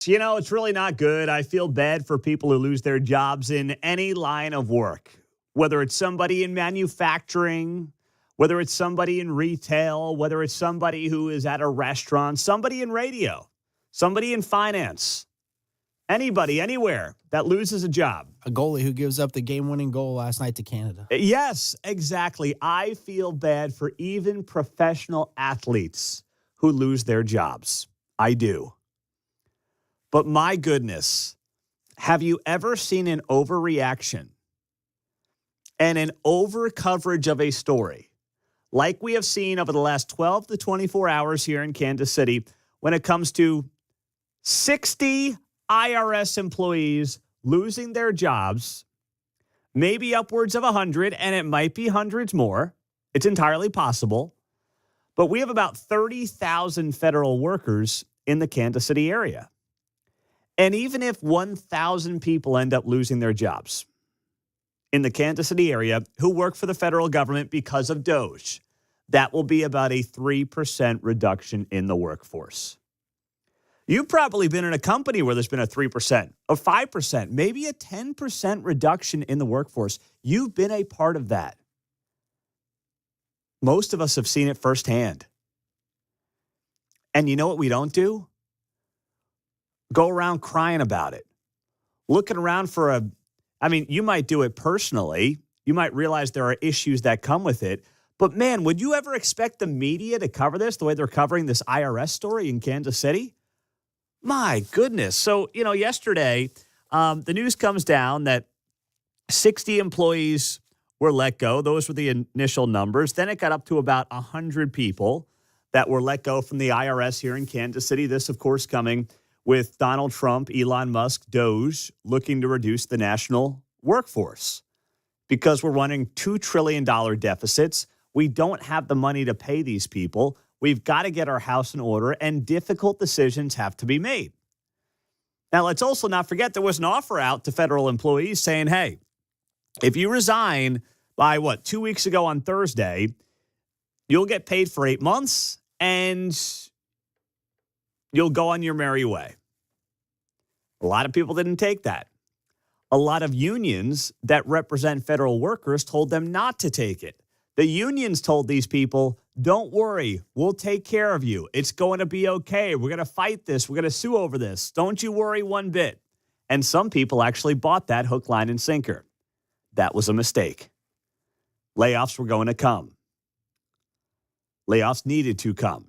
It's really not good. I feel bad for people who lose their jobs in any line of work, whether it's somebody in manufacturing, whether it's somebody in retail, whether it's somebody who is at a restaurant, somebody in radio, somebody in finance, anybody, anywhere that loses a job. A goalie who gives up the game-winning goal last night to Canada. Yes, exactly. I feel bad for even professional athletes who lose their jobs. I do. But my goodness, have you ever seen an overreaction and an over-coverage of a story like we have seen over the last 12 to 24 hours here in Kansas City when it comes to 60 IRS employees losing their jobs, maybe upwards of 100, and it might be hundreds more. It's entirely possible. But we have about 30,000 federal workers in the Kansas City area. And even if 1,000 people end up losing their jobs in the Kansas City area who work for the federal government because of DOGE, that will be about a 3% reduction in the workforce. You've probably been in a company where there's been a 3%, a 5%, maybe a 10% reduction in the workforce. You've been a part of that. Most of us have seen it firsthand. And you know what we don't do? Go around crying about it. Looking around for you might do it personally. You might realize there are issues that come with it. But man, would you ever expect the media to cover this the way they're covering this IRS story in Kansas City? My goodness. So, yesterday, the news comes down that 60 employees were let go. Those were the initial numbers. Then it got up to about 100 people that were let go from the IRS here in Kansas City. This, of course, coming with Donald Trump, Elon Musk, DOGE, looking to reduce the national workforce because we're running $2 trillion deficits. We don't have the money to pay these people. We've got to get our house in order, and difficult decisions have to be made. Now, let's also not forget there was an offer out to federal employees saying, hey, if you resign by 2 weeks ago on Thursday, you'll get paid for 8 months and you'll go on your merry way. A lot of people didn't take that. A lot of unions that represent federal workers told them not to take it. The unions told these people, don't worry, we'll take care of you. It's going to be okay. We're going to fight this. We're going to sue over this. Don't you worry one bit. And some people actually bought that hook, line, and sinker. That was a mistake. Layoffs were going to come. Layoffs needed to come.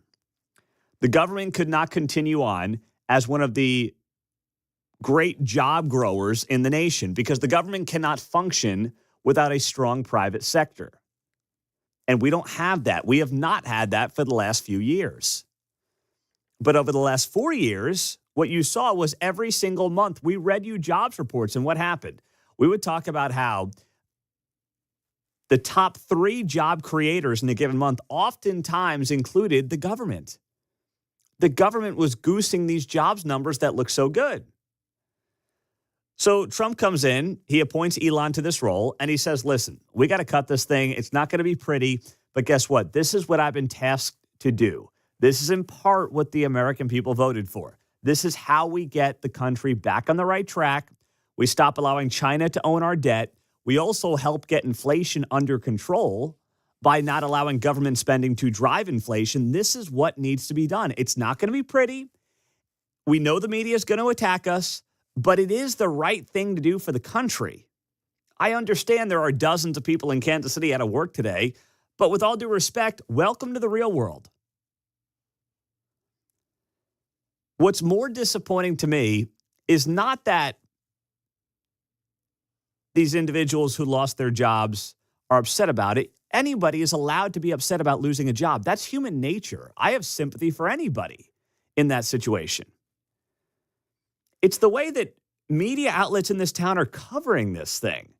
The government could not continue on as one of the great job growers in the nation because the government cannot function without a strong private sector. And we don't have that. We have not had that for the last few years. But over the last 4 years, what you saw was every single month we read you jobs reports. And what happened? We would talk about how the top 3 job creators in a given month oftentimes included the government. The government was goosing these jobs numbers that look so good. So Trump comes in, he appoints Elon to this role, and he says, listen, we got to cut this thing. It's not going to be pretty, but guess what? This is what I've been tasked to do. This is in part what the American people voted for. This is how we get the country back on the right track. We stop allowing China to own our debt. We also help get inflation under control by not allowing government spending to drive inflation. This is what needs to be done. It's not going to be pretty. We know the media is going to attack us, but it is the right thing to do for the country. I understand there are dozens of people in Kansas City out of work today, but with all due respect, welcome to the real world. What's more disappointing to me is not that these individuals who lost their jobs are upset about it. Anybody is allowed to be upset about losing a job. That's human nature. I have sympathy for anybody in that situation. It's the way that media outlets in this town are covering this thing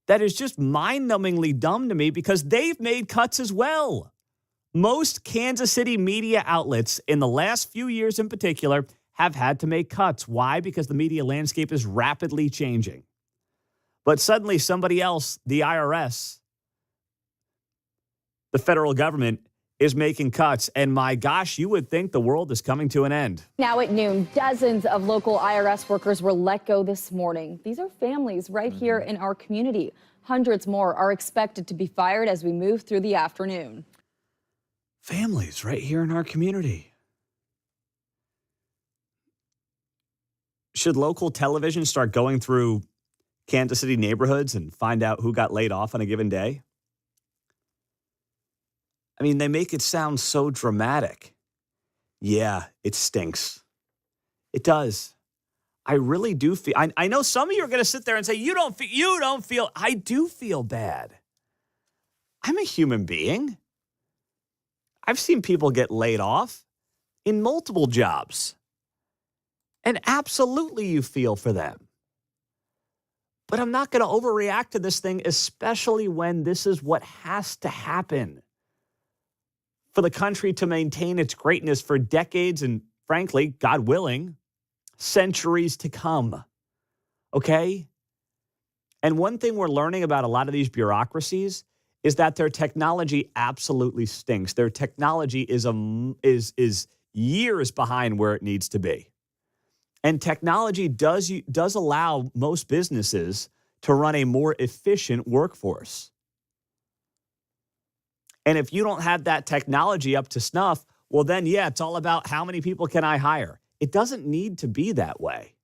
that is just mind-numbingly dumb to me because they've made cuts as well. Most Kansas City media outlets in the last few years in particular have had to make cuts. Why? Because the media landscape is rapidly changing. But suddenly somebody else, the IRS, the federal government, is making cuts. And my gosh, you would think the world is coming to an end. Now at noon, dozens of local IRS workers were let go this morning. These are families right here in our community. Hundreds more are expected to be fired as we move through the afternoon. Families right here in our community. Should local television start going through Kansas City neighborhoods and find out who got laid off on a given day? I mean, they make it sound so dramatic. Yeah, it stinks. It does. I really do feel, I know some of you are going to sit there and say, you don't feel, I do feel bad. I'm a human being. I've seen people get laid off in multiple jobs. And absolutely you feel for them. But I'm not going to overreact to this thing, especially when this is what has to happen for the country to maintain its greatness for decades and, frankly, God willing, centuries to come. Okay? And one thing we're learning about a lot of these bureaucracies is that their technology absolutely stinks. Their technology is years behind where it needs to be. And technology does allow most businesses to run a more efficient workforce. And if you don't have that technology up to snuff, well, then, yeah, it's all about how many people can I hire. It doesn't need to be that way.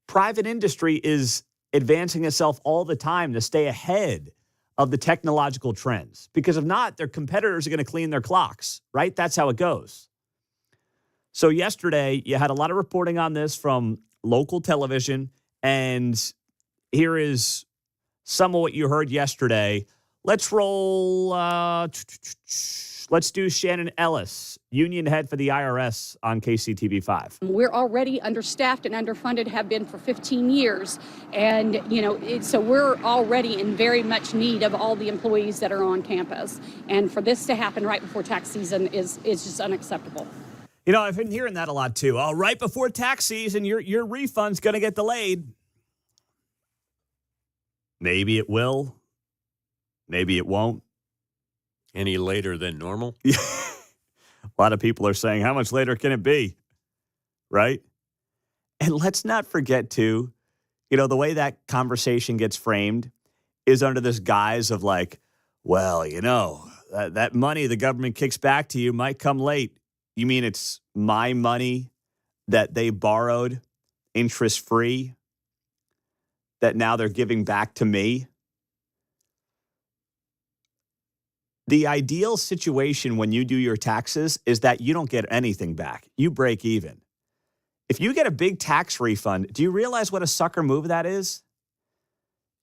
Private industry is advancing itself all the time to stay ahead of the technological trends. Because if not, their competitors are going to clean their clocks, right? That's how it goes. So yesterday, you had a lot of reporting on this from local television. And here is some of what you heard yesterday. Let's roll. Let's do Shannon Ellis, union head for the IRS on KCTV5. We're already understaffed and underfunded, have been for 15 years. And, so we're already in very much need of all the employees that are on campus. And for this to happen right before tax season is just unacceptable. I've been hearing that a lot, too. Oh, right before tax season, your refund's going to get delayed. Maybe it will. Maybe it won't. Any later than normal? A lot of people are saying, how much later can it be? Right? And let's not forget, too, the way that conversation gets framed is under this guise of like, well, that money the government kicks back to you might come late. You mean it's my money that they borrowed interest-free that now they're giving back to me? The ideal situation when you do your taxes is that you don't get anything back. You break even. If you get a big tax refund, do you realize what a sucker move that is?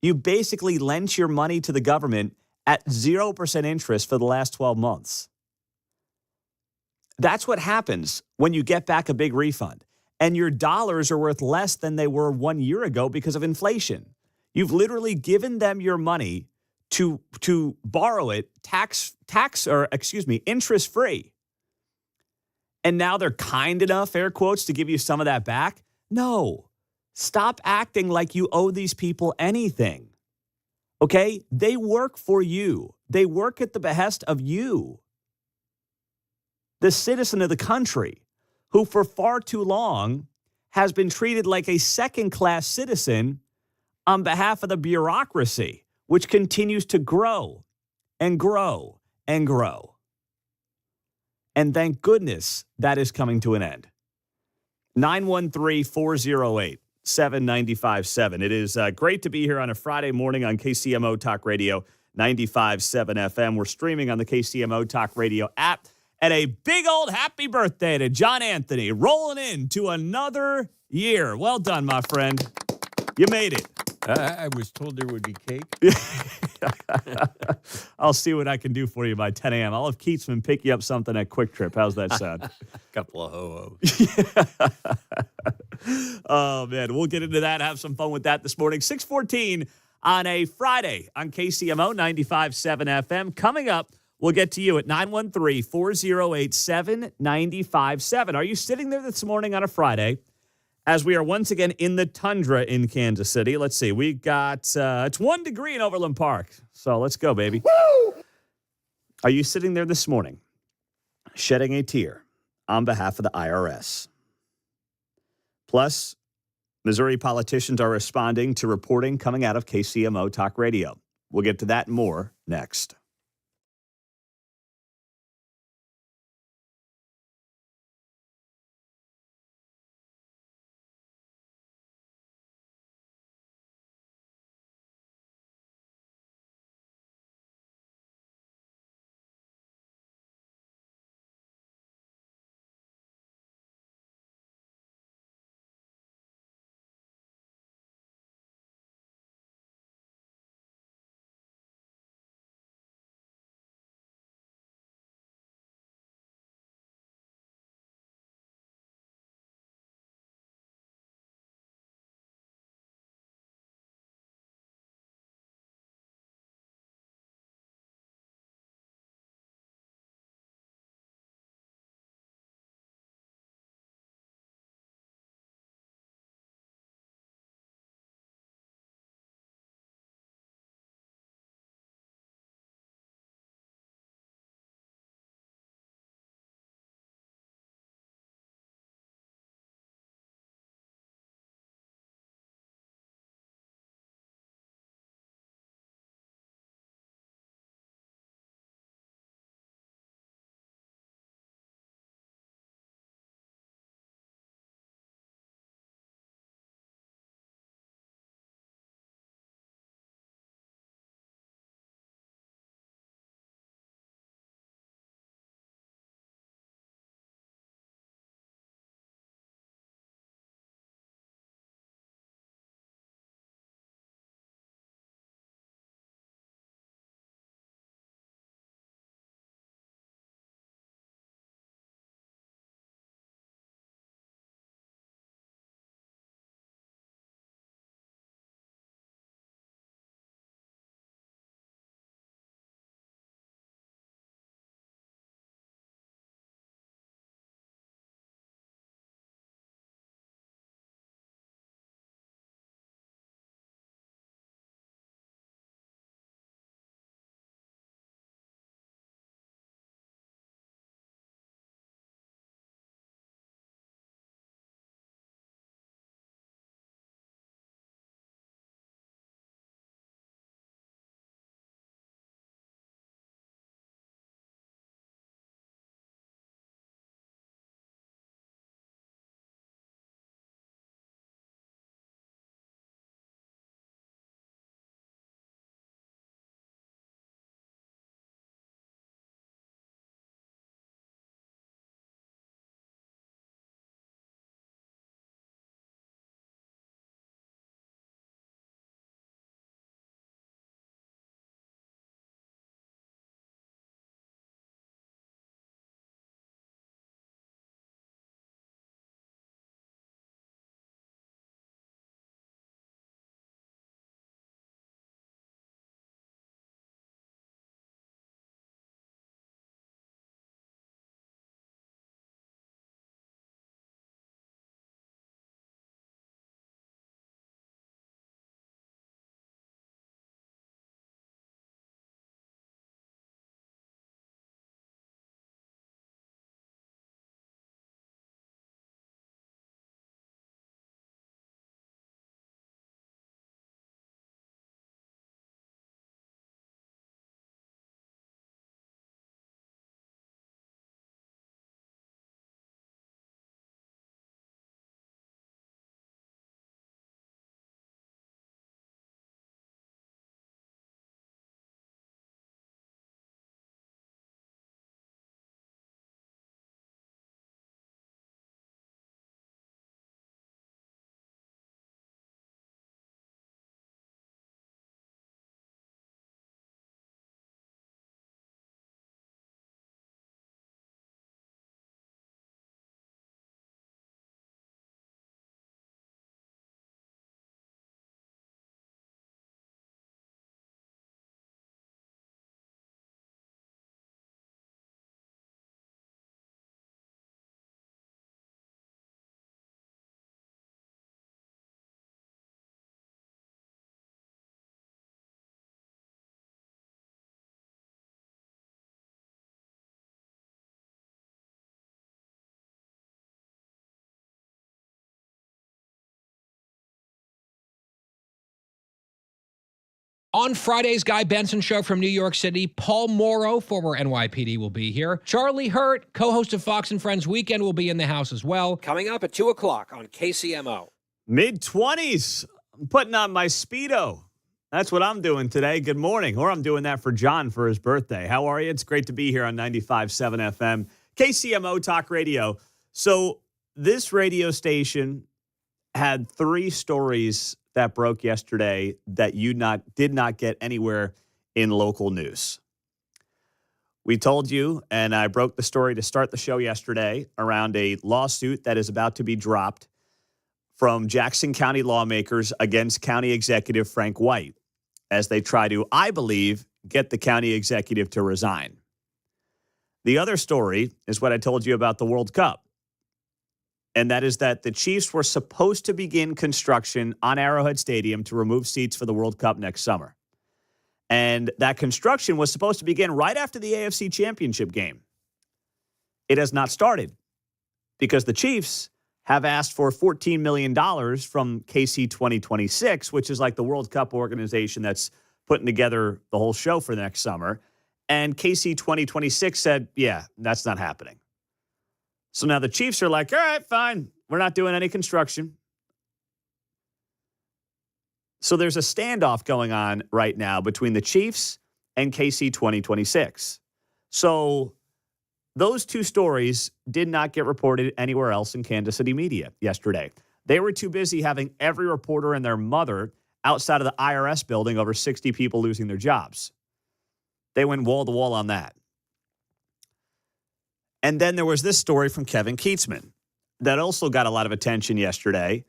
You basically lent your money to the government at 0% interest for the last 12 months. That's what happens when you get back a big refund. And your dollars are worth less than they were 1 year ago because of inflation. You've literally given them your money to borrow it interest free. And now they're kind enough, air quotes, to give you some of that back. No, stop acting like you owe these people anything. Okay? They work for you. They work at the behest of you, the citizen of the country, who for far too long has been treated like a second-class citizen on behalf of the bureaucracy, which continues to grow and grow and grow. And thank goodness that is coming to an end. 913-408-7957. It is great to be here on a Friday morning on KCMO Talk Radio 95.7 FM. We're streaming on the KCMO Talk Radio app. And a big old happy birthday to John Anthony, rolling into another year. Well done, my friend. You made it. I was told there would be cake. I'll see what I can do for you by 10 a.m. I'll have Keatsman pick you up something at Quick Trip. How's that sound? A couple of ho-hos. Oh, man. We'll get into that. Have some fun with that this morning. 6:14 on a Friday on KCMO 95.7 FM. Coming up, we'll get to you at 913-408-7957. Are you sitting there this morning on a Friday as we are once again in the tundra in Kansas City? Let's see. We got, it's 1 degree in Overland Park. So let's go, baby. Woo! Are you sitting there this morning shedding a tear on behalf of the IRS? Plus, Missouri politicians are responding to reporting coming out of KCMO Talk Radio. We'll get to that and more next. On Friday's Guy Benson show from New York City, Paul Morrow, former NYPD, will be here. Charlie Hurt, co-host of Fox and Friends Weekend, will be in the house as well. Coming up at 2 o'clock on KCMO. Mid-20s. I'm putting on my Speedo. That's what I'm doing today. Good morning. Or I'm doing that for John for his birthday. How are you? It's great to be here on 95.7 FM. KCMO Talk Radio. So this radio station had 3 stories that broke yesterday that did not get anywhere in local news. We told you, and I broke the story to start the show yesterday, around a lawsuit that is about to be dropped from Jackson County lawmakers against County Executive Frank White as they try to, I believe, get the county executive to resign. The other story is what I told you about the World Cup. And that is that the Chiefs were supposed to begin construction on Arrowhead Stadium to remove seats for the World Cup next summer. And that construction was supposed to begin right after the AFC Championship game. It has not started because the Chiefs have asked for $14 million from KC 2026, which is like the World Cup organization that's putting together the whole show for next summer. And KC 2026 said, yeah, that's not happening. So now the Chiefs are like, all right, fine. We're not doing any construction. So there's a standoff going on right now between the Chiefs and KC 2026. So those 2 stories did not get reported anywhere else in Kansas City media yesterday. They were too busy having every reporter and their mother outside of the IRS building over 60 people losing their jobs. They went wall to wall on that. And then there was this story from Kevin Keatsman that also got a lot of attention yesterday,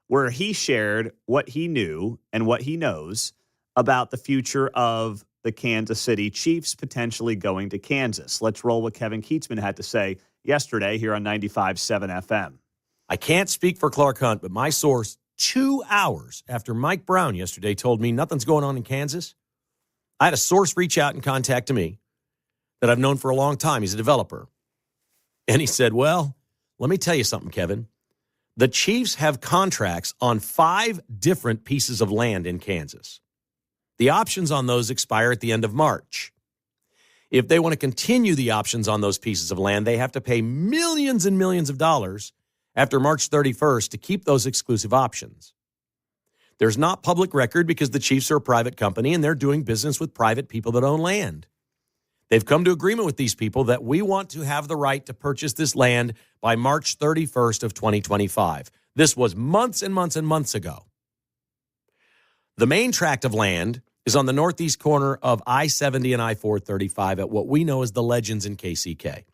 where he shared what he knew and what he knows about the future of the Kansas City Chiefs potentially going to Kansas. Let's roll what Kevin Keatsman had to say yesterday here on 95.7 FM. I can't speak for Clark Hunt, but my source, 2 hours after Mike Brown yesterday told me nothing's going on in Kansas, I had a source reach out and contact me that I've known for a long time. He's a developer. And he said, well, let me tell you something, Kevin. The Chiefs have contracts on 5 different pieces of land in Kansas. The options on those expire at the end of March. If they want to continue the options on those pieces of land, they have to pay millions and millions of dollars after March 31st to keep those exclusive options. There's not public record because the Chiefs are a private company and they're doing business with private people that own land. They've come to agreement with these people that we want to have the right to purchase this land by March 31st of 2025. This was months and months and months ago. The main tract of land is on the northeast corner of I-70 and I-435 at what we know as the Legends in KCK.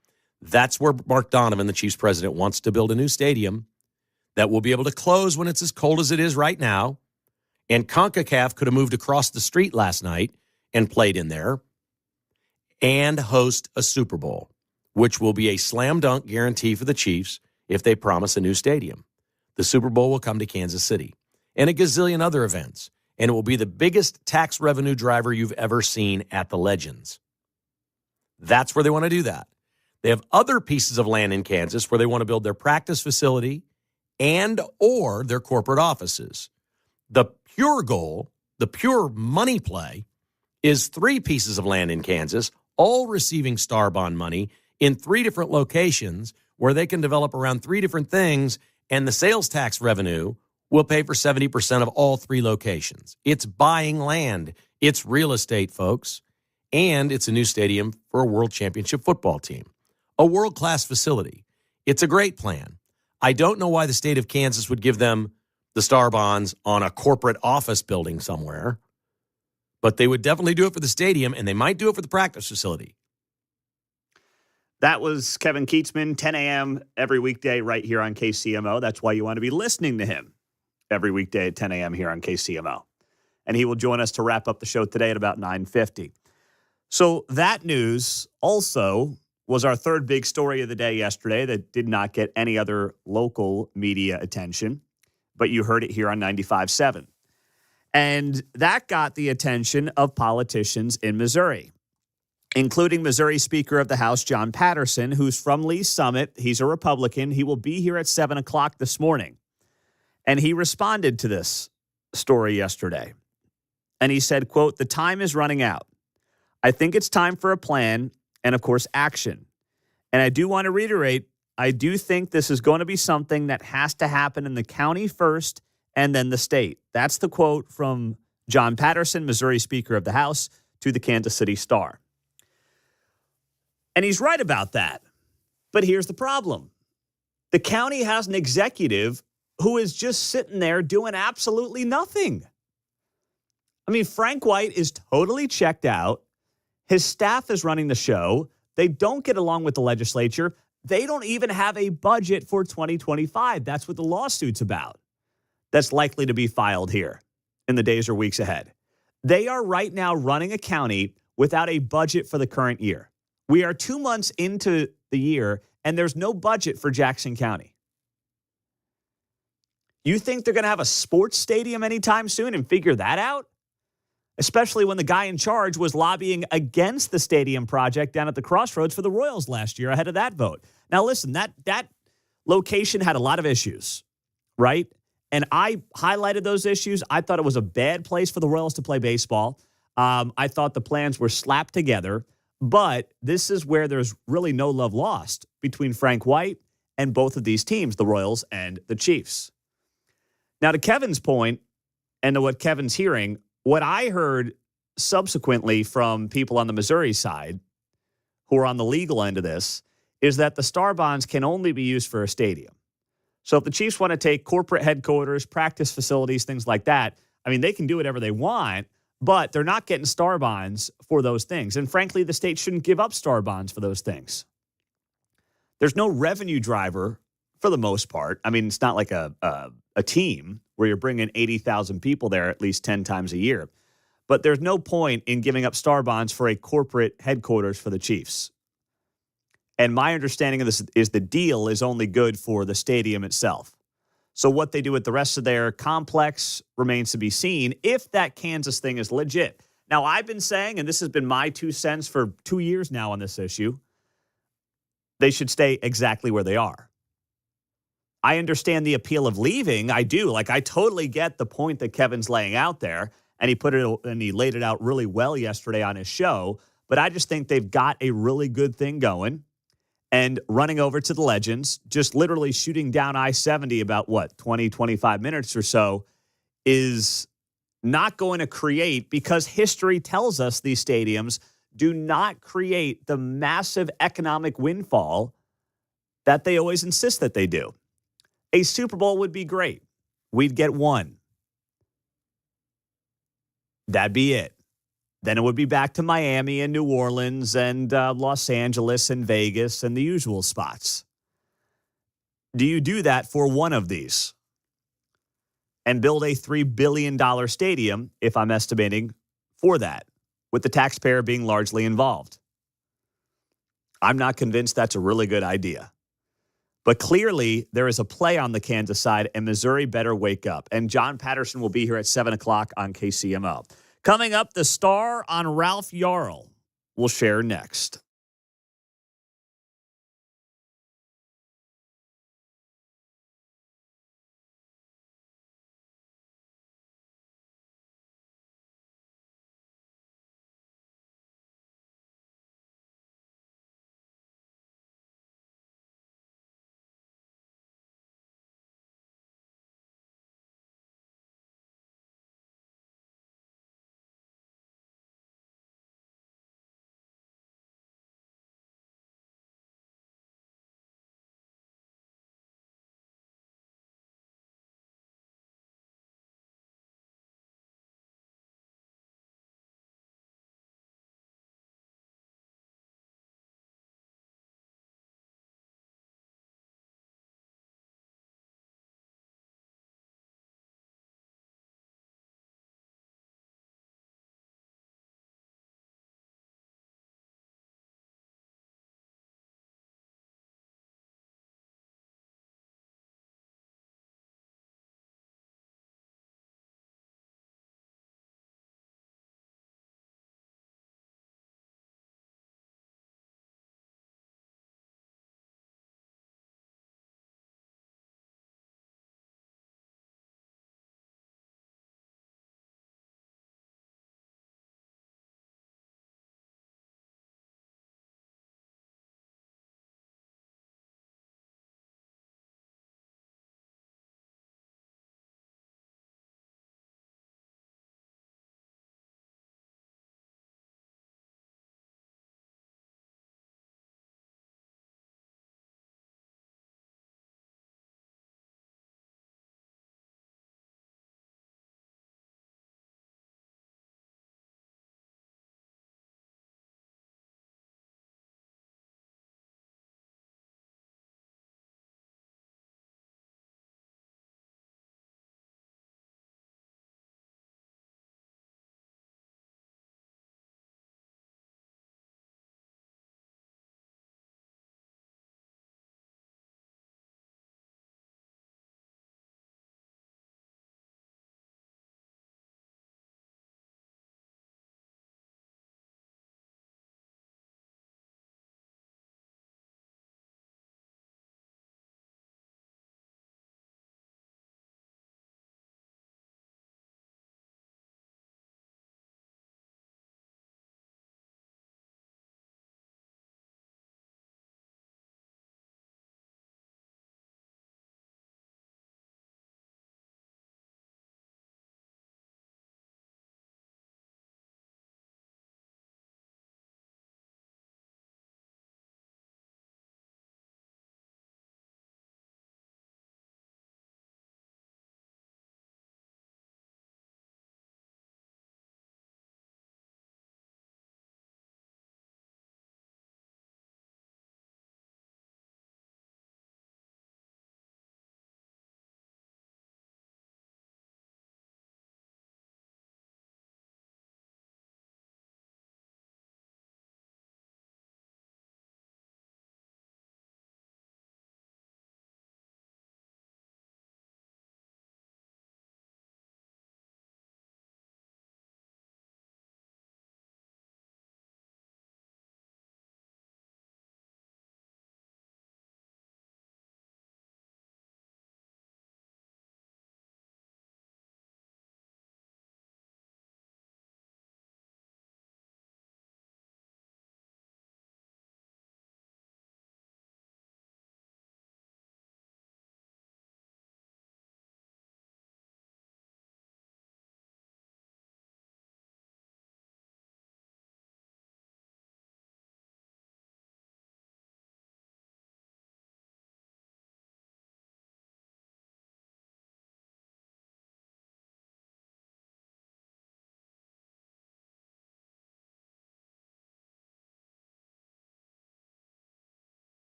That's where Mark Donovan, the Chiefs president, wants to build a new stadium that will be able to close when it's as cold as it is right now. And CONCACAF could have moved across the street last night and played in there and host a Super Bowl, which will be a slam dunk guarantee for the Chiefs if they promise a new stadium. The Super Bowl will come to Kansas City and a gazillion other events, and it will be the biggest tax revenue driver you've ever seen at the Legends. That's where they want to do that. They have other pieces of land in Kansas where they want to build their practice facility and or their corporate offices. The pure goal, the pure money play, is 3 pieces of land in Kansas, all receiving Star Bond money in 3 different locations where they can develop around 3 different things, and the sales tax revenue will pay for 70% of all 3 locations. It's buying land. It's real estate, folks. And it's a new stadium for a world championship football team. A world-class facility. It's a great plan. I don't know why the state of Kansas would give them the Star Bonds on a corporate office building somewhere, but they would definitely do it for the stadium, and they might do it for the practice facility. That was Kevin Keatsman, 10 a.m. every weekday right here on KCMO. That's why you want to be listening to him every weekday at 10 a.m. here on KCMO. And he will join us to wrap up the show today at about 9:50. So that news also was our third big story of the day yesterday that did not get any other local media attention, but you heard it here on 95.7. And that got the attention of politicians in Missouri, including Missouri Speaker of the House, Jon Patterson, who's from Lee's Summit. He's a Republican. He will be here at 7 o'clock this morning. And he responded to this story yesterday. And he said, quote, "The time is running out. I think it's time for a plan and, of course, action. And I do want to reiterate, I do think this is going to be something that has to happen in the county first and then the state." That's the quote from Jon Patterson, Missouri Speaker of the House, to the Kansas City Star. And he's right about that. But here's the problem. The county has an executive who is just sitting there doing absolutely nothing. I mean, Frank White is totally checked out. His staff is running the show. They don't get along with the legislature. They don't even have a budget for 2025. That's what the lawsuit's about. That's likely to be filed here in the days or weeks ahead. They are right now running a county without a budget for the current year. We are 2 months into the year, and there's no budget for Jackson County. You think they're going to have a sports stadium anytime soon and figure that out? Especially when the guy in charge was lobbying against the stadium project down at the Crossroads for the Royals last year ahead of that vote. Now, listen, that location had a lot of issues, right? And I highlighted those issues. I thought it was a bad place for the Royals to play baseball. I thought the plans were slapped together. But this is where there's really no love lost between Frank White and both of these teams, the Royals and the Chiefs. Now, to Kevin's point, and to what Kevin's hearing, what I heard subsequently from people on the Missouri side who are on the legal end of this is that the Star bonds can only be used for a stadium. So if the Chiefs want to take corporate headquarters, practice facilities, things like that, I mean, they can do whatever they want, but they're not getting Star bonds for those things. And frankly, the state shouldn't give up Star bonds for those things. There's no revenue driver for the most part. I mean, it's not like a team where you're bringing 80,000 people there at least 10 times a year. But there's no point in giving up Star bonds for a corporate headquarters for the Chiefs. And my understanding of this is the deal is only good for the stadium itself. So what they do with the rest of their complex remains to be seen if that Kansas thing is legit. Now, I've been saying, and this has been my 2 cents for 2 years now on this issue, they should stay exactly where they are. I understand the appeal of leaving. I do. Like, I totally get the point that Kevin's laying out there, and he laid it out really well yesterday on his show. But I just think they've got a really good thing going. And running over to the Legends, just literally shooting down I-70 about, 20, 25 minutes or so, is not going to create, because history tells us these stadiums do not create the massive economic windfall that they always insist that they do. A Super Bowl would be great. We'd get one. That'd be it. Then it would be back to Miami and New Orleans and Los Angeles and Vegas and the usual spots. Do you do that for one of these and build a $3 billion stadium, if I'm estimating, for that, with the taxpayer being largely involved? I'm not convinced that's a really good idea. But clearly, there is a play on the Kansas side, and Missouri better wake up. And Jon Patterson will be here at 7 o'clock on KCMO. Coming up, the Star on Ralph Yarl. We'll share next.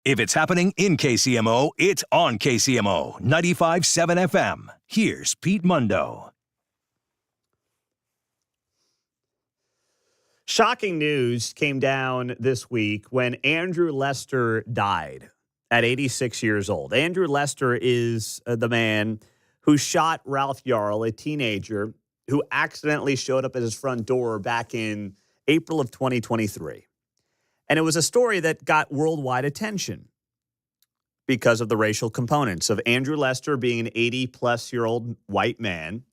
If it's happening in KCMO, it's on KCMO 95.7 FM. Here's Pete Mundo. Shocking news came down this week when Andrew Lester died at 86 years old. Andrew Lester is the man who shot Ralph Yarl, a teenager who accidentally showed up at his front door back in April of 2023. And it was a story that got worldwide attention because of the racial components of Andrew Lester being an 80-plus-year-old white man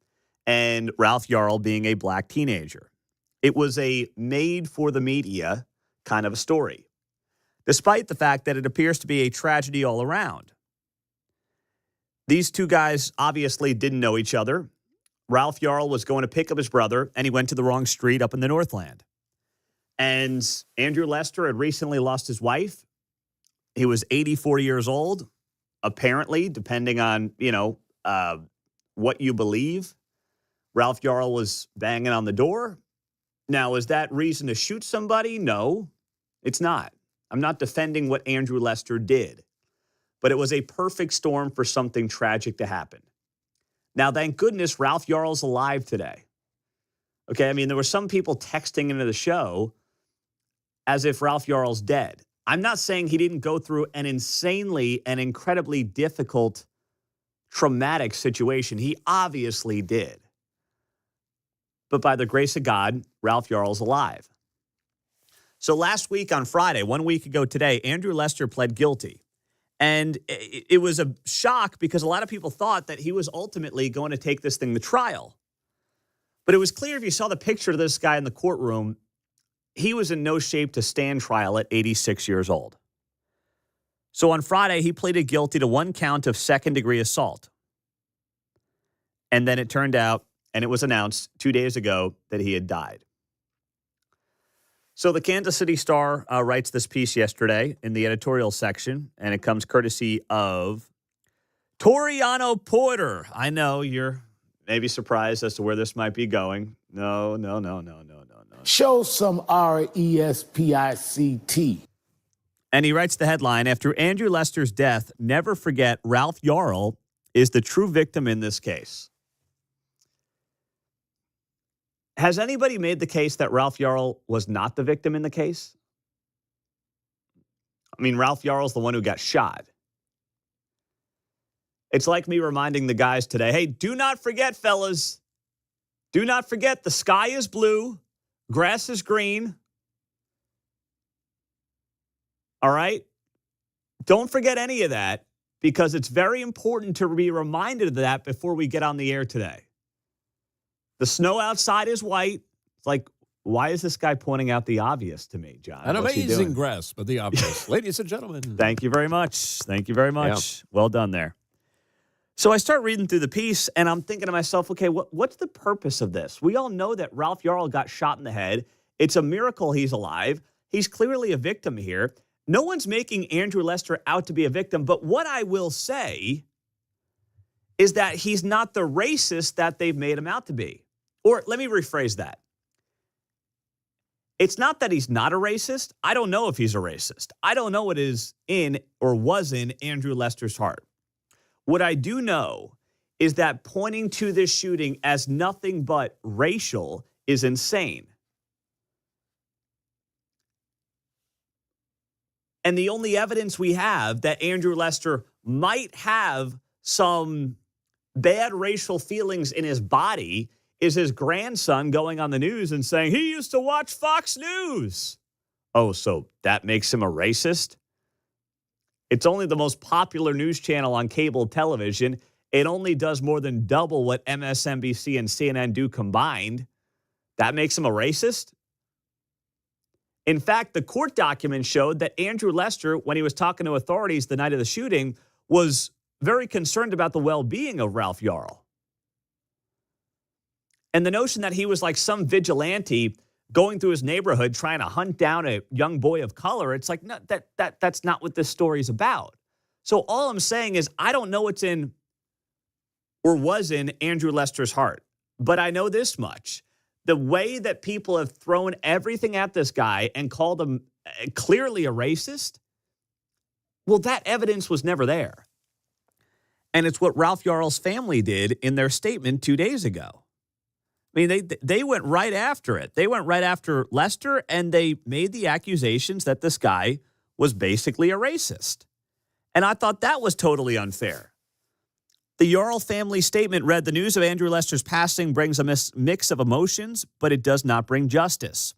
and Ralph Yarl being a black teenager. It was a made-for-the-media kind of a story, despite the fact that it appears to be a tragedy all around. These two guys obviously didn't know each other. Ralph Yarl was going to pick up his brother, and he went to the wrong street up in the Northland. And Andrew Lester had recently lost his wife. He was 84 years old, apparently, depending on, what you believe. Ralph Yarl was banging on the door. Now, is that reason to shoot somebody? No, it's not. I'm not defending what Andrew Lester did. But it was a perfect storm for something tragic to happen. Now, thank goodness Ralph Yarl's alive today. Okay, I mean, there were some people texting into the show as if Ralph Yarl's dead. I'm not saying he didn't go through an insanely and incredibly difficult, traumatic situation. He obviously did. But by the grace of God, Ralph Yarl's alive. So last week on Friday, 1 week ago today, Andrew Lester pled guilty. And it was a shock because a lot of people thought that he was ultimately going to take this thing to trial. But it was clear if you saw the picture of this guy in the courtroom, he was in no shape to stand trial at 86 years old. So on Friday, he pleaded guilty to one count of second-degree assault. And then it turned out, and it was announced 2 days ago, that he had died. So the Kansas City Star writes this piece yesterday in the editorial section, and it comes courtesy of Toriano Porter. I know you're maybe surprised as to where this might be going. No. Show some RESPICT. And he writes the headline, after Andrew Lester's death, never forget Ralph Yarl is the true victim in this case. Has anybody made the case that Ralph Yarl was not the victim in the case? I mean, Ralph Yarl's the one who got shot. It's like me reminding the guys today, hey, do not forget, fellas. Do not forget the sky is blue, grass is green. All right? Don't forget any of that because it's very important to be reminded of that before we get on the air today. The snow outside is white. It's like, why is this guy pointing out the obvious to me, John? An What's he amazing doing? grasp of the obvious. Ladies and gentlemen. Thank you very much. Thank you very much. Yeah. Well done there. So I start reading through the piece, and I'm thinking to myself, okay, what's the purpose of this? We all know that Ralph Yarl got shot in the head. It's a miracle he's alive. He's clearly a victim here. No one's making Andrew Lester out to be a victim, but what I will say is that he's not the racist that they've made him out to be. Or let me rephrase that. It's not that he's not a racist. I don't know if he's a racist. I don't know what is in or was in Andrew Lester's heart. What I do know is that pointing to this shooting as nothing but racial is insane. And the only evidence we have that Andrew Lester might have some bad racial feelings in his body is his grandson going on the news and saying, he used to watch Fox News. Oh, so that makes him a racist? It's only the most popular news channel on cable television. It only does more than double what MSNBC and CNN do combined. That makes him a racist? In fact, the court documents showed that Andrew Lester, when he was talking to authorities the night of the shooting, was very concerned about the well-being of Ralph Yarl. And the notion that he was like some vigilante going through his neighborhood trying to hunt down a young boy of color, it's like, no, that's not what this story's about. So all I'm saying is I don't know what's in or was in Andrew Lester's heart. But I know this much. The way that people have thrown everything at this guy and called him clearly a racist Well, that evidence was never there. And it's what Ralph Yarl's family did in their statement 2 days ago. I mean, they went right after it. They went right after Lester, and they made the accusations that this guy was basically a racist. And I thought that was totally unfair. The Yarl family statement read, "The news of Andrew Lester's passing brings a mix of emotions, but it does not bring justice.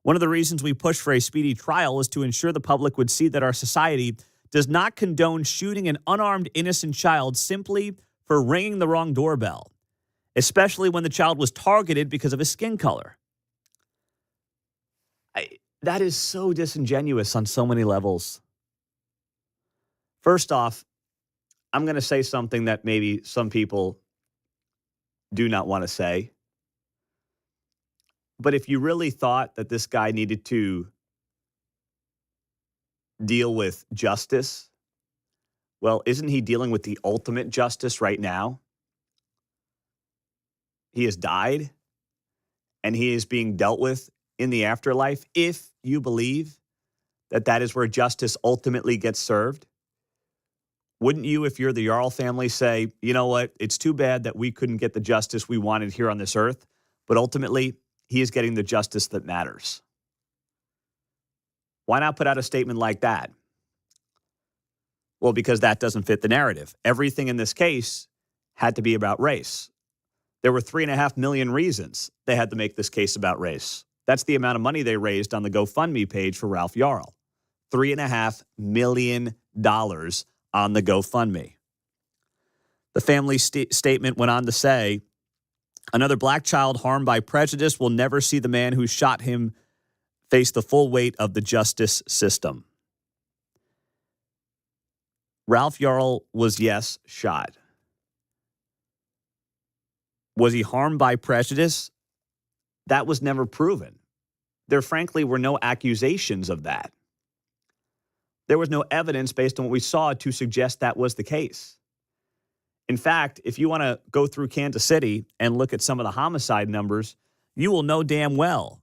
One of the reasons we push for a speedy trial is to ensure the public would see that our society does not condone shooting an unarmed innocent child simply for ringing the wrong doorbell, especially when the child was targeted because of his skin color." That is so disingenuous on so many levels. First off, I'm going to say something that maybe some people do not want to say. But if you really thought that this guy needed to deal with justice, well, isn't he dealing with the ultimate justice right now? He has died, and he is being dealt with in the afterlife, if you believe that that is where justice ultimately gets served. Wouldn't you, if you're the Yarl family, say, you know what, it's too bad that we couldn't get the justice we wanted here on this earth, but ultimately, he is getting the justice that matters? Why not put out a statement like that? Well, because that doesn't fit the narrative. Everything in this case had to be about race. There were 3.5 million reasons they had to make this case about race. That's the amount of money they raised on the GoFundMe page for Ralph Yarl. $3.5 million on the GoFundMe. The family statement went on to say, "Another black child harmed by prejudice will never see the man who shot him face the full weight of the justice system." Ralph Yarl was, yes, shot. Was he harmed by prejudice? That was never proven. There, frankly, were no accusations of that. There was no evidence based on what we saw to suggest that was the case. In fact, if you want to go through Kansas City and look at some of the homicide numbers, you will know damn well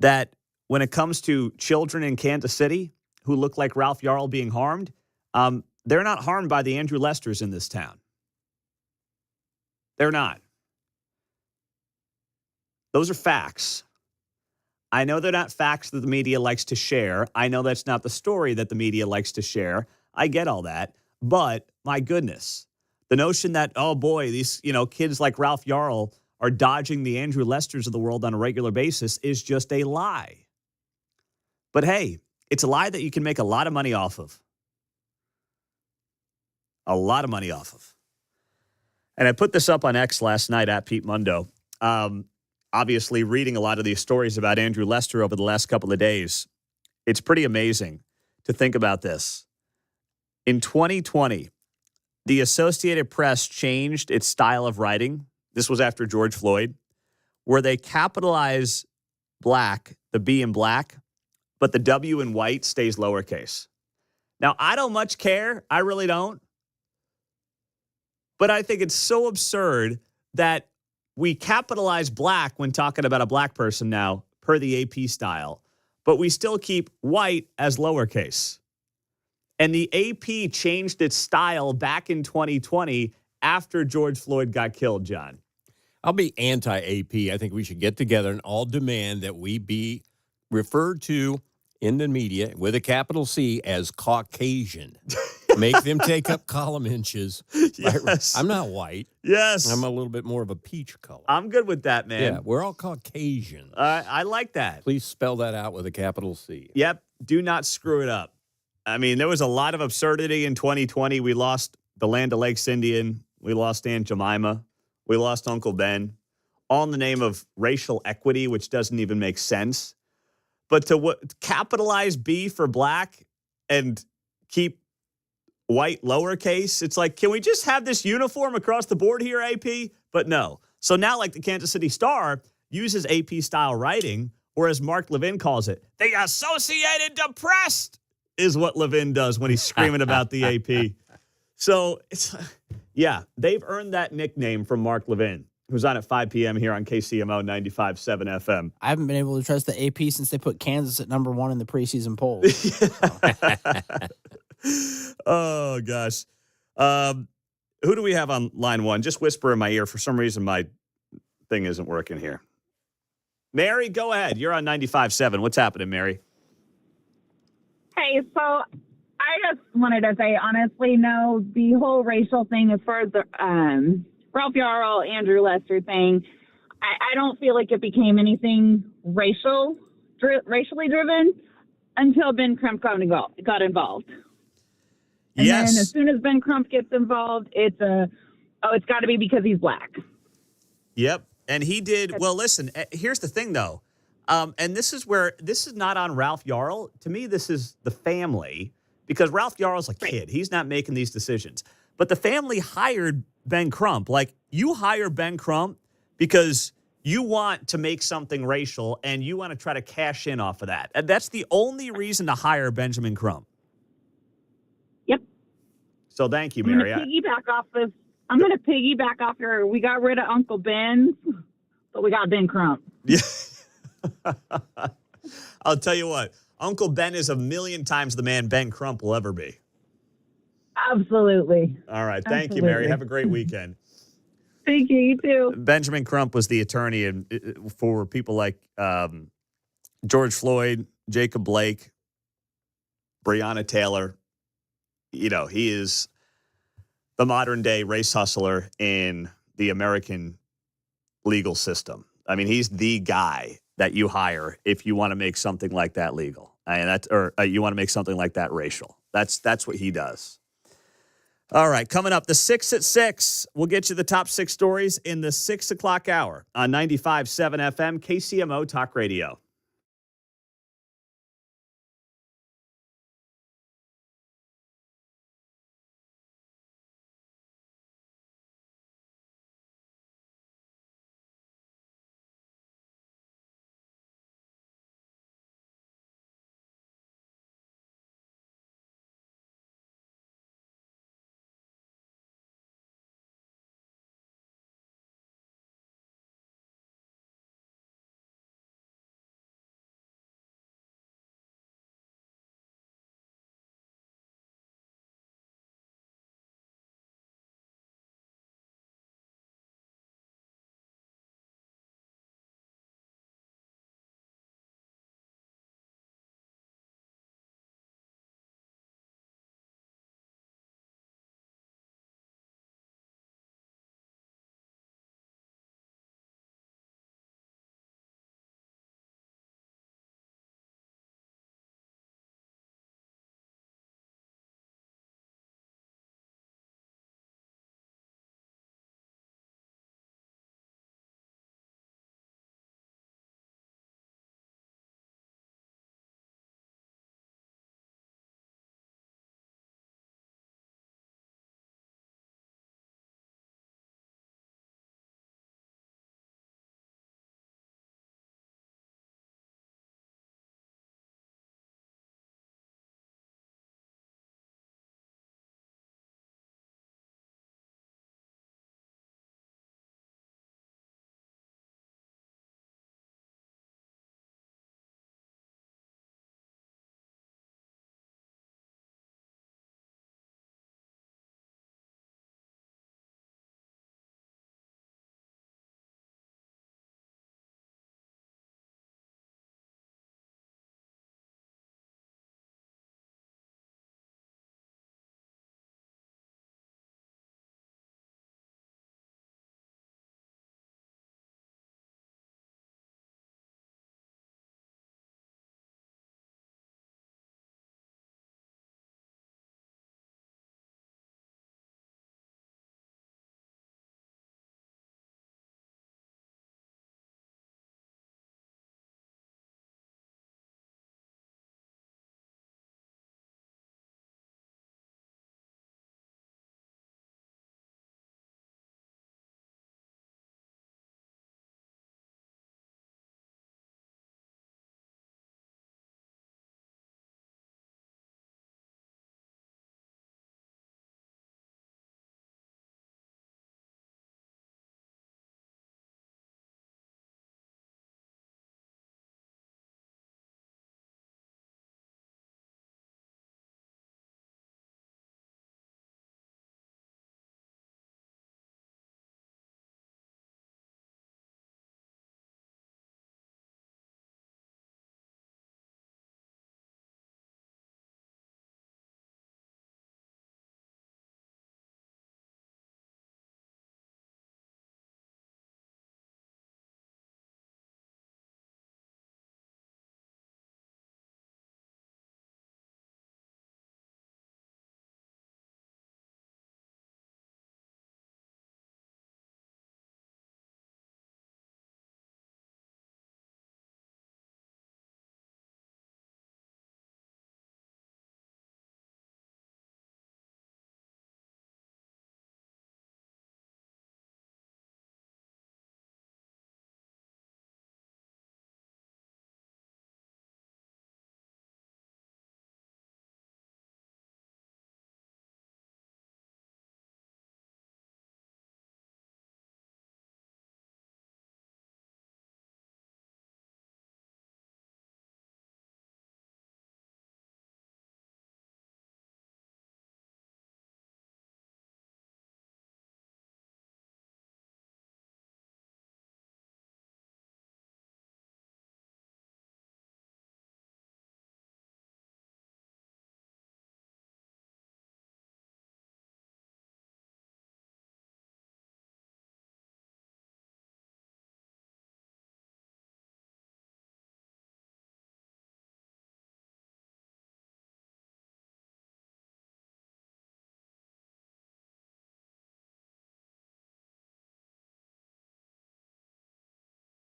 that when it comes to children in Kansas City who look like Ralph Yarl being harmed, they're not harmed by the Andrew Lesters in this town. They're not. Those are facts. I know they're not facts that the media likes to share. I know that's not the story that the media likes to share. I get all that. But my goodness, the notion that, oh boy, these kids like Ralph Yarl are dodging the Andrew Lesters of the world on a regular basis is just a lie. But hey, it's a lie that you can make a lot of money off of. A lot of money off of. And I put this up on X last night at Pete Mundo. Obviously, reading a lot of these stories about Andrew Lester over the last couple of days, it's pretty amazing to think about this. In 2020, the Associated Press changed its style of writing. This was after George Floyd, where they capitalize black, the B in black, but the W in white stays lowercase. Now, I don't much care. I really don't. But I think it's so absurd that we capitalize black when talking about a black person now, per the AP style, but we still keep white as lowercase. And the AP changed its style back in 2020 after George Floyd got killed, John. I'll be anti-AP. I think we should get together and all demand that we be referred to in the media with a capital C as Caucasian. Make them take up column inches. Yes. I'm not white. Yes. I'm a little bit more of a peach color. I'm good with that, man. Yeah, we're all Caucasian. I like that. Please spell that out with a capital C. Yep. Do not screw it up. I mean, there was a lot of absurdity in 2020. We lost the Land O'Lakes Indian. We lost Aunt Jemima. We lost Uncle Ben. All in the name of racial equity, which doesn't even make sense. But to capitalize B for black and keep white lowercase, it's like, can we just have this uniform across the board here, AP? But no. So now, like the Kansas City Star uses AP style writing, or as Mark Levin calls it, the Associated Depressed is what Levin does when he's screaming about the AP. So it's, yeah, they've earned that nickname from Mark Levin, who's on at 5 p.m. here on KCMO 95.7 FM. I haven't been able to trust the AP since they put Kansas at #1 in the preseason polls. Oh, gosh. Who do we have on line one? Just whisper in my ear. For some reason, my thing isn't working here. Mary, go ahead. You're on 95.7. What's happening, Mary? Hey, so I just wanted to say, honestly, no, the whole racial thing as far as the Ralph Yarl, Andrew Lester thing, I don't feel like it became anything racially driven until Ben Crump got involved. And then as soon as Ben Crump gets involved, it's got to be because he's black. Yep. And he did. Well, listen, here's the thing, though. And this is not on Ralph Yarl. To me, this is the family, because Ralph Yarl's a kid. He's not making these decisions. But the family hired Ben Crump. Like, you hire Ben Crump because you want to make something racial and you want to try to cash in off of that. And that's the only reason to hire Benjamin Crump. Yep. So thank you, I'm Mary. going to piggyback off your, we got rid of Uncle Ben, but we got Ben Crump. Yeah. I'll tell you what, Uncle Ben is a million times the man Ben Crump will ever be. Absolutely. All right. Thank you, Mary. Have a great weekend. Thank you. You too. Benjamin Crump was the attorney for people like George Floyd, Jacob Blake, Breonna Taylor. You know, he is the modern day race hustler in the American legal system. I mean, he's the guy that you hire if you want to make something like that legal. You want to make something like that racial. That's what he does. All right, coming up, the 6 at 6. We'll get you the top 6 stories in the 6 o'clock hour on 95.7 FM, KCMO Talk Radio.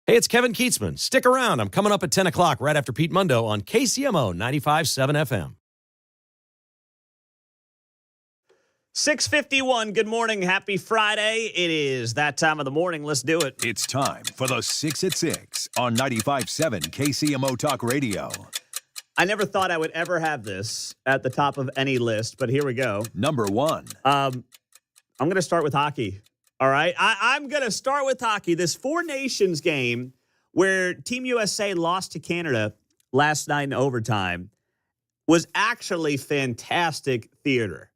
Hey, it's Kevin Keatsman. Stick around. I'm coming up at 10 o'clock right after Pete Mundo on KCMO 95.7 FM. 6:51. Good morning. Happy Friday. It is that time of the morning. Let's do it. It's time for the 6 at 6 on 95.7 KCMO Talk Radio. I never thought I would ever have this at the top of any list, but here we go. Number 1. I'm going to start with hockey. All right. I'm going to start with hockey. This Four Nations game where Team USA lost to Canada last night in overtime was actually fantastic theater.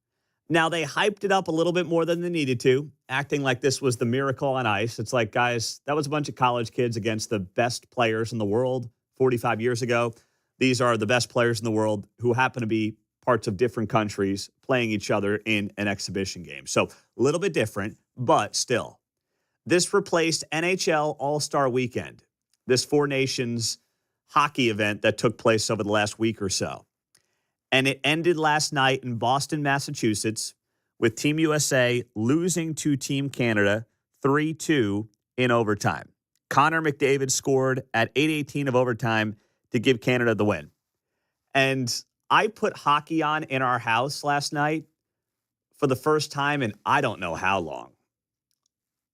Now, they hyped it up a little bit more than they needed to, acting like this was the miracle on ice. It's like, guys, that was a bunch of college kids against the best players in the world 45 years ago. These are the best players in the world who happen to be parts of different countries playing each other in an exhibition game. So a little bit different, but still. This replaced NHL All-Star Weekend, this Four Nations hockey event that took place over the last week or so. And it ended last night in Boston, Massachusetts, with Team USA losing to Team Canada 3-2 in overtime. Connor McDavid scored at 8:18 of overtime to give Canada the win. And I put hockey on in our house last night for the first time in I don't know how long.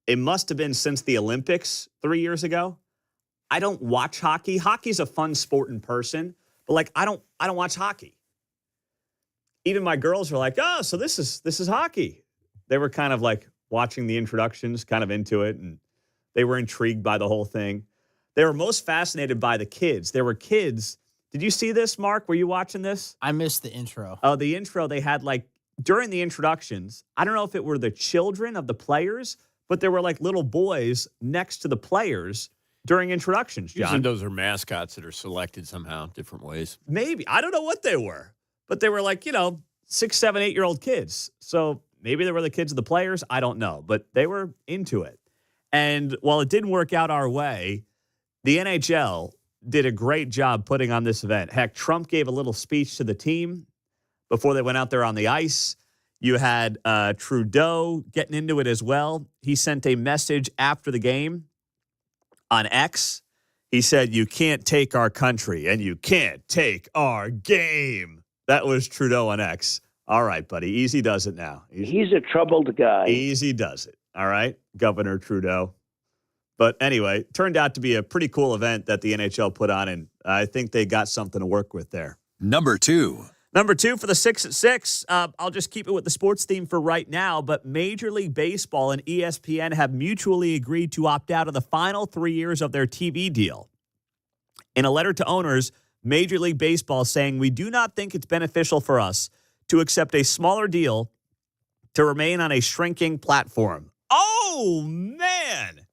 It must have been since the Olympics 3 years ago. I don't watch hockey. Hockey's a fun sport in person, but like I don't watch hockey. Even my girls were like, "Oh, so this is hockey." They were kind of like watching the introductions, kind of into it, and they were intrigued by the whole thing. They were most fascinated by the kids. There were kids. Did you see this, Mark? Were you watching this? I missed the intro. Oh, the intro, they had like, during the introductions, I don't know if it were the children of the players, but there were like little boys next to the players during introductions, John. Usually those are mascots that are selected somehow, different ways. Maybe. I don't know what they were, but they were like, 6, 7, 8-year-old kids. So maybe they were the kids of the players. I don't know, but they were into it. And while it didn't work out our way, the NHL did a great job putting on this event. Heck, Trump gave a little speech to the team before they went out there on the ice. You had Trudeau getting into it as well. He sent a message after the game on X. He said, "You can't take our country and you can't take our game." That was Trudeau on X. All right, buddy. Easy does it now. He's a troubled guy. Easy does it. All right, Governor Trudeau. But anyway, turned out to be a pretty cool event that the NHL put on, and I think they got something to work with there. Number 2. Number 2 for the 6 at 6. I'll just keep it with the sports theme for right now, but Major League Baseball and ESPN have mutually agreed to opt out of the final 3 years of their TV deal. In a letter to owners, Major League Baseball saying, "We do not think it's beneficial for us to accept a smaller deal to remain on a shrinking platform." Oh, man.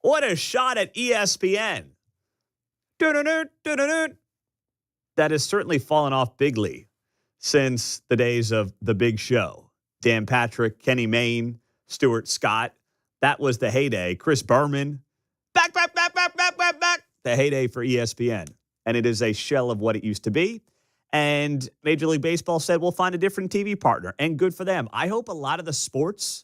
What a shot at ESPN. That has certainly fallen off bigly since the days of The Big Show. Dan Patrick, Kenny Mayne, Stuart Scott. That was the heyday. Chris Berman. Back. The heyday for ESPN. And it is a shell of what it used to be. And Major League Baseball said, we'll find a different TV partner. And good for them. I hope a lot of the sports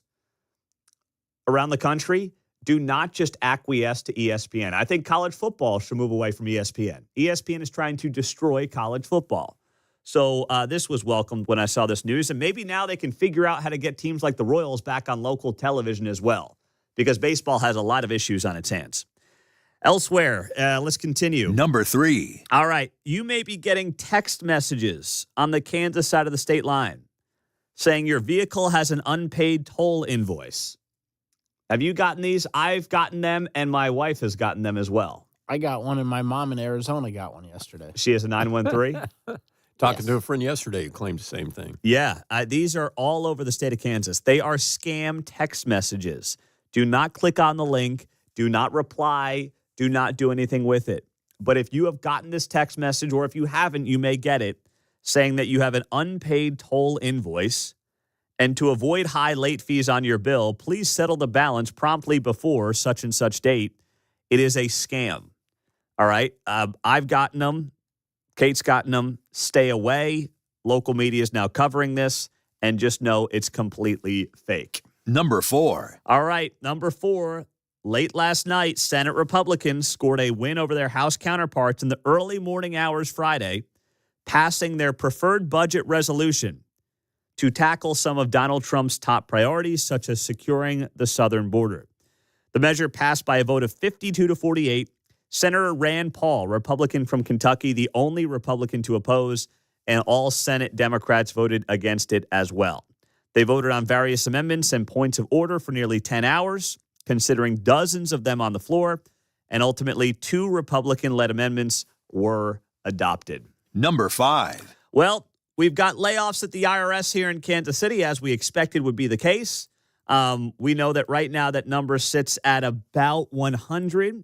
around the country do not just acquiesce to ESPN. I think college football should move away from ESPN. ESPN is trying to destroy college football. So this was welcomed when I saw this news. And maybe now they can figure out how to get teams like the Royals back on local television as well, because baseball has a lot of issues on its hands. Elsewhere, let's continue. Number 3. All right. You may be getting text messages on the Kansas side of the state line saying your vehicle has an unpaid toll invoice. Have you gotten these? I've gotten them, and my wife has gotten them as well. I got one, and my mom in Arizona got one yesterday. She has a 913? Talking to a friend yesterday who claimed the same thing. Yeah. These are all over the state of Kansas. They are scam text messages. Do not click on the link. Do not reply. Do not do anything with it. But if you have gotten this text message, or if you haven't, you may get it, saying that you have an unpaid toll invoice. And to avoid high late fees on your bill, please settle the balance promptly before such and such date. It is a scam. All right. I've gotten them. Kate's gotten them. Stay away. Local media is now covering this. And just know it's completely fake. Number 4. All right. Number 4. late last night, Senate Republicans scored a win over their House counterparts in the early morning hours Friday, passing their preferred budget resolution to tackle some of Donald Trump's top priorities, such as securing the southern border. The measure passed by a vote of 52 to 48. Senator Rand Paul, Republican from Kentucky, the only Republican to oppose, and all Senate Democrats voted against it as well. They voted on various amendments and points of order for nearly 10 hours, considering dozens of them on the floor, and ultimately 2 Republican-led amendments were adopted. Number 5. Well, we've got layoffs at the IRS here in Kansas City, as we expected would be the case. We know that right now that number sits at about 100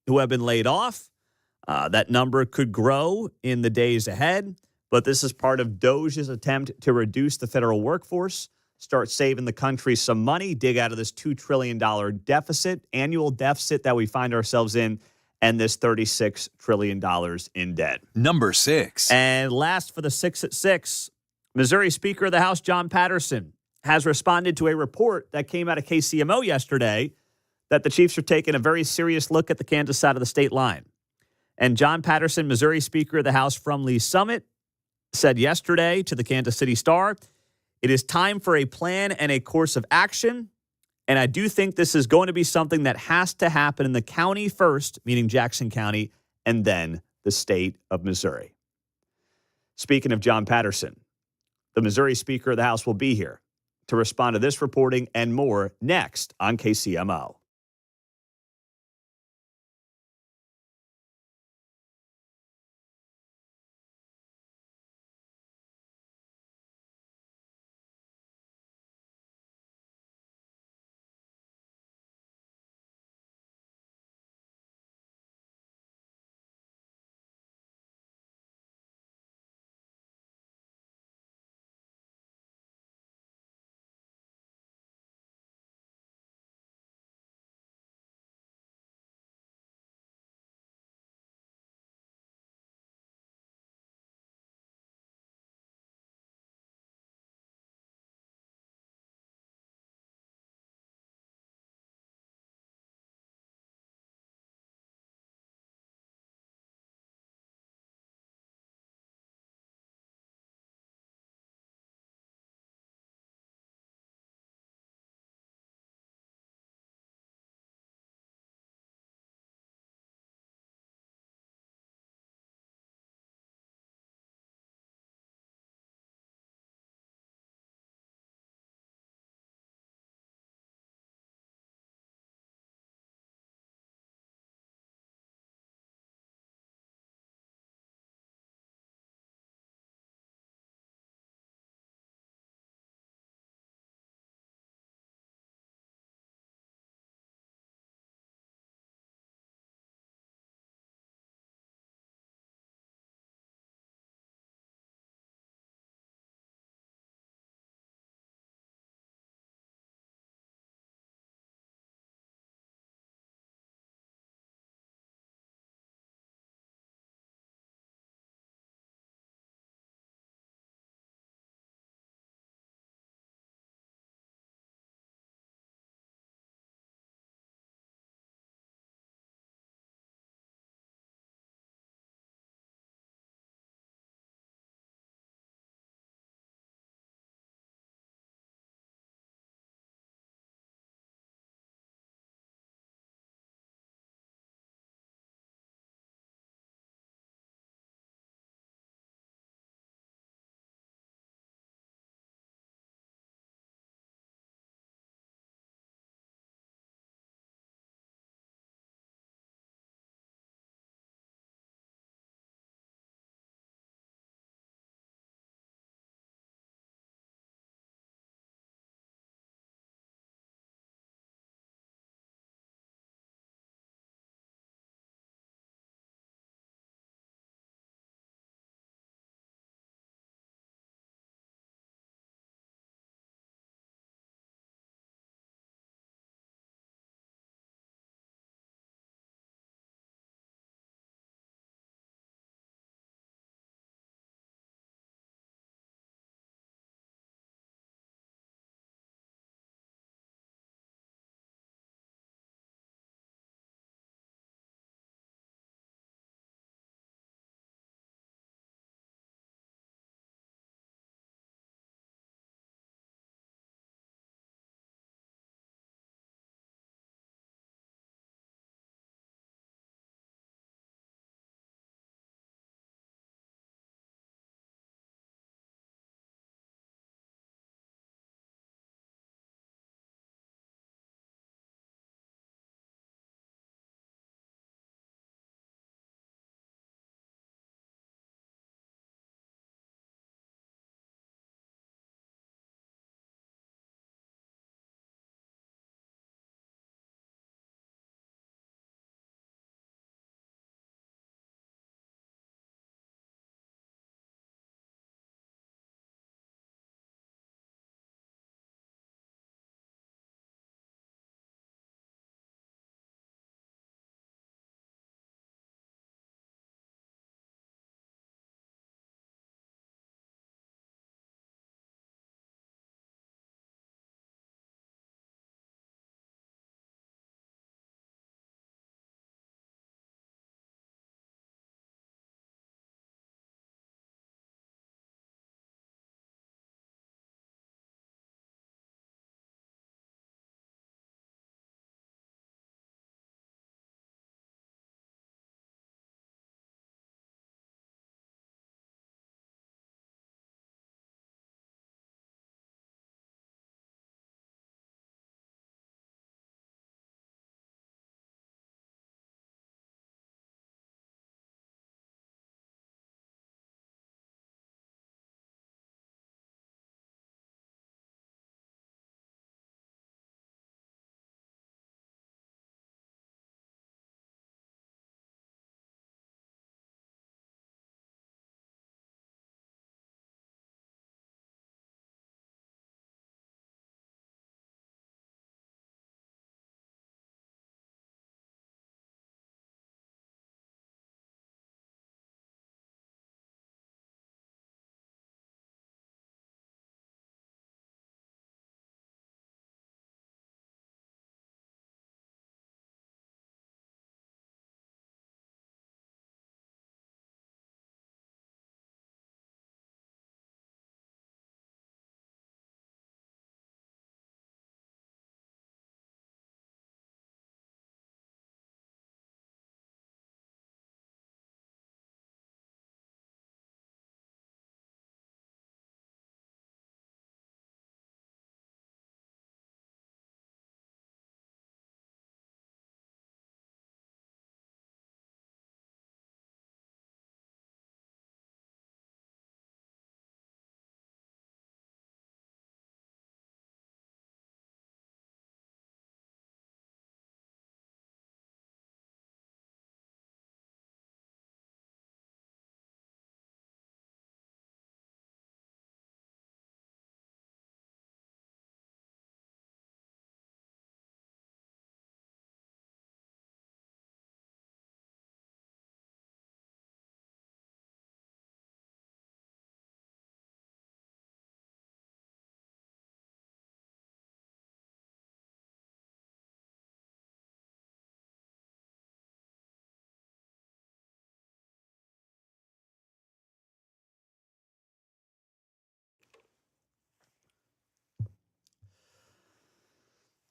who have been laid off. That number could grow in the days ahead, but this is part of DOJ's attempt to reduce the federal workforce, start saving the country some money, dig out of this $2 trillion annual deficit that we find ourselves in, and this $36 trillion in debt. Number 6. And last for the 6 at 6, Missouri Speaker of the House, Jon Patterson, has responded to a report that came out of KCMO yesterday that the Chiefs are taking a very serious look at the Kansas side of the state line. And Jon Patterson, Missouri Speaker of the House from Lee's Summit, said yesterday to the Kansas City Star, "It is time for a plan and a course of action. And I do think this is going to be something that has to happen in the county first," meaning Jackson County, "and then the state of Missouri." Speaking of Jon Patterson, the Missouri Speaker of the House will be here to respond to this reporting and more next on KCMO.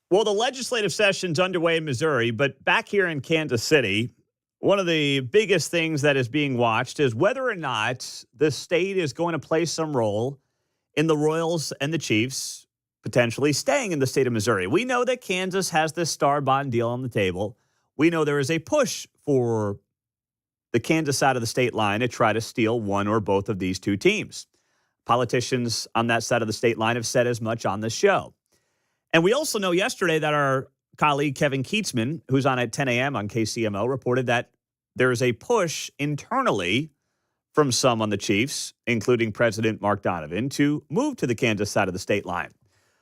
Well, the legislative session's underway in Missouri, but back here in Kansas City, one of the biggest things that is being watched is whether or not the state is going to play some role in the Royals and the Chiefs potentially staying in the state of Missouri. We know that Kansas has this star bond deal on the table. We know there is a push for the Kansas side of the state line to try to steal one or both of these two teams. Politicians on that side of the state line have said as much on this show. And we also know yesterday that our colleague Kevin Keatsman, who's on at 10 a.m. on KCMO, reported that there is a push internally from some on the Chiefs, including President Mark Donovan, to move to the Kansas side of the state line.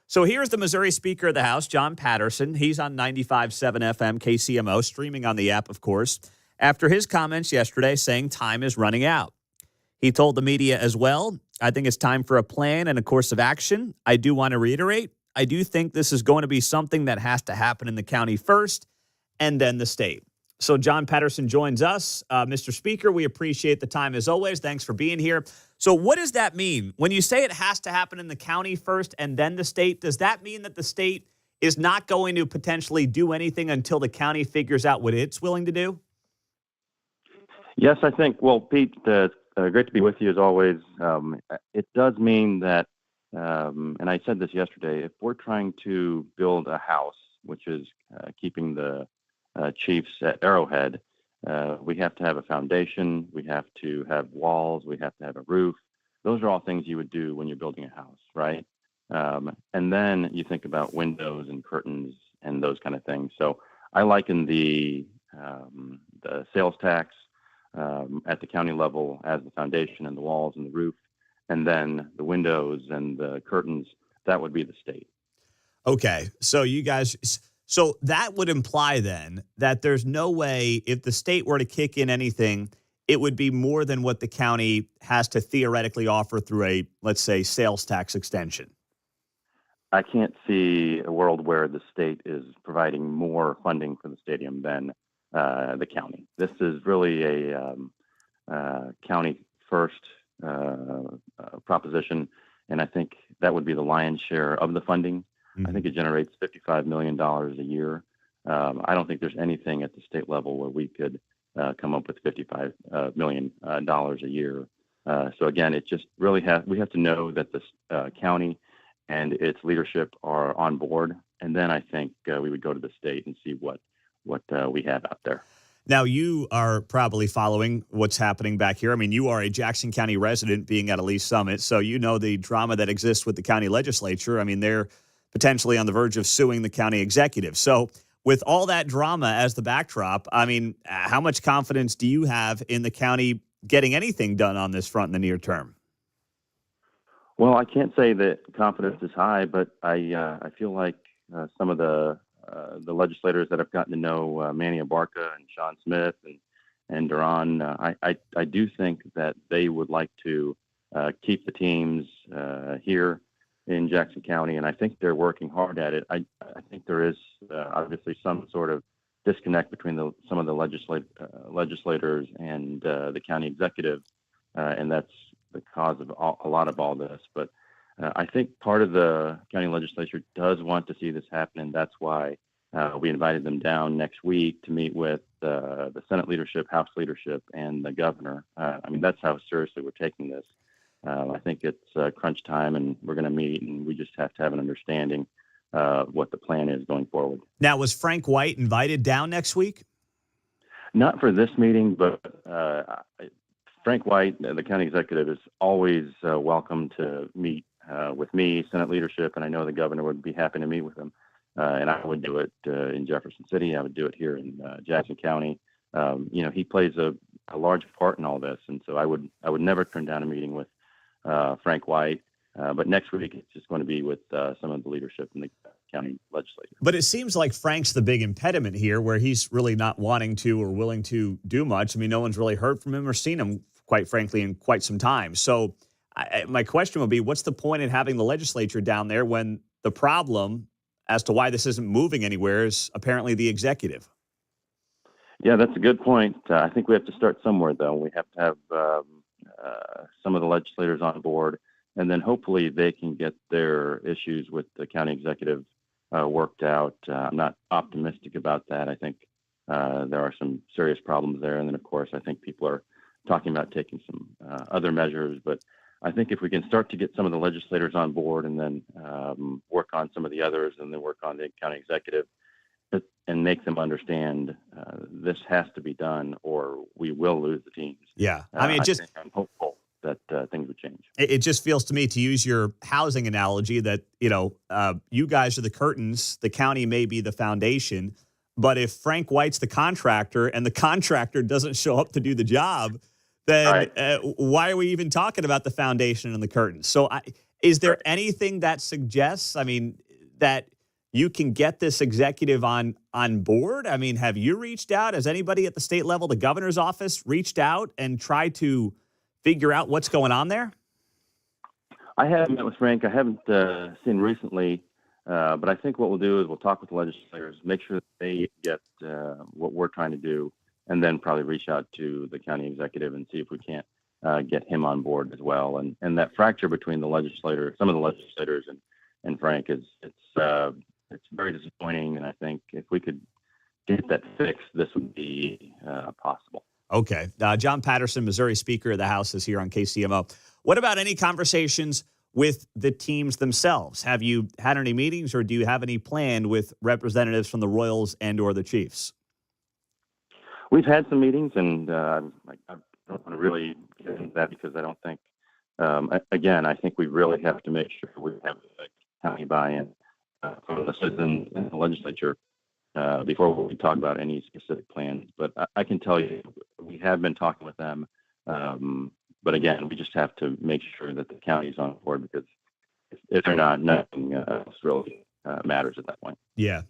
So here's the Missouri Speaker of the House, Jon Patterson. He's on 95.7 FM KCMO, streaming on the app, of course, after his comments yesterday saying time is running out. He told the media as well, I think it's time for a plan and a course of action. I do want to reiterate, I do think this is going to be something that has to happen in the county first and then the state. So Jon Patterson joins us. Mr. Speaker, we appreciate the time as always. Thanks for being here. So what does that mean? When you say it has to happen in the county first and then the state, does that mean that the state is not going to potentially do anything until the county figures out what it's willing to do? Yes, I think, well, Pete, great to be with you as always. It does mean that, and I said this yesterday, if we're trying to build a house, which is keeping the Chiefs at Arrowhead, we have to have a foundation, we have to have walls, we have to have a roof. Those are all things you would do when you're building a house, right? And then you think about windows and curtains and those kind of things. So I liken the sales tax at the county level as the foundation and the walls and the roof, and then the windows and the curtains, that would be the state. Okay, so you guys, so that would imply then that there's no way if the state were to kick in anything, it would be more than what the county has to theoretically offer through a, let's say, sales tax extension. I can't see a world where the state is providing more funding for the stadium than the county. This is really a county first proposition, and I think that would be the lion's share of the funding. I think it generates $55 million a year. I don't think there's anything at the state level where we could come up with $55 million a year. So again, it just really we have to know that the county and its leadership are on board, and then I think we would go to the state and see what we have out there. Now, you are probably following what's happening back here. I mean, you are a Jackson County resident being at a Lee's Summit, so you know the drama that exists with the county legislature. I mean, they're potentially on the verge of suing the county executive. So with all that drama as the backdrop, I mean, how much confidence do you have in the county getting anything done on this front in the near term? Well, I can't say that confidence is high, but I feel like some of the legislators that have gotten to know Manny Abarca and Sean Smith and Duran, I do think that they would like to keep the teams here in Jackson County, and I think they're working hard at it. I think there is obviously some sort of disconnect between some of the legislators and the county executive, and that's the cause of a lot of all this. But I think part of the county legislature does want to see this happen, and that's why we invited them down next week to meet with the Senate leadership, House leadership, and the governor. I mean, that's how seriously we're taking this. I think it's crunch time, and we're going to meet, and we just have to have an understanding of what the plan is going forward. Now, was Frank White invited down next week? Not for this meeting, but Frank White, the county executive, is always welcome to meet with me, Senate leadership, and I know the governor would be happy to meet with him. And I would do it in Jefferson City. I would do it here in Jackson County. He plays a large part in all this, and so I would never turn down a meeting with Frank White. But next week, it's just going to be with some of the leadership in the county legislature. But it seems like Frank's the big impediment here, where he's really not wanting to or willing to do much. I mean, no one's really heard from him or seen him, quite frankly, in quite some time. So my question would be, what's the point in having the legislature down there when the problem as to why this isn't moving anywhere is apparently the executive? Yeah, that's a good point. I think we have to start somewhere, though. We have to have some of the legislators on board, and then hopefully they can get their issues with the county executive worked out. I'm not optimistic about that. I think there are some serious problems there. And then, of course, I think people are talking about taking some other measures. But I think if we can start to get some of the legislators on board and then work on some of the others and then work on the county executive and make them understand this has to be done or we will lose the teams. Yeah. I mean, I'm hopeful that things would change. It just feels to me, to use your housing analogy, that, you guys are the curtains, the county may be the foundation, but if Frank White's the contractor and the contractor doesn't show up to do the job, then why are we even talking about the foundation and the curtains? So is there anything that suggests, that you can get this executive on board? I mean, have you reached out? Has anybody at the state level, the governor's office, reached out and tried to figure out what's going on there? I haven't met with Frank. I haven't seen recently, but I think what we'll do is we'll talk with the legislators, make sure that they get what we're trying to do, and then probably reach out to the county executive and see if we can't get him on board as well. And that fracture between the legislators, some of the legislators and Frank it's very disappointing. And I think if we could get that fixed, this would be possible. Okay. Jon Patterson, Missouri Speaker of the House, is here on KCMO. What about any conversations with the teams themselves? Have you had any meetings or do you have any planned with representatives from the Royals and or the Chiefs? We've had some meetings, and I don't want to really get into that because I don't think, again, I think we really have to make sure we have county buy-in from the citizens and the legislature before we talk about any specific plans. But I can tell you, we have been talking with them. But again, we just have to make sure that the county is on board because if they're not, nothing else really matters at that point. Yeah.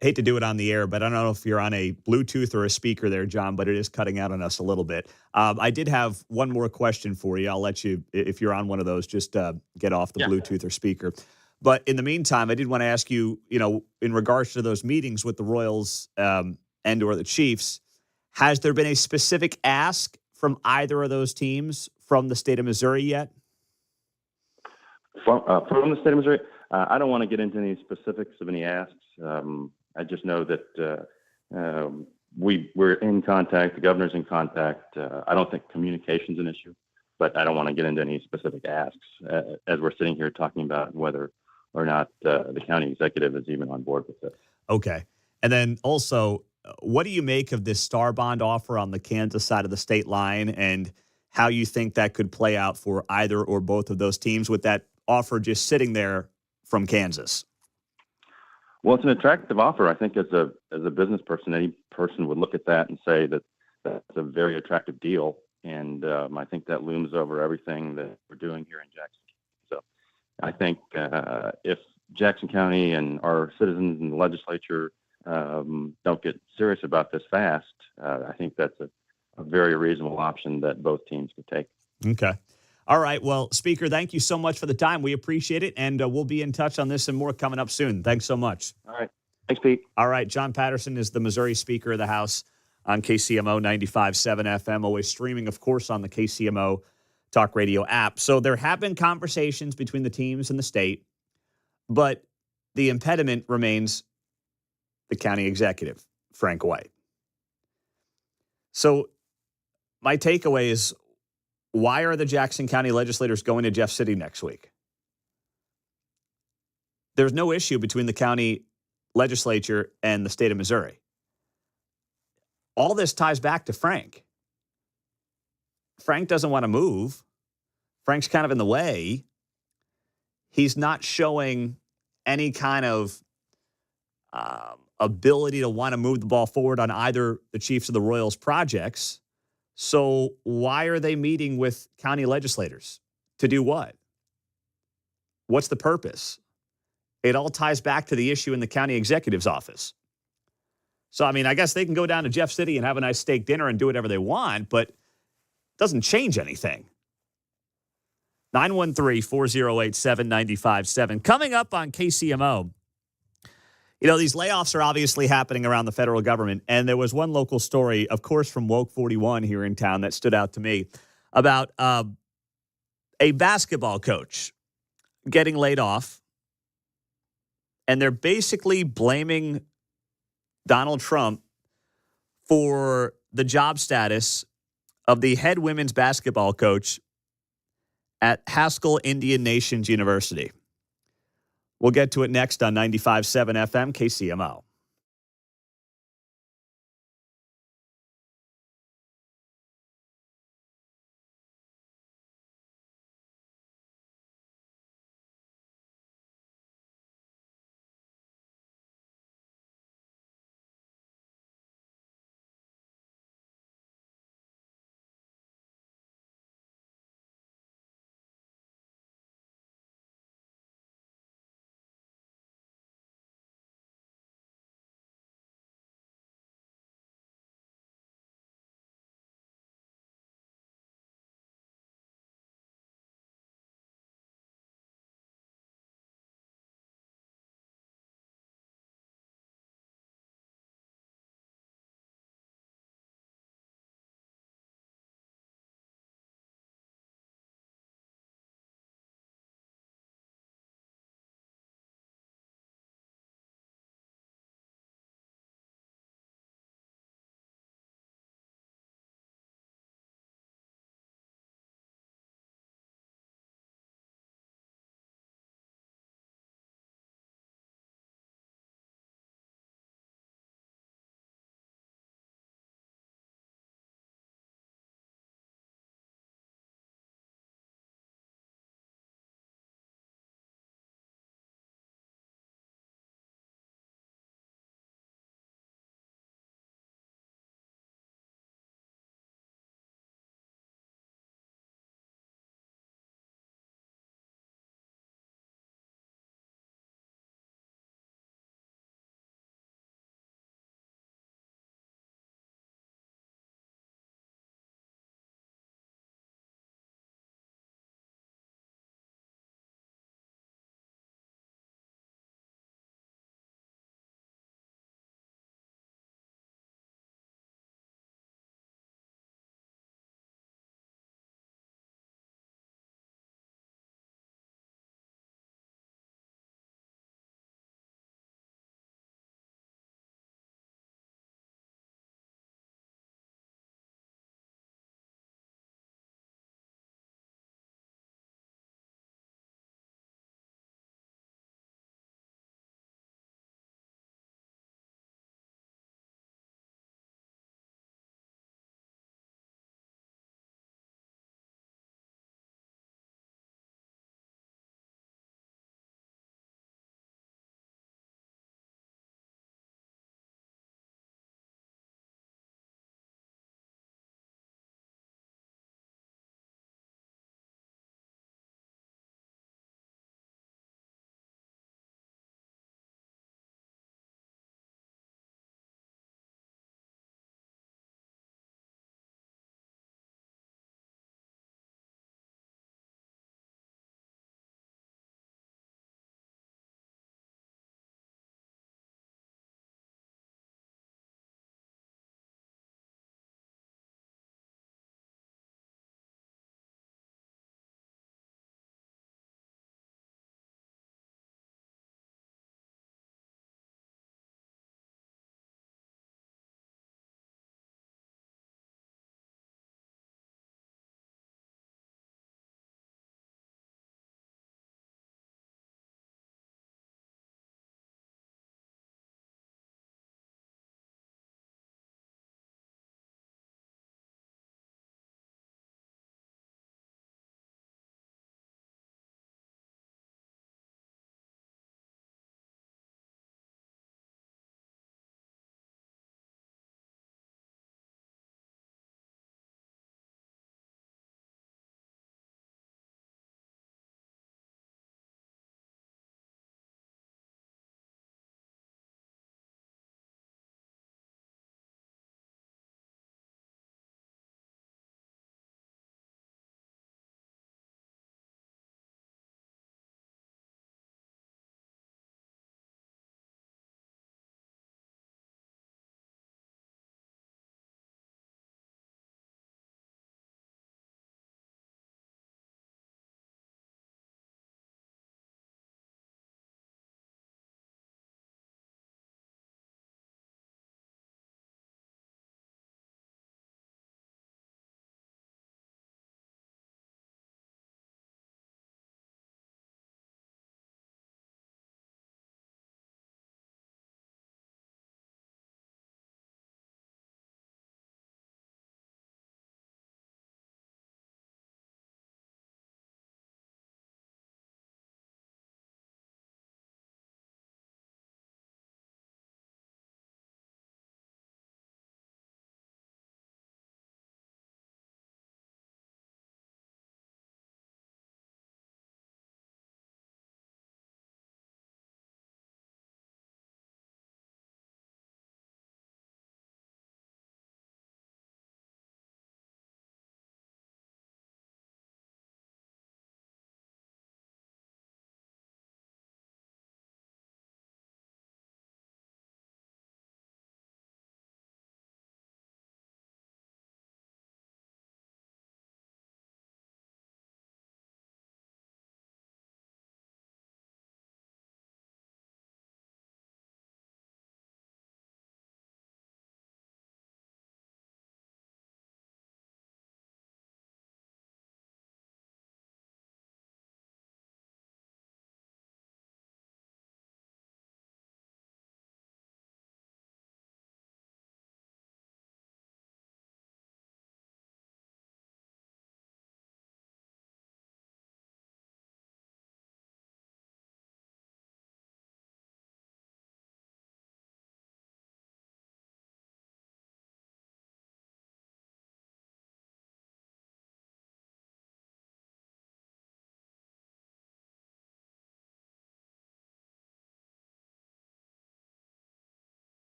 Hate to do it on the air, but I don't know if you're on a Bluetooth or a speaker there, John, but it is cutting out on us a little bit. I did have one more question for you. I'll let you, if you're on one of those, just get off the Bluetooth or speaker. But in the meantime, I did want to ask you, in regards to those meetings with the Royals and or the Chiefs, has there been a specific ask from either of those teams from the state of Missouri yet? From the state of Missouri, I don't want to get into any specifics of any asks. I just know that we're in contact. The governor's in contact. I don't think communication's an issue, but I don't want to get into any specific asks as we're sitting here talking about whether or not the county executive is even on board with this. Okay. And then also, what do you make of this star bond offer on the Kansas side of the state line and how you think that could play out for either or both of those teams with that offer just sitting there from Kansas? Well, it's an attractive offer. I think as a business person, any person would look at that and say that that's a very attractive deal. And I think that looms over everything that we're doing here in Jackson. So I think if Jackson County and our citizens in the legislature don't get serious about this fast, I think that's a very reasonable option that both teams could take. Okay. All right. Well, Speaker, thank you so much for the time. We appreciate it, and we'll be in touch on this and more coming up soon. Thanks so much. All right. Thanks, Pete. All right. Jon Patterson is the Missouri Speaker of the House on KCMO 95.7 FM, always streaming, of course, on the KCMO Talk Radio app. So there have been conversations between the teams and the state, but the impediment remains the county executive, Frank White. So my takeaway is, why are the Jackson County legislators going to Jeff City next week? There's no issue between the county legislature and the state of Missouri. All this ties back to Frank. Frank doesn't want to move. Frank's kind of in the way. He's not showing any kind of ability to want to move the ball forward on either the Chiefs or the Royals projects. So why are they meeting with county legislators? To do what? What's the purpose? It all ties back to the issue in the county executive's office. So, I guess they can go down to Jeff City and have a nice steak dinner and do whatever they want, but it doesn't change anything. 913-408-7957. Coming up on KCMO, these layoffs are obviously happening around the federal government. And there was one local story, of course, from Woke 41 here in town that stood out to me about a basketball coach getting laid off And they're basically blaming Donald Trump for the job status of the head women's basketball coach at Haskell Indian Nations University. We'll get to it next on 95.7 FM KCMO.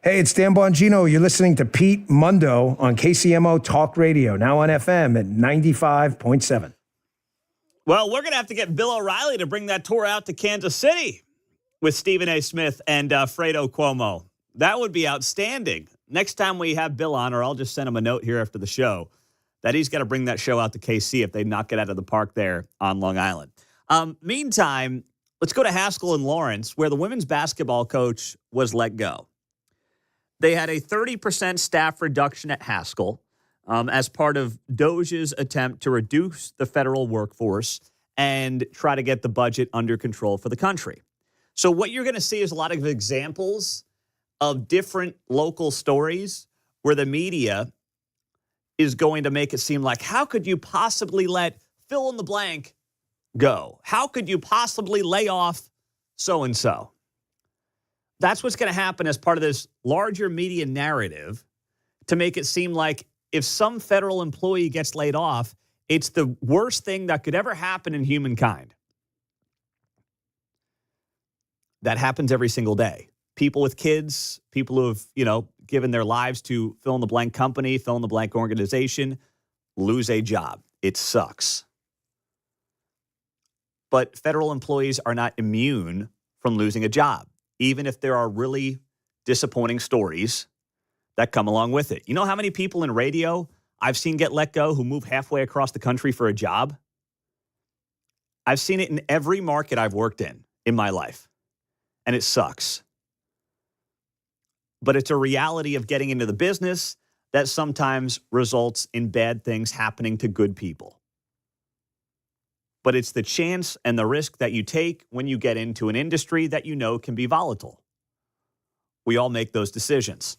Hey, it's Dan Bongino. You're listening to Pete Mundo on KCMO Talk Radio, now on FM at 95.7. Well, we're going to have to get Bill O'Reilly to bring that tour out to Kansas City with Stephen A. Smith and Fredo Cuomo. That would be outstanding. Next time we have Bill on, or I'll just send him a note here after the show, that he's got to bring that show out to KC if they knock it out of the park there on Long Island. Meantime, let's go to Haskell and Lawrence, where the women's basketball coach was let go. They had a 30% staff reduction at Haskell as part of Doge's attempt to reduce the federal workforce and try to get the budget under control for the country. So what you're going to see is a lot of examples of different local stories where the media is going to make it seem like, how could you possibly let fill in the blank go? How could you possibly lay off so-and-so? That's what's going to happen as part of this larger media narrative to make it seem like if some federal employee gets laid off, it's the worst thing that could ever happen in humankind. That happens every single day. People with kids, people who have, given their lives to fill in the blank company, fill in the blank organization, lose a job. It sucks. But federal employees are not immune from losing a job, even if there are really disappointing stories that come along with it. You know how many people in radio I've seen get let go who move halfway across the country for a job? I've seen it in every market I've worked in my life, and it sucks. But it's a reality of getting into the business that sometimes results in bad things happening to good people. But it's the chance and the risk that you take when you get into an industry that you know can be volatile. We all make those decisions.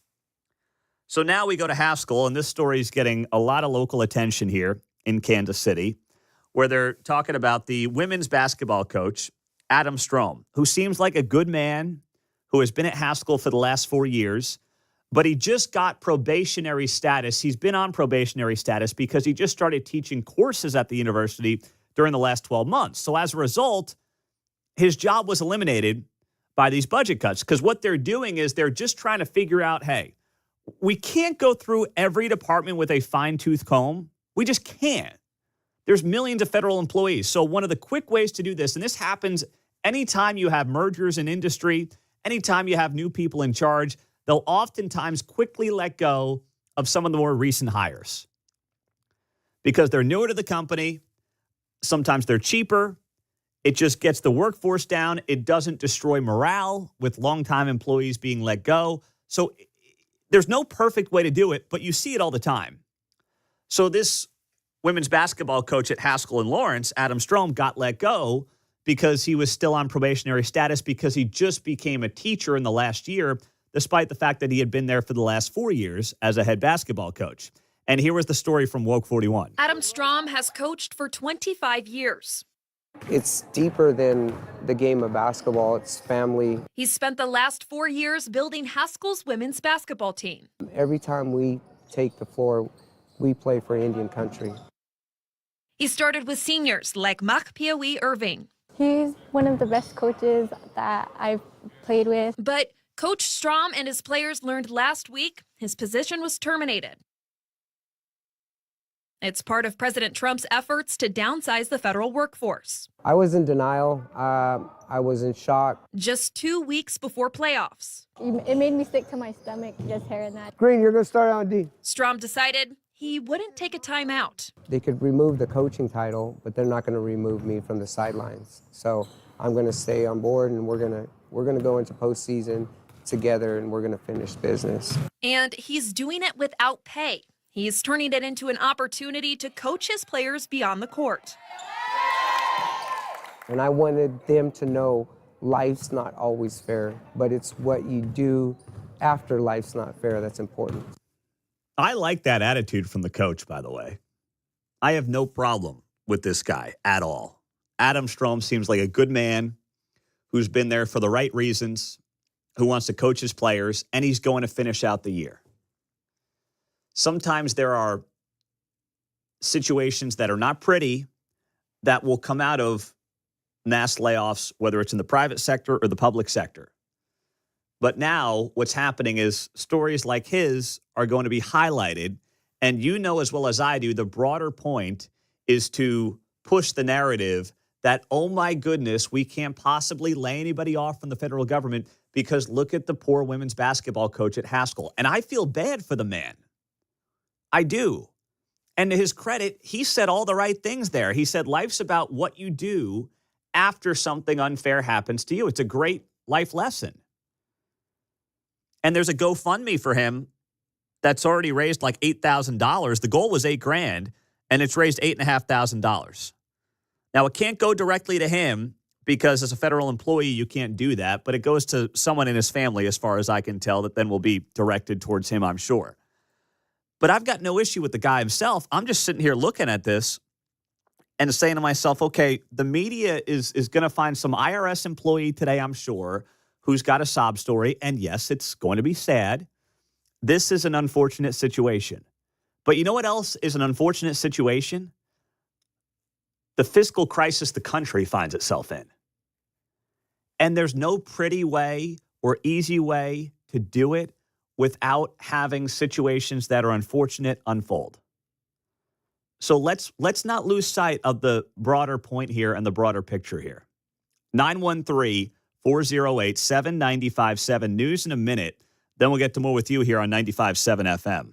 So now we go to Haskell, and this story is getting a lot of local attention here in Kansas City, where they're talking about the women's basketball coach, Adam Strom, who seems like a good man who has been at Haskell for the last 4 years, but he just got probationary status. He's been on probationary status because he just started teaching courses at the university during the last 12 months. So as a result, his job was eliminated by these budget cuts because what they're doing is they're just trying to figure out, hey, we can't go through every department with a fine-tooth comb. We just can't. There's millions of federal employees. So one of the quick ways to do this, and this happens anytime you have mergers in industry, anytime you have new people in charge, they'll oftentimes quickly let go of some of the more recent hires because they're newer to the company. Sometimes they're cheaper. It just gets the workforce down. It doesn't destroy morale with longtime employees being let go. So there's no perfect way to do it, but you see it all the time. So this women's basketball coach at Haskell and Lawrence, Adam Strom, got let go because he was still on probationary status because he just became a teacher in the last year, despite the fact that he had been there for the last 4 years as a head basketball coach. And here was the story from Woke 41. Adam Strom has coached for 25 years. It's deeper than the game of basketball. It's family. He's spent the last 4 years building Haskell's women's basketball team. Every time we take the floor, we play for Indian country. He started with seniors like Mak Piawi Irving. He's one of the best coaches that I've played with. But Coach Strom and his players learned last week his position was terminated. It's part of President Trump's efforts to downsize the federal workforce. I was in denial. I was in shock. Just 2 weeks before playoffs. It made me sick to my stomach just hearing that. Green, you're going to start on D. Strom decided he wouldn't take a timeout. They could remove the coaching title, but they're not going to remove me from the sidelines. So I'm going to stay on board, and we're going to go into postseason together, and we're going to finish business. And he's doing it without pay. He's turning it into an opportunity to coach his players beyond the court. And I wanted them to know life's not always fair, but it's what you do after life's not fair that's important. I like that attitude from the coach, by the way. I have no problem with this guy at all. Adam Strom seems like a good man who's been there for the right reasons, who wants to coach his players, and he's going to finish out the year. Sometimes there are situations that are not pretty that will come out of mass layoffs, whether it's in the private sector or the public sector. But now what's happening is stories like his are going to be highlighted. And you know as well as I do, the broader point is to push the narrative that, oh my goodness, we can't possibly lay anybody off from the federal government because look at the poor women's basketball coach at Haskell. And I feel bad for the man. I do. And to his credit, he said all the right things there. He said life's about what you do after something unfair happens to you. It's a great life lesson. And there's a GoFundMe for him that's already raised like $8,000. The goal was $8,000, and it's raised $8,500. Now, it can't go directly to him because as a federal employee, you can't do that. But it goes to someone in his family, as far as I can tell, that then will be directed towards him, I'm sure. But I've got no issue with the guy himself. I'm just sitting here looking at this and saying to myself, okay, the media is going to find some IRS employee today, I'm sure, who's got a sob story. And yes, it's going to be sad. This is an unfortunate situation. But you know what else is an unfortunate situation? The fiscal crisis the country finds itself in. And there's no pretty way or easy way to do it without having situations that are unfortunate unfold. So let's not lose sight of the broader point here and the broader picture here. 913-408-7957. News in a minute. Then we'll get to more with you here on 95.7 FM.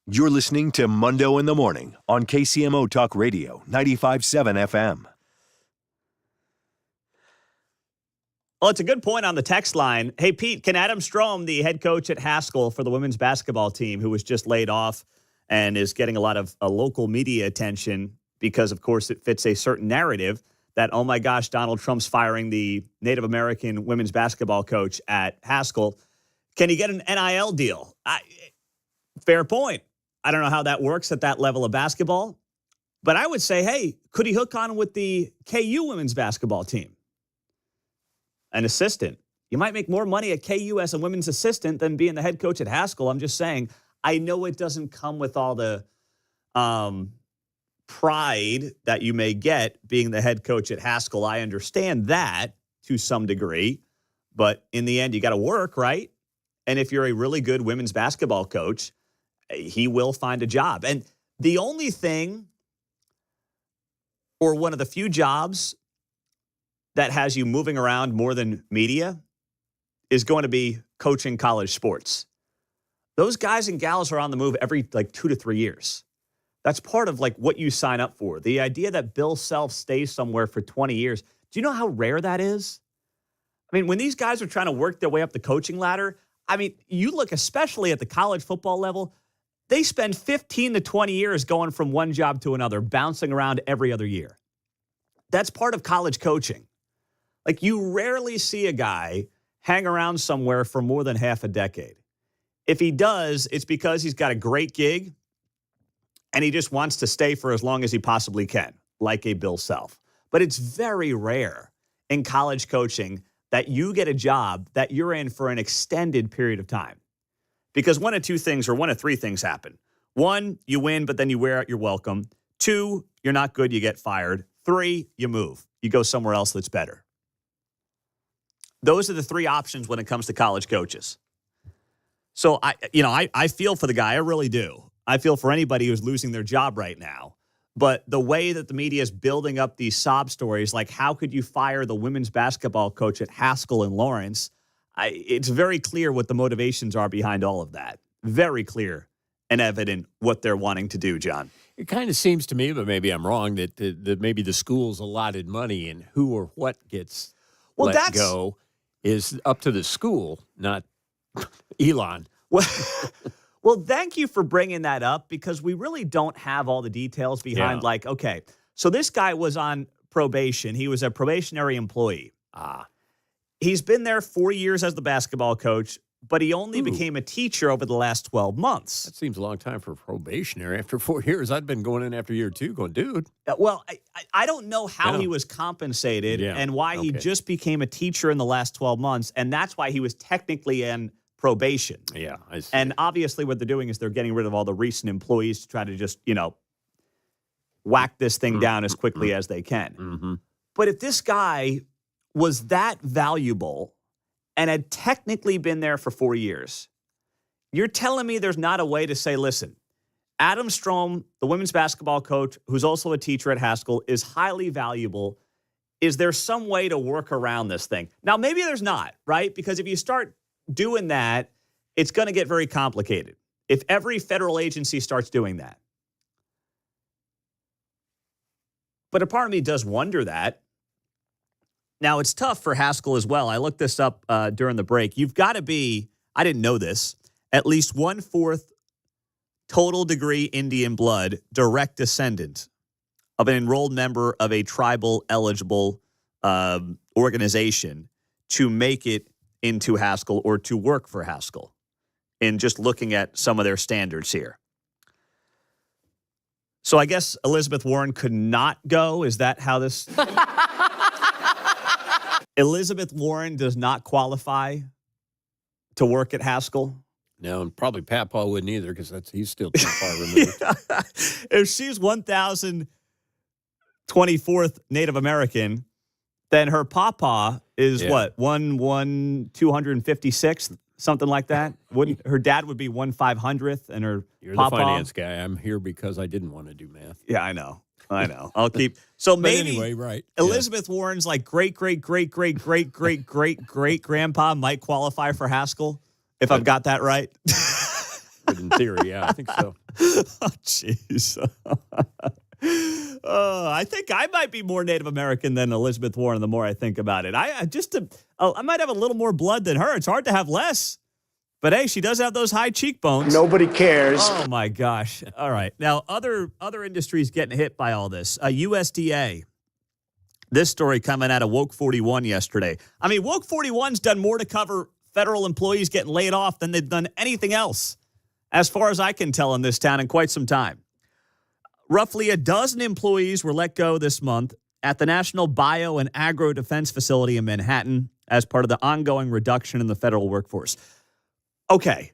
You're listening to Mundo in the Morning on KCMO Talk Radio, 95.7 FM. Well, it's a good point on the text line. Hey, Pete, can Adam Strom, the head coach at Haskell for the women's basketball team, who was just laid off and is getting a lot of local media attention because, of course, it fits a certain narrative that, oh, my gosh, Donald Trump's firing the Native American women's basketball coach at Haskell. Can he get an NIL deal? Fair point. I don't know how that works at that level of basketball. But I would say, hey, could he hook on with the KU women's basketball team? An assistant. You might make more money at KU as a women's assistant than being the head coach at Haskell. I'm just saying, I know it doesn't come with all the pride that you may get being the head coach at Haskell. I understand that to some degree, but in the end, you got to work, right? And if you're a really good women's basketball coach, he will find a job. And the only thing, or one of the few jobs that has you moving around more than media, is going to be coaching college sports. Those guys and gals are on the move every 2 to 3 years. That's part of what you sign up for. The idea that Bill Self stays somewhere for 20 years. Do you know how rare that is? I mean, when these guys are trying to work their way up the coaching ladder, I mean, you look especially at the college football level, they spend 15 to 20 years going from one job to another, bouncing around every other year. That's part of college coaching. You rarely see a guy hang around somewhere for more than half a decade. If he does, it's because he's got a great gig and he just wants to stay for as long as he possibly can, like a Bill Self. But it's very rare in college coaching that you get a job that you're in for an extended period of time. Because one of three things happen. One, you win, but then you wear out your welcome. Two, you're not good, you get fired. Three, you move. You go somewhere else that's better. Those are the three options when it comes to college coaches. So I feel for the guy. I really do. I feel for anybody who's losing their job right now. But the way that the media is building up these sob stories, like how could you fire the women's basketball coach at Haskell and Lawrence? It's very clear what the motivations are behind all of that. Very clear and evident what they're wanting to do, John. It kind of seems to me, but maybe I'm wrong, that maybe the school's allotted money and who or what gets let go is up to the school, not Elon. Well, thank you for bringing that up because we really don't have all the details behind okay, so this guy was on probation. He was a probationary employee. He's been there 4 years as the basketball coach, but he only became a teacher over the last 12 months. That seems a long time for probationary. After 4 years, I'd been going in after year two going, dude. Well, I don't know how he was compensated and why he just became a teacher in the last 12 months, and that's why he was technically in probation. Yeah, I see. And obviously what they're doing is they're getting rid of all the recent employees to try to just, whack this thing down as quickly as they can. Mm-hmm. But if this guy was that valuable and had technically been there for 4 years, you're telling me there's not a way to say, listen, Adam Strom, the women's basketball coach, who's also a teacher at Haskell, is highly valuable. Is there some way to work around this thing? Now, maybe there's not, right? Because if you start doing that, it's going to get very complicated. If every federal agency starts doing that. But a part of me does wonder that. Now, it's tough for Haskell as well. I looked this up during the break. You've got to be, I didn't know this, at least 1/4 total degree Indian blood, direct descendant of an enrolled member of a tribal eligible organization to make it into Haskell or to work for Haskell, in just looking at some of their standards here. So I guess Elizabeth Warren could not go. Is that how this... Elizabeth Warren does not qualify to work at Haskell? No, and probably Papaw wouldn't either because he's still too far removed. If she's 1,024th Native American, then her papa is what? 256th, something like that? Wouldn't her dad would be 1/500th and her You're papa? the finance guy. I'm here because I didn't want to do math. Yeah, I know. I'll keep. So maybe anyway, right. Elizabeth Warren's great grandpa might qualify for Haskell, if I've got that right. could in theory. Yeah, I think so. Oh, jeez. I think I might be more Native American than Elizabeth Warren the more I think about it. I might have a little more blood than her. It's hard to have less. But hey, she does have those high cheekbones. Nobody cares. Oh my gosh. All right. Now, other industries getting hit by all this. USDA. This story coming out of Woke 41 yesterday. I mean, Woke 41's done more to cover federal employees getting laid off than they've done anything else, as far as I can tell, in this town in quite some time. Roughly a dozen employees were let go this month at the National Bio and Agro Defense Facility in Manhattan as part of the ongoing reduction in the federal workforce. Okay,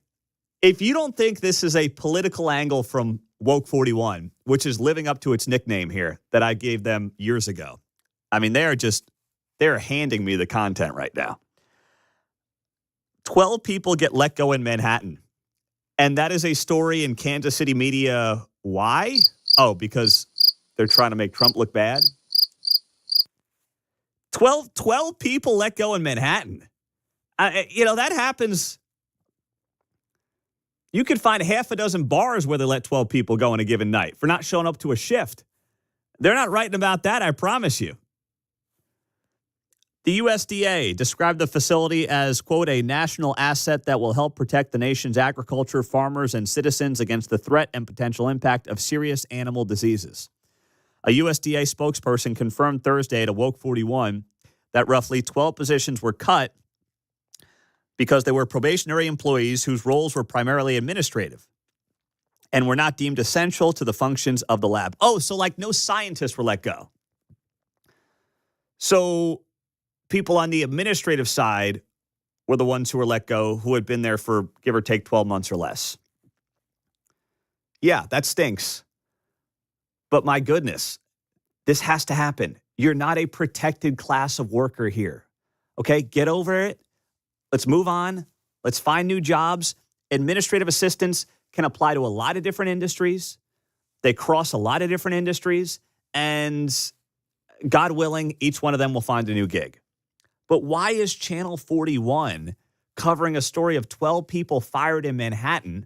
if you don't think this is a political angle from Woke 41, which is living up to its nickname here that I gave them years ago, I mean, they're handing me the content right now. 12 people get let go in Manhattan. And that is a story in Kansas City media. Why? Oh, because they're trying to make Trump look bad? 12 people let go in Manhattan. That happens. You could find half a dozen bars where they let 12 people go in a given night for not showing up to a shift. They're not writing about that, I promise you. The USDA described the facility as, quote, a national asset that will help protect the nation's agriculture, farmers, and citizens against the threat and potential impact of serious animal diseases. A USDA spokesperson confirmed Thursday to Woke 41 that roughly 12 positions were cut because they were probationary employees whose roles were primarily administrative and were not deemed essential to the functions of the lab. Oh, so like no scientists were let go. So people on the administrative side were the ones who were let go who had been there for, give or take, 12 months or less. Yeah, that stinks. But my goodness, this has to happen. You're not a protected class of worker here. Okay, get over it. Let's move on. Let's find new jobs. Administrative assistants can apply to a lot of different industries. They cross a lot of different industries. And God willing, each one of them will find a new gig. But why is Channel 41 covering a story of 12 people fired in Manhattan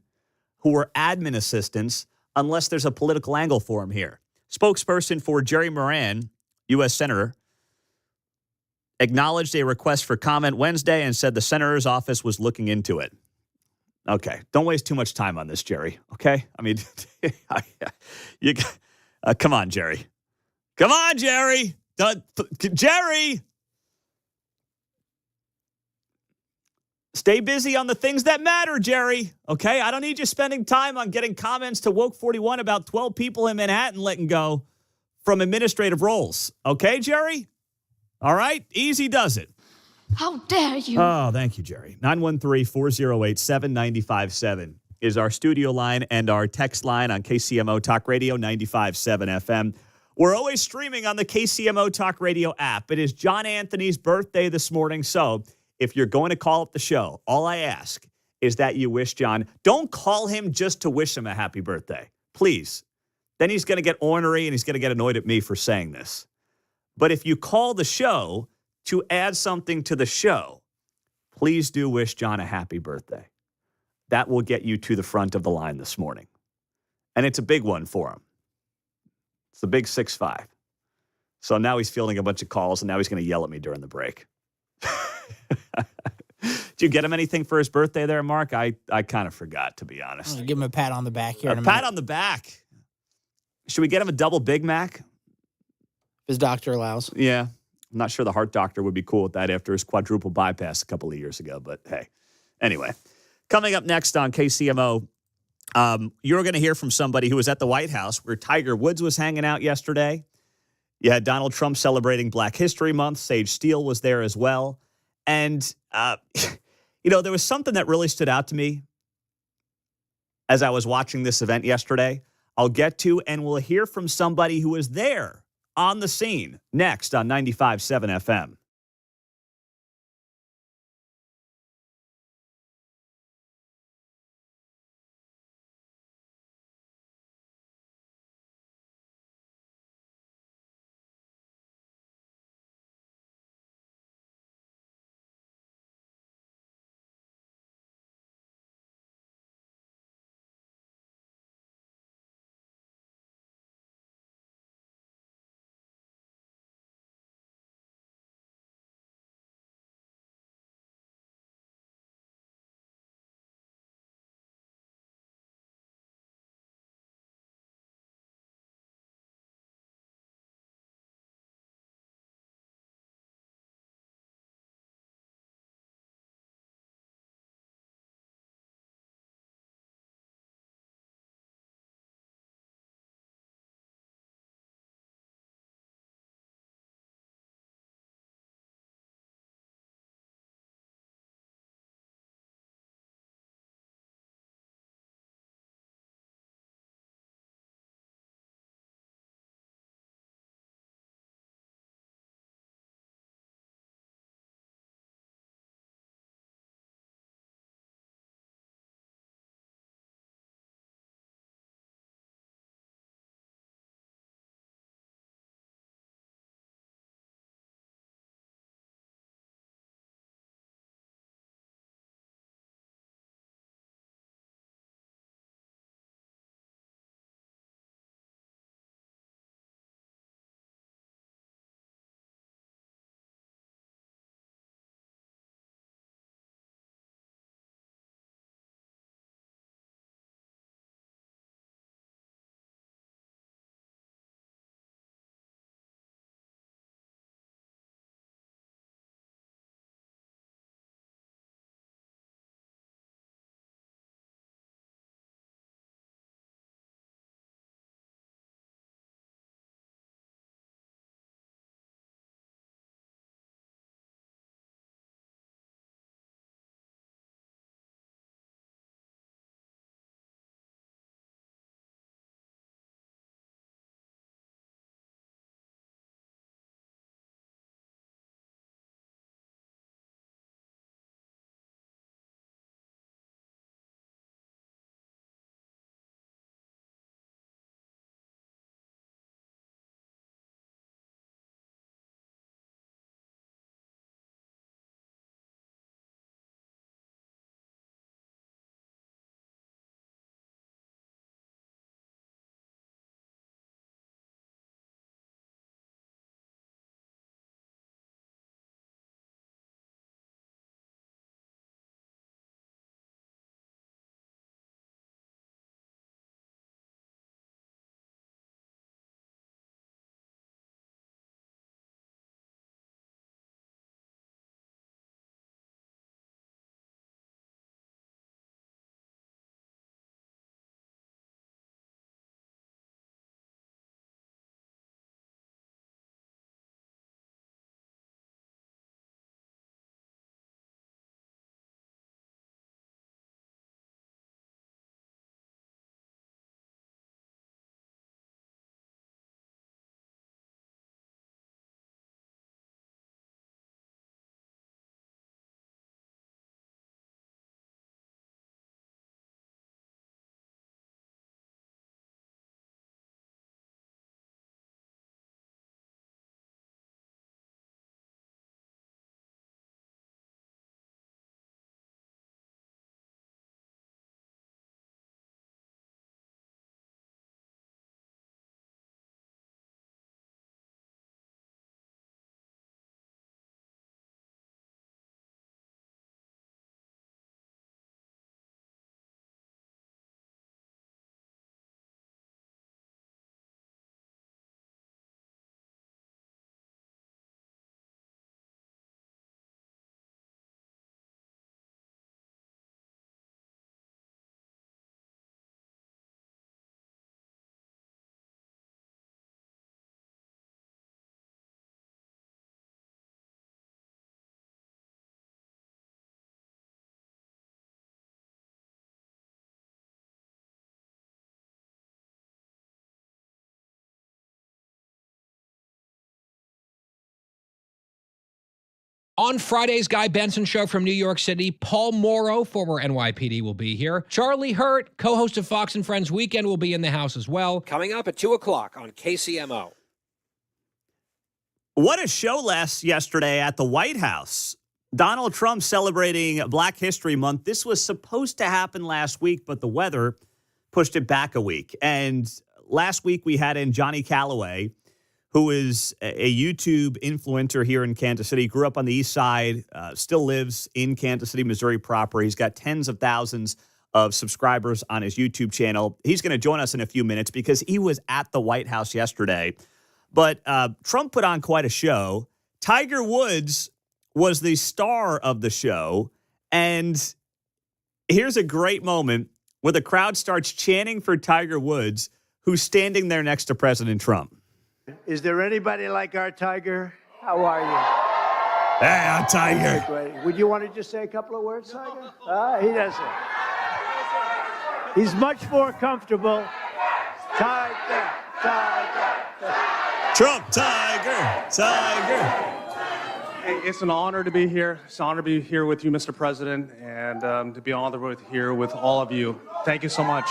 who were admin assistants unless there's a political angle for them here? Spokesperson for Jerry Moran, U.S. Senator, acknowledged a request for comment Wednesday and said the senator's office was looking into it. Okay, don't waste too much time on this, Jerry, okay? I mean, come on, Jerry. Come on, Jerry. Jerry! Stay busy on the things that matter, Jerry, okay? I don't need you spending time on getting comments to Woke 41 about 12 people in Manhattan letting go from administrative roles, okay, Jerry? All right, easy does it. How dare you? Oh, thank you, Jerry. 913-408-7957 is our studio line and our text line on KCMO Talk Radio 95.7 FM. We're always streaming on the KCMO Talk Radio app. It is John Anthony's birthday this morning, so if you're going to call up the show, all I ask is that you wish John. Don't call him just to wish him a happy birthday, please. Then he's going to get ornery and he's going to get annoyed at me for saying this. But if you call the show to add something to the show, please do wish John a happy birthday. That will get you to the front of the line this morning. And it's a big one for him. It's the big 6'5". So now he's fielding a bunch of calls, and now he's going to yell at me during the break. Did you get him anything for his birthday there, Mark? I kind of forgot, to be honest. Give him a pat on the back here. A pat on the back. Should we get him a double Big Mac? His doctor allows. Yeah. I'm not sure the heart doctor would be cool with that after his quadruple bypass a couple of years ago, but hey. Anyway, coming up next on KCMO, you're going to hear from somebody who was at the White House where Tiger Woods was hanging out yesterday. You had Donald Trump celebrating Black History Month. Sage Steele was there as well. And, there was something that really stood out to me as I was watching this event yesterday. I'll get to, and we'll hear from somebody who was there on the scene next on 95.7 FM. On Friday's Guy Benson Show from New York City, Paul Morrow, former NYPD, will be here. Charlie Hurt, co-host of Fox and Friends Weekend, will be in the house as well. Coming up at 2 o'clock on KCMO. What a show yesterday at the White House. Donald Trump celebrating Black History Month. This was supposed to happen last week, but the weather pushed it back a week. And last week we had in Johnny Calloway, who is a YouTube influencer here in Kansas City. Grew up on the east side, still lives in Kansas City, Missouri proper. He's got tens of thousands of subscribers on his YouTube channel. He's going to join us in a few minutes because he was at the White House yesterday. But Trump put on quite a show. Tiger Woods was the star of the show. And here's a great moment where the crowd starts chanting for Tiger Woods, who's standing there next to President Trump. Is there anybody like our Tiger? How are you? Hey, our Tiger. Great. Would you want to just say a couple of words, Tiger? He doesn't. He's much more comfortable. Tiger, Tiger. Trump, Tiger, Tiger. Hey, it's an honor to be here. It's an honor to be here with you, Mr. President, and to be honored here with all of you. Thank you so much.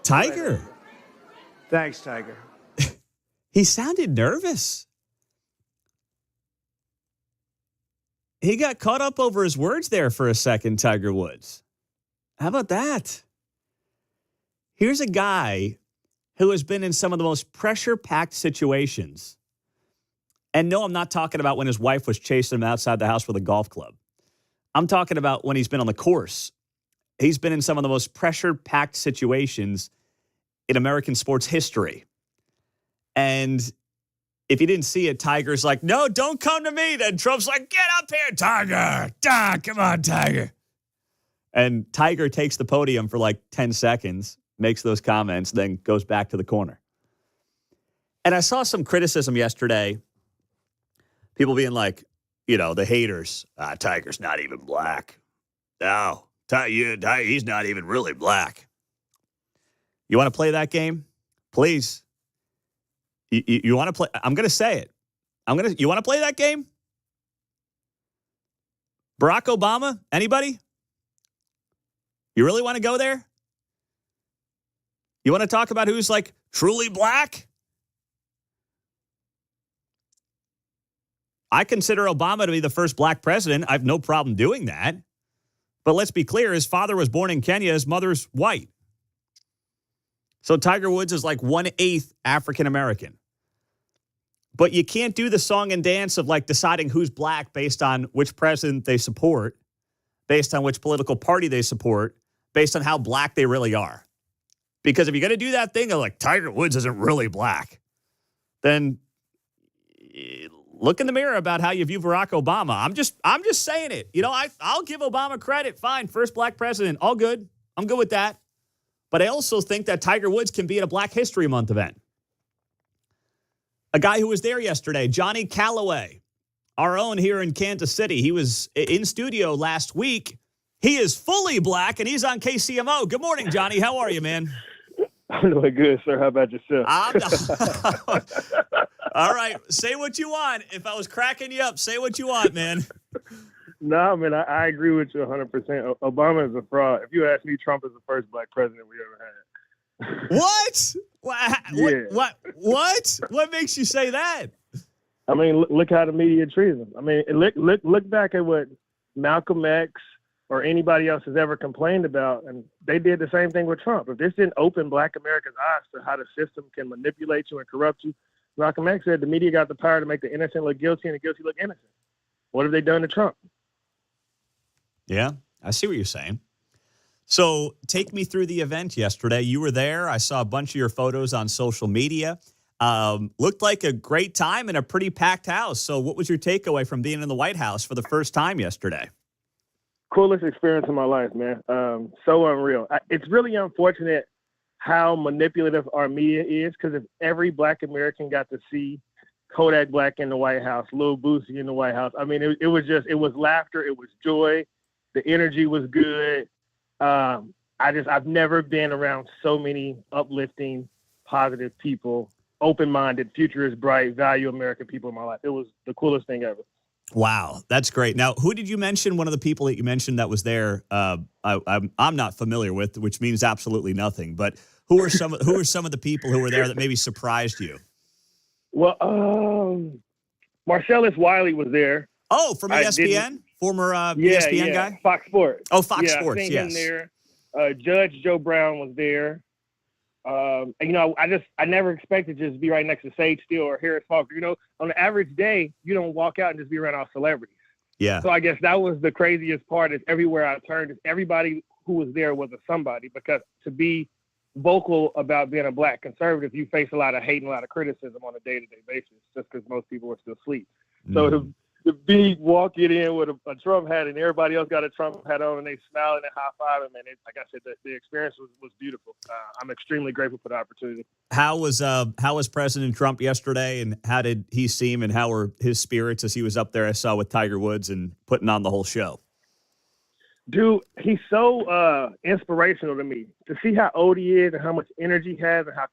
Tiger. Thanks, Tiger. He sounded nervous. He got caught up over his words there for a second, Tiger Woods. How about that? Here's a guy who has been in some of the most pressure-packed situations. And no, I'm not talking about when his wife was chasing him outside the house with a golf club. I'm talking about when he's been on the course. He's been in some of the most pressure-packed situations in American sports history. And if you didn't see it, Tiger's like, no, don't come to me. Then Trump's like, get up here, Tiger. Come on, Tiger. And Tiger takes the podium for like 10 seconds, makes those comments, then goes back to the corner. And I saw some criticism yesterday. People being like, the haters, Tiger's not even black. No, he's not even really black. You want to play that game? Please. You want to play? I'm going to say it. You want to play that game? Barack Obama? Anybody? You really want to go there? You want to talk about who's like truly black? I consider Obama to be the first black president. I have no problem doing that. But let's be clear, his father was born in Kenya, his mother's white. So Tiger Woods is like 1/8 African American. But you can't do the song and dance of like deciding who's black based on which president they support, based on which political party they support, based on how black they really are. Because if you're going to do that thing of like Tiger Woods isn't really black, then look in the mirror about how you view Barack Obama. I'm just saying it. I'll give Obama credit. Fine, first black president, all good. I'm good with that. But I also think that Tiger Woods can be at a Black History Month event. A guy who was there yesterday, Johnny Calloway, our own here in Kansas City. He was in studio last week. He is fully black, and he's on KCMO. Good morning, Johnny. How are you, man? I'm doing good, sir. How about yourself? All right. Say what you want. If I was cracking you up, say what you want, man. No, man, I agree with you 100%. Obama is a fraud. If you ask me, Trump is the first black president we ever had. What? Yeah. What? What makes you say that? I mean, look how the media treats him. I mean, look back at what Malcolm X or anybody else has ever complained about, and they did the same thing with Trump. If this didn't open black Americans' eyes to how the system can manipulate you and corrupt you, Malcolm X said the media got the power to make the innocent look guilty and the guilty look innocent. What have they done to Trump? Yeah, I see what you're saying. So take me through the event yesterday. You were there. I saw a bunch of your photos on social media. Looked like a great time in a pretty packed house. So what was your takeaway from being in the White House for the first time yesterday? Coolest experience of my life, man. So unreal. It's really unfortunate how manipulative our media is, because if every black American got to see Kodak Black in the White House, Lil Boosie in the White House, I mean, it was laughter. It was joy. The energy was good. I've never been around so many uplifting, positive people open-minded, future is bright, value American people in my life. It was the coolest thing ever. Wow, that's great. Now, who did you mention? One of the people that you mentioned that was there, I'm not familiar with, which means absolutely nothing. But who are some of the people who were there that maybe surprised you? Well, Marcellus Wiley was there. Oh, from ESPN, former ESPN guy. Fox Sports. Oh, Fox yeah, Sports. I seen Yes. him there. Judge Joe Brown was there. And, I never expected to just be right next to Sage Steele or Harris Falker. On an average day, you don't walk out and just be around all celebrities. Yeah. So I guess that was the craziest part. Is everywhere I turned, everybody who was there was a somebody, because to be vocal about being a black conservative, you face a lot of hate and a lot of criticism on a day-to-day basis, just because most people are still asleep. So to be walking in with a Trump hat and everybody else got a Trump hat on and they smiling and high-fiving, man, like I said, the experience was beautiful. I'm extremely grateful for the opportunity. How was President Trump yesterday, and how did he seem, and how were his spirits as he was up there? I saw with Tiger Woods and putting on the whole show. Dude, he's so inspirational to me. To see how old he is and how much energy he has and how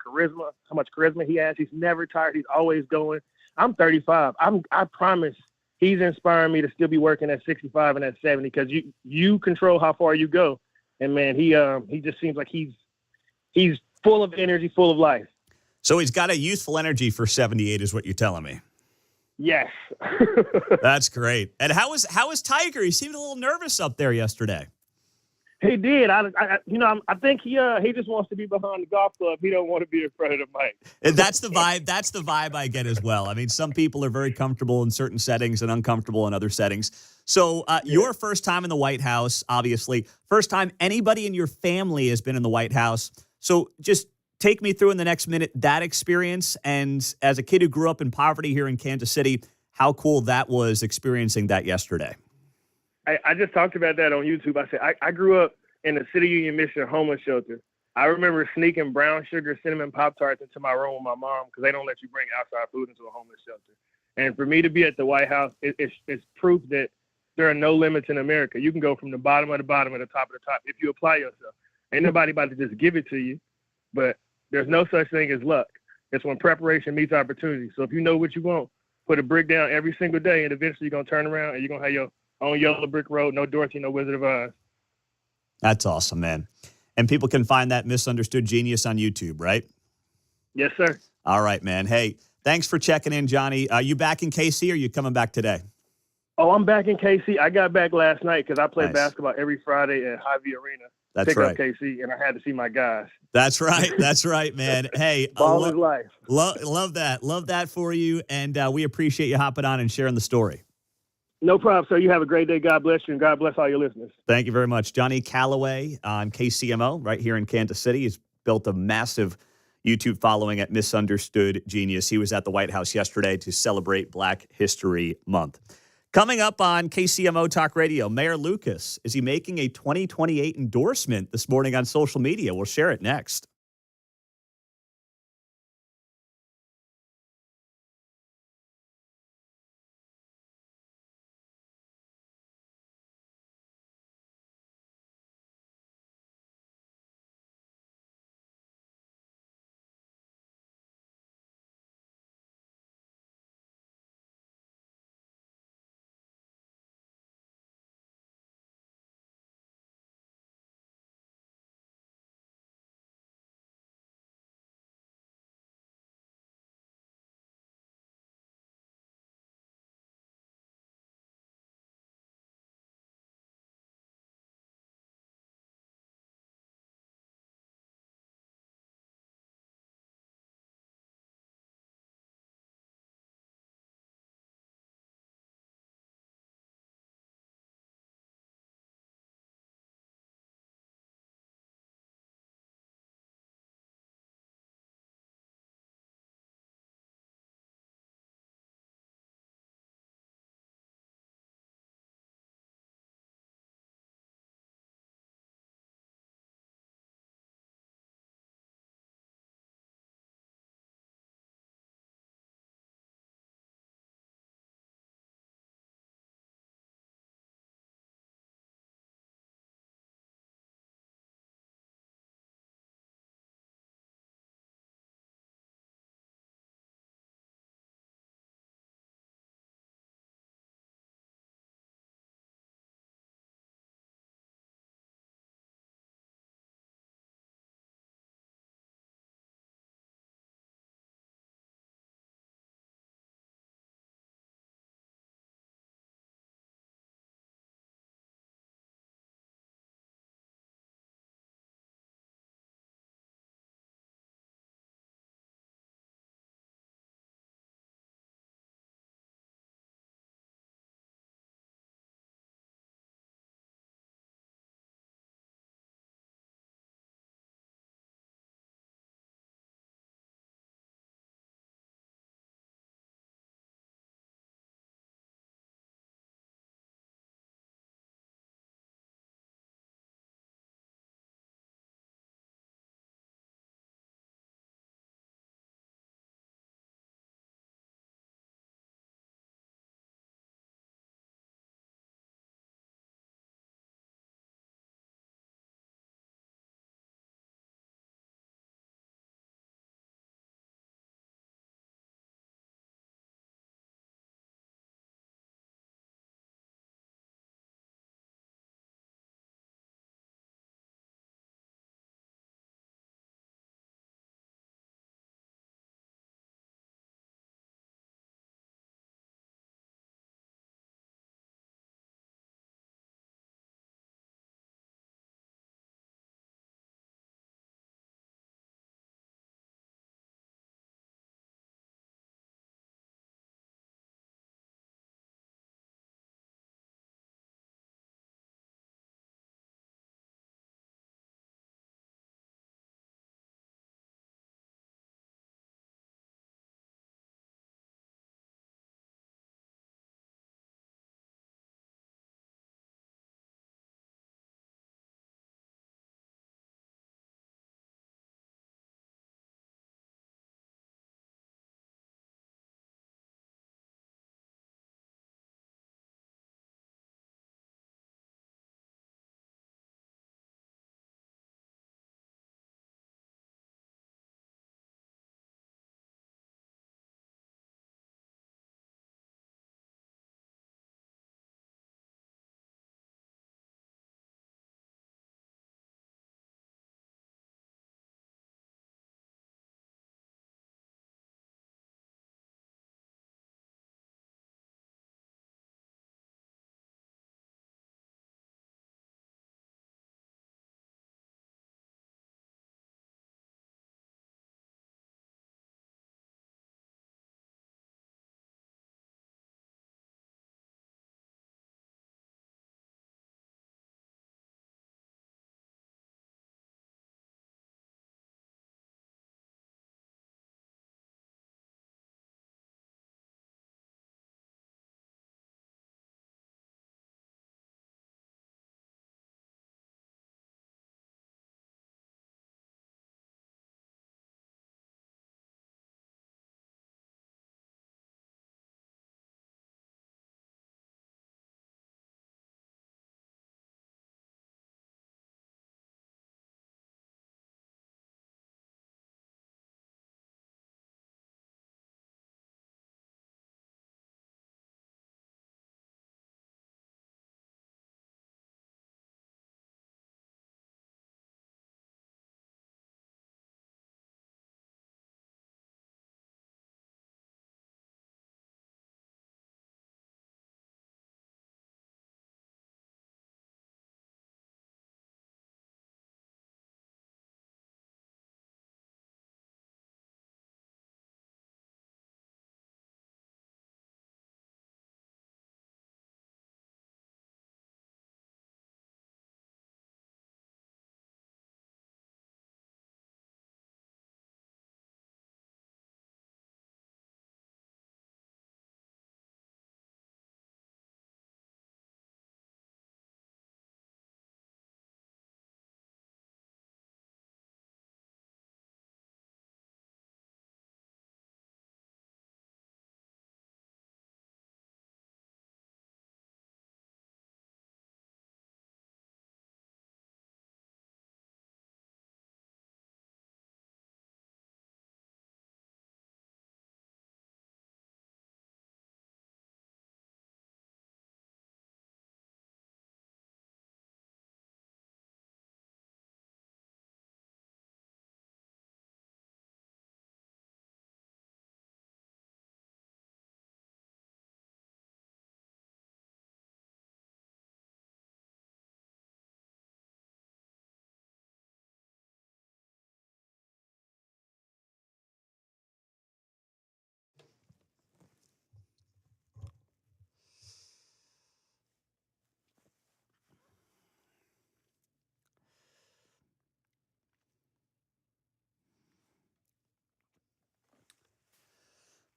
much charisma he has. He's never tired. He's always going. I'm 35. I promise he's inspiring me to still be working at 65 and at 70, because you control how far you go. And man, he just seems like he's full of energy, full of life. So he's got a youthful energy for 78, is what you're telling me. Yes. That's great. And how was Tiger? He seemed a little nervous up there yesterday. He did. I think he just wants to be behind the golf club. He don't want to be in front of the mic. And that's the vibe. That's the vibe I get as well. I mean, some people are very comfortable in certain settings and uncomfortable in other settings. So your first time in the White House, obviously, first time anybody in your family has been in the White House. So just take me through in the next minute that experience. And as a kid who grew up in poverty here in Kansas City, how cool that was experiencing that yesterday. I just talked about that on YouTube. I said, I grew up in the City Union Mission homeless shelter. I remember sneaking brown sugar cinnamon Pop-Tarts into my room with my mom, because they don't let you bring outside food into a homeless shelter. And for me to be at the White House, it's proof that there are no limits in America. You can go from the bottom of the bottom to the top of the top if you apply yourself. Ain't nobody about to just give it to you, but there's no such thing as luck. It's when preparation meets opportunity. So if you know what you want, put a brick down every single day, and eventually you're going to turn around and you're going to have your own yellow brick road, no Dorothy, no Wizard of Oz. That's awesome, man. And people can find that Misunderstood Genius on YouTube, right? Yes, sir. All right, man. Hey, thanks for checking in, Johnny. Are you back in KC, or are you coming back today? Oh, I'm back in KC. I got back last night because I play basketball every Friday at Hy-Vee Arena. That's Pick right. up KC, and I had to see my guys. That's right. That's right, man. Hey, ball is life. Love that. Love that for you. And we appreciate you hopping on and sharing the story. No problem, sir. You have a great day. God bless you, and God bless all your listeners. Thank you very much. Johnny Callaway on KCMO right here in Kansas City. He's built a massive YouTube following at Misunderstood Genius. He was at the White House yesterday to celebrate Black History Month. Coming up on KCMO Talk Radio, Mayor Lucas, is he making a 2028 endorsement this morning on social media? We'll share it next.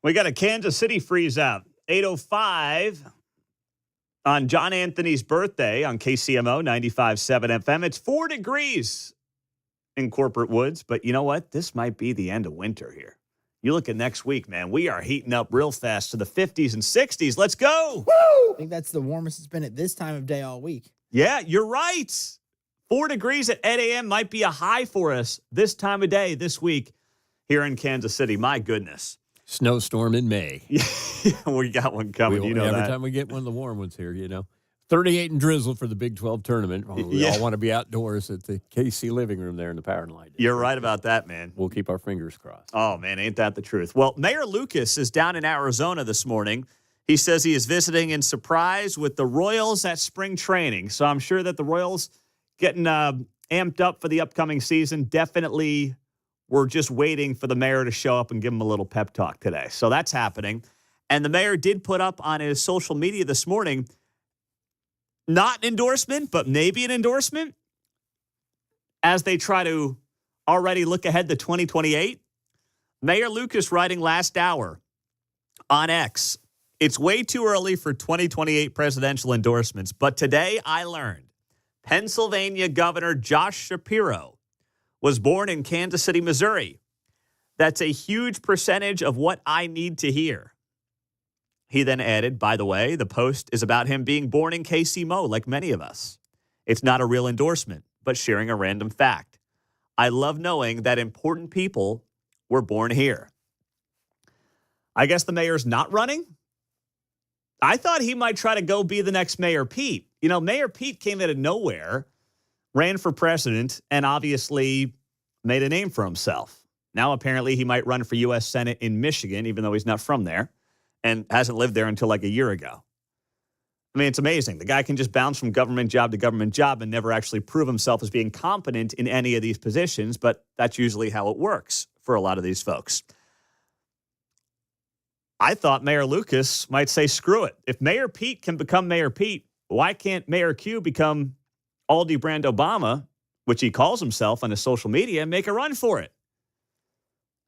We got a Kansas City freeze out. 8:05 on John Anthony's birthday on KCMO 95.7 FM. It's 4 degrees in Corporate Woods, but you know what? This might be the end of winter here. You look at next week, man. We are heating up real fast to the 50s and 60s. Let's go. Woo! I think that's the warmest it's been at this time of day all week. Yeah, you're right. 4 degrees at 8 a.m. might be a high for us this time of day this week here in Kansas City. My goodness. Snowstorm in May. Yeah, we got one coming. You know every that. time we get one of the warm ones here, 38 and drizzle for the Big 12 tournament. We all want to be outdoors at the KC living room there in the Power and Light. You're right about that, man. We'll keep our fingers crossed. Oh, man, ain't that the truth? Well, Mayor Lucas is down in Arizona this morning. He says he is visiting in surprise with the Royals at spring training. So I'm sure that the Royals getting amped up for the upcoming season. Definitely we're just waiting for the mayor to show up and give him a little pep talk today. So that's happening. And the mayor did put up on his social media this morning, not an endorsement, but maybe an endorsement as they try to already look ahead to 2028. Mayor Lucas writing last hour on X, it's way too early for 2028 presidential endorsements, but today I learned Pennsylvania Governor Josh Shapiro was born in Kansas City, Missouri. That's a huge percentage of what I need to hear. He then added, by the way, the post is about him being born in KCMO, like many of us. It's not a real endorsement, but sharing a random fact. I love knowing that important people were born here. I guess the mayor's not running? I thought he might try to go be the next Mayor Pete. Mayor Pete came out of nowhere, ran for president, and obviously made a name for himself. Now, apparently, he might run for U.S. Senate in Michigan, even though he's not from there, and hasn't lived there until like a year ago. I mean, it's amazing. The guy can just bounce from government job to government job and never actually prove himself as being competent in any of these positions, but that's usually how it works for a lot of these folks. I thought Mayor Lucas might say, screw it. If Mayor Pete can become Mayor Pete, why can't Mayor Q become Aldi Brand Obama, which he calls himself on his social media, and make a run for it?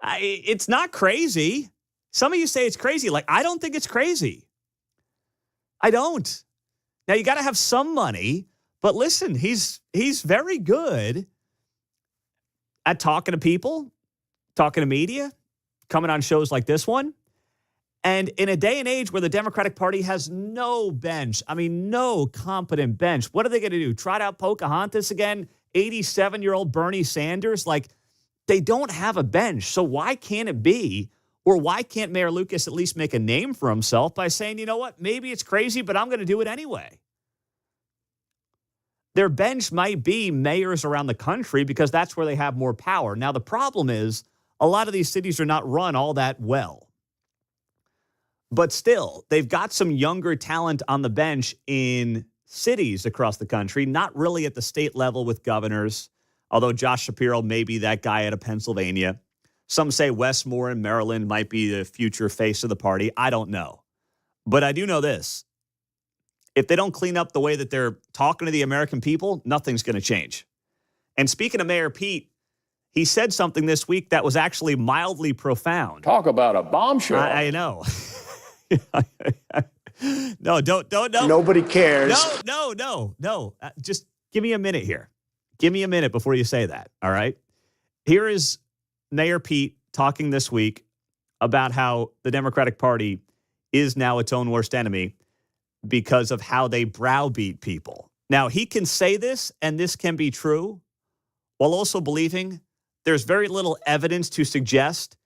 It's not crazy. Some of you say it's crazy. I don't think it's crazy. I don't. Now, you got to have some money, but listen, he's very good at talking to people, talking to media, coming on shows like this one. And in a day and age where the Democratic Party has no bench, no competent bench, what are they going to do? Trot out Pocahontas again? 87-year-old Bernie Sanders? They don't have a bench. So why can't it be, or why can't Mayor Lucas at least make a name for himself by saying, you know what, maybe it's crazy, but I'm going to do it anyway? Their bench might be mayors around the country because that's where they have more power. Now, the problem is a lot of these cities are not run all that well. But still, they've got some younger talent on the bench in cities across the country, not really at the state level with governors, although Josh Shapiro may be that guy out of Pennsylvania. Some say Wes Moore in Maryland might be the future face of the party. I don't know. But I do know this. If they don't clean up the way that they're talking to the American people, nothing's going to change. And speaking of Mayor Pete, he said something this week that was actually mildly profound. Talk about a bombshell. I know. No, don't. Nobody cares. No. Just give me a minute here. Give me a minute before you say that, all right? Here is Mayor Pete talking this week about how the Democratic Party is now its own worst enemy because of how they browbeat people. Now, he can say this, and this can be true, while also believing there's very little evidence to suggest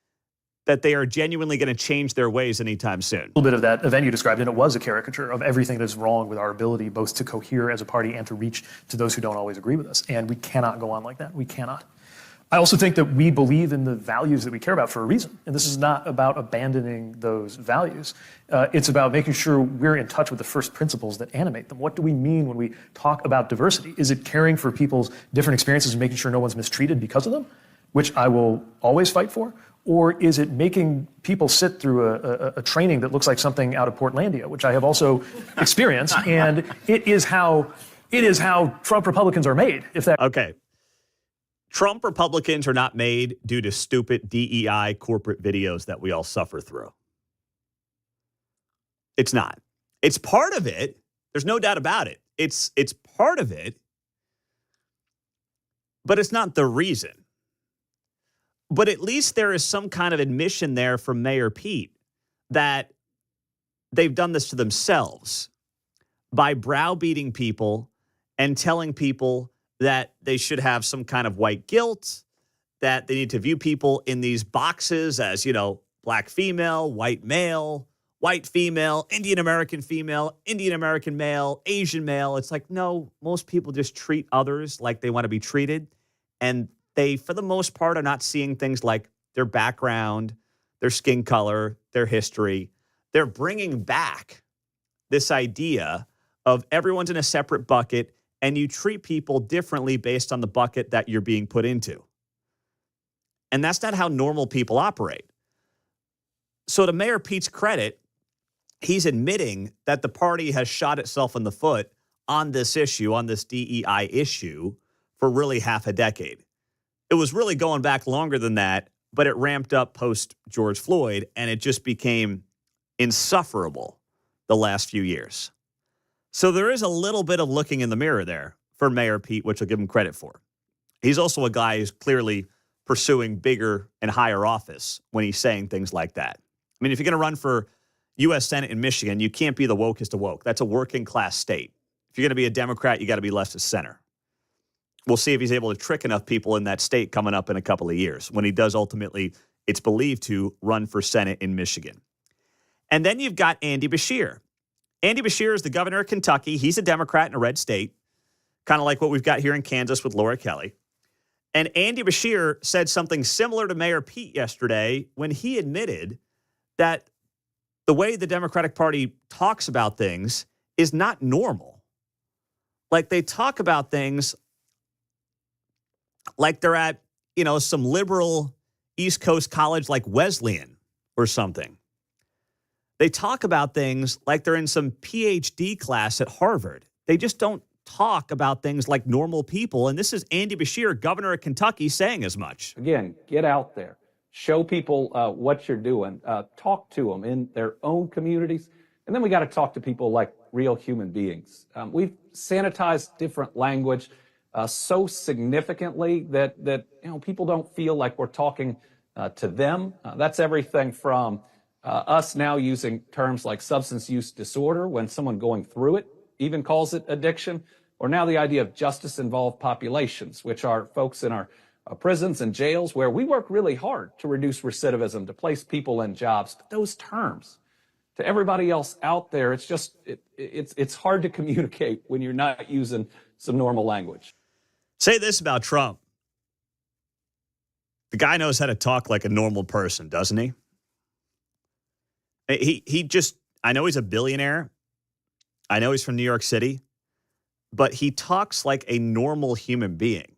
that they are genuinely going to change their ways anytime soon. A little bit of that event you described, and it was a caricature of everything that's wrong with our ability both to cohere as a party and to reach to those who don't always agree with us. And we cannot go on like that. We cannot. I also think that we believe in the values that we care about for a reason. And this is not about abandoning those values. It's about making sure we're in touch with the first principles that animate them. What do we mean when we talk about diversity? Is it caring for people's different experiences and making sure no one's mistreated because of them, which I will always fight for? Or is it making people sit through a training that looks like something out of Portlandia, which I have also experienced, and it is how Trump Republicans are made. Okay. Trump Republicans are not made due to stupid DEI corporate videos that we all suffer through. It's not. It's part of it. There's no doubt about it. It's part of it, but it's not the reason. But at least there is some kind of admission there from Mayor Pete that they've done this to themselves by browbeating people and telling people that they should have some kind of white guilt, that they need to view people in these boxes as, black female, white male, white female, Indian American female, Indian American male, Asian male. It's like, no, most people just treat others like they want to be treated. And they, for the most part, are not seeing things like their background, their skin color, their history. They're bringing back this idea of everyone's in a separate bucket and you treat people differently based on the bucket that you're being put into. And that's not how normal people operate. So to Mayor Pete's credit, he's admitting that the party has shot itself in the foot on this issue, on this DEI issue, for really half a decade. It was really going back longer than that, but it ramped up post George Floyd, and it just became insufferable the last few years. So there is a little bit of looking in the mirror there for Mayor Pete, which I'll give him credit for. He's also a guy who's clearly pursuing bigger and higher office when he's saying things like that. I mean, if you're going to run for U.S. Senate in Michigan, you can't be the wokest of woke. That's a working class state. If you're going to be a Democrat, you got to be left of center. We'll see if he's able to trick enough people in that state coming up in a couple of years when he does ultimately, it's believed, to run for Senate in Michigan. And then you've got Andy Beshear. Andy Beshear is the governor of Kentucky. He's a Democrat in a red state, kind of like what we've got here in Kansas with Laura Kelly. And Andy Beshear said something similar to Mayor Pete yesterday when he admitted that the way the Democratic Party talks about things is not normal. Like they talk about things like they're at, some liberal East Coast college like Wesleyan or something. They talk about things like they're in some PhD class at Harvard. They just don't talk about things like normal people. And this is Andy Beshear, governor of Kentucky, saying as much. Again, get out there. Show people what you're doing. Talk to them in their own communities. And then we got to talk to people like real human beings. We've sanitized different language so significantly that people don't feel like we're talking to them. That's everything from us now using terms like substance use disorder when someone going through it even calls it addiction, or now the idea of justice-involved populations, which are folks in our prisons and jails where we work really hard to reduce recidivism, to place people in jobs. But those terms, to everybody else out there, it's just, it's hard to communicate when you're not using some normal language. Say this about Trump. The guy knows how to talk like a normal person, doesn't he? He just, I know he's a billionaire. I know he's from New York City, but he talks like a normal human being.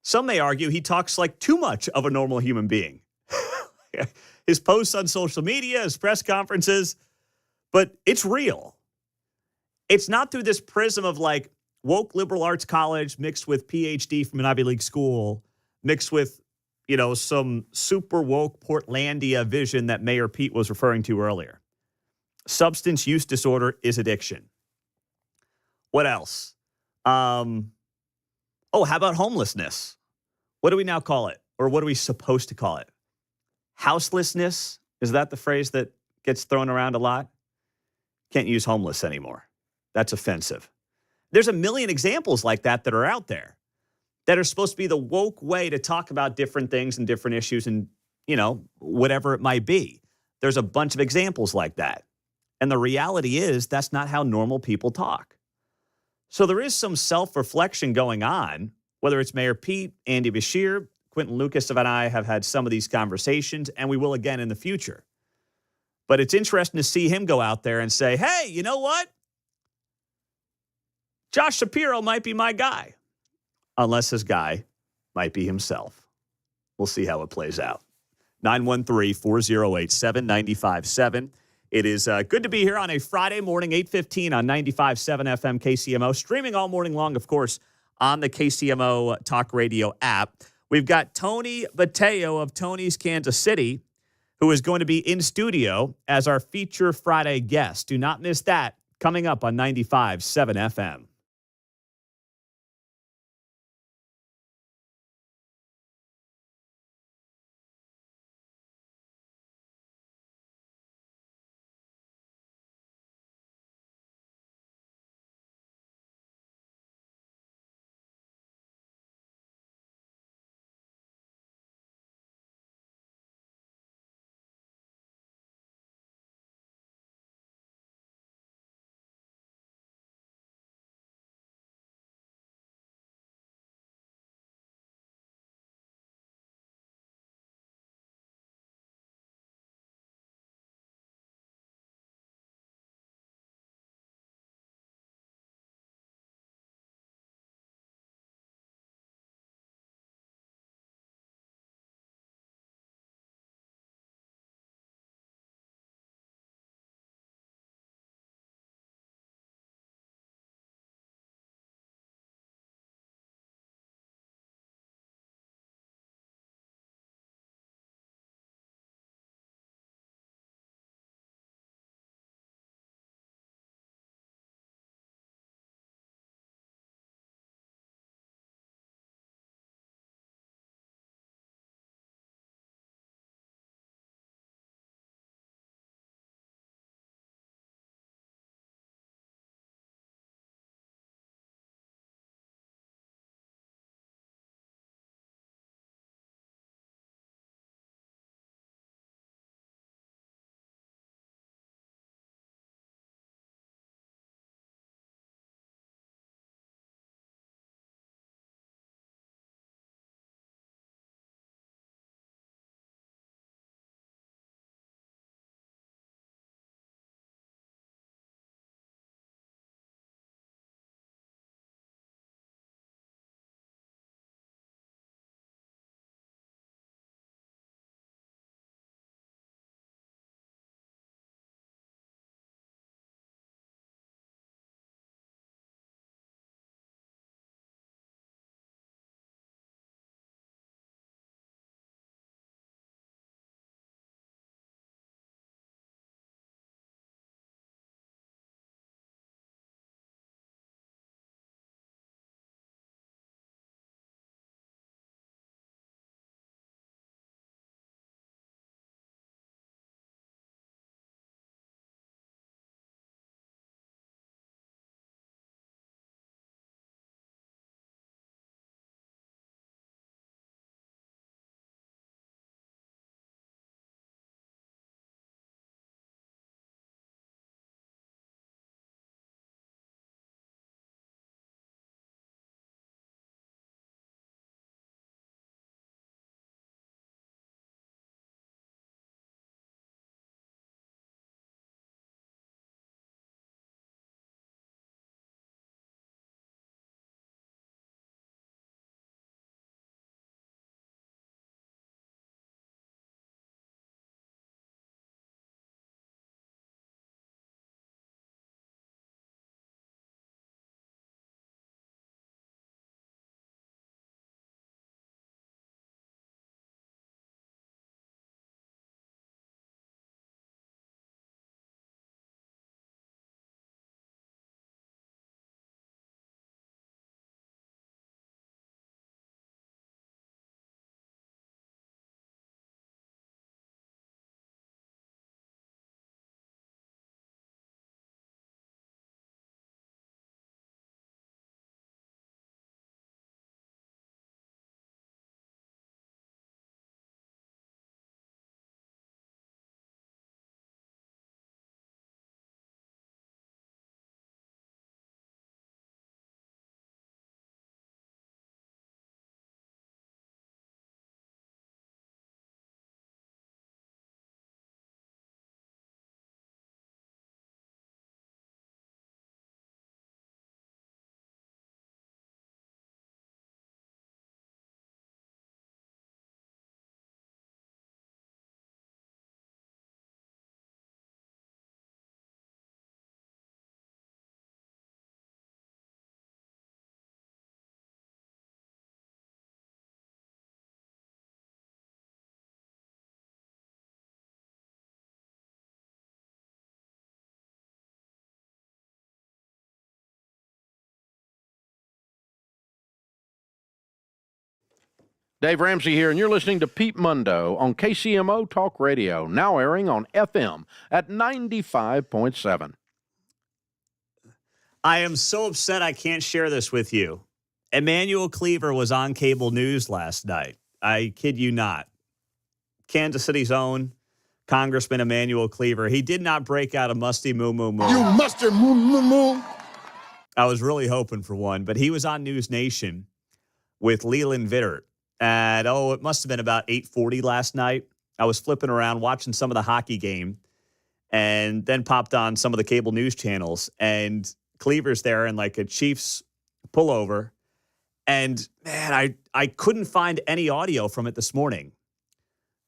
Some may argue he talks like too much of a normal human being. His posts on social media, his press conferences, but it's real. It's not through this prism of like woke liberal arts college mixed with PhD from an Ivy League school, mixed with, some super woke Portlandia vision that Mayor Pete was referring to earlier. Substance use disorder is addiction. What else? How about homelessness? What do we now call it? Or what are we supposed to call it? Houselessness? Is that the phrase that gets thrown around a lot? Can't use homeless anymore. That's offensive. There's a million examples like that are out there that are supposed to be the woke way to talk about different things and different issues and, whatever it might be. There's a bunch of examples like that. And the reality is that's not how normal people talk. So there is some self-reflection going on, whether it's Mayor Pete, Andy Beshear, Quentin Lucas and I have had some of these conversations, and we will again in the future. But it's interesting to see him go out there and say, hey, you know what? Josh Shapiro might be my guy. Unless his guy might be himself. We'll see how it plays out. 913-408-7957. It is good to be here on a Friday morning, 8:15 on 95.7 FM KCMO. Streaming all morning long, of course, on the KCMO Talk Radio app. We've got Tony Botello of Tony's Kansas City who is going to be in studio as our feature Friday guest. Do not miss that. Coming up on 95.7 FM. Dave Ramsey here, and you're listening to Pete Mundo on KCMO Talk Radio, now airing on FM at 95.7. I am so upset I can't share this with you. Emmanuel Cleaver was on cable news last night. I kid you not. Kansas City's own Congressman Emmanuel Cleaver. He did not break out a musty moo moo moo. You mustard moo moo moo. I was really hoping for one, but he was on News Nation with Leland Vittert at, it must have been about 8:40 last night. I was flipping around watching some of the hockey game and then popped on some of the cable news channels, and Cleaver's there in like a Chiefs pullover. And man, I couldn't find any audio from it this morning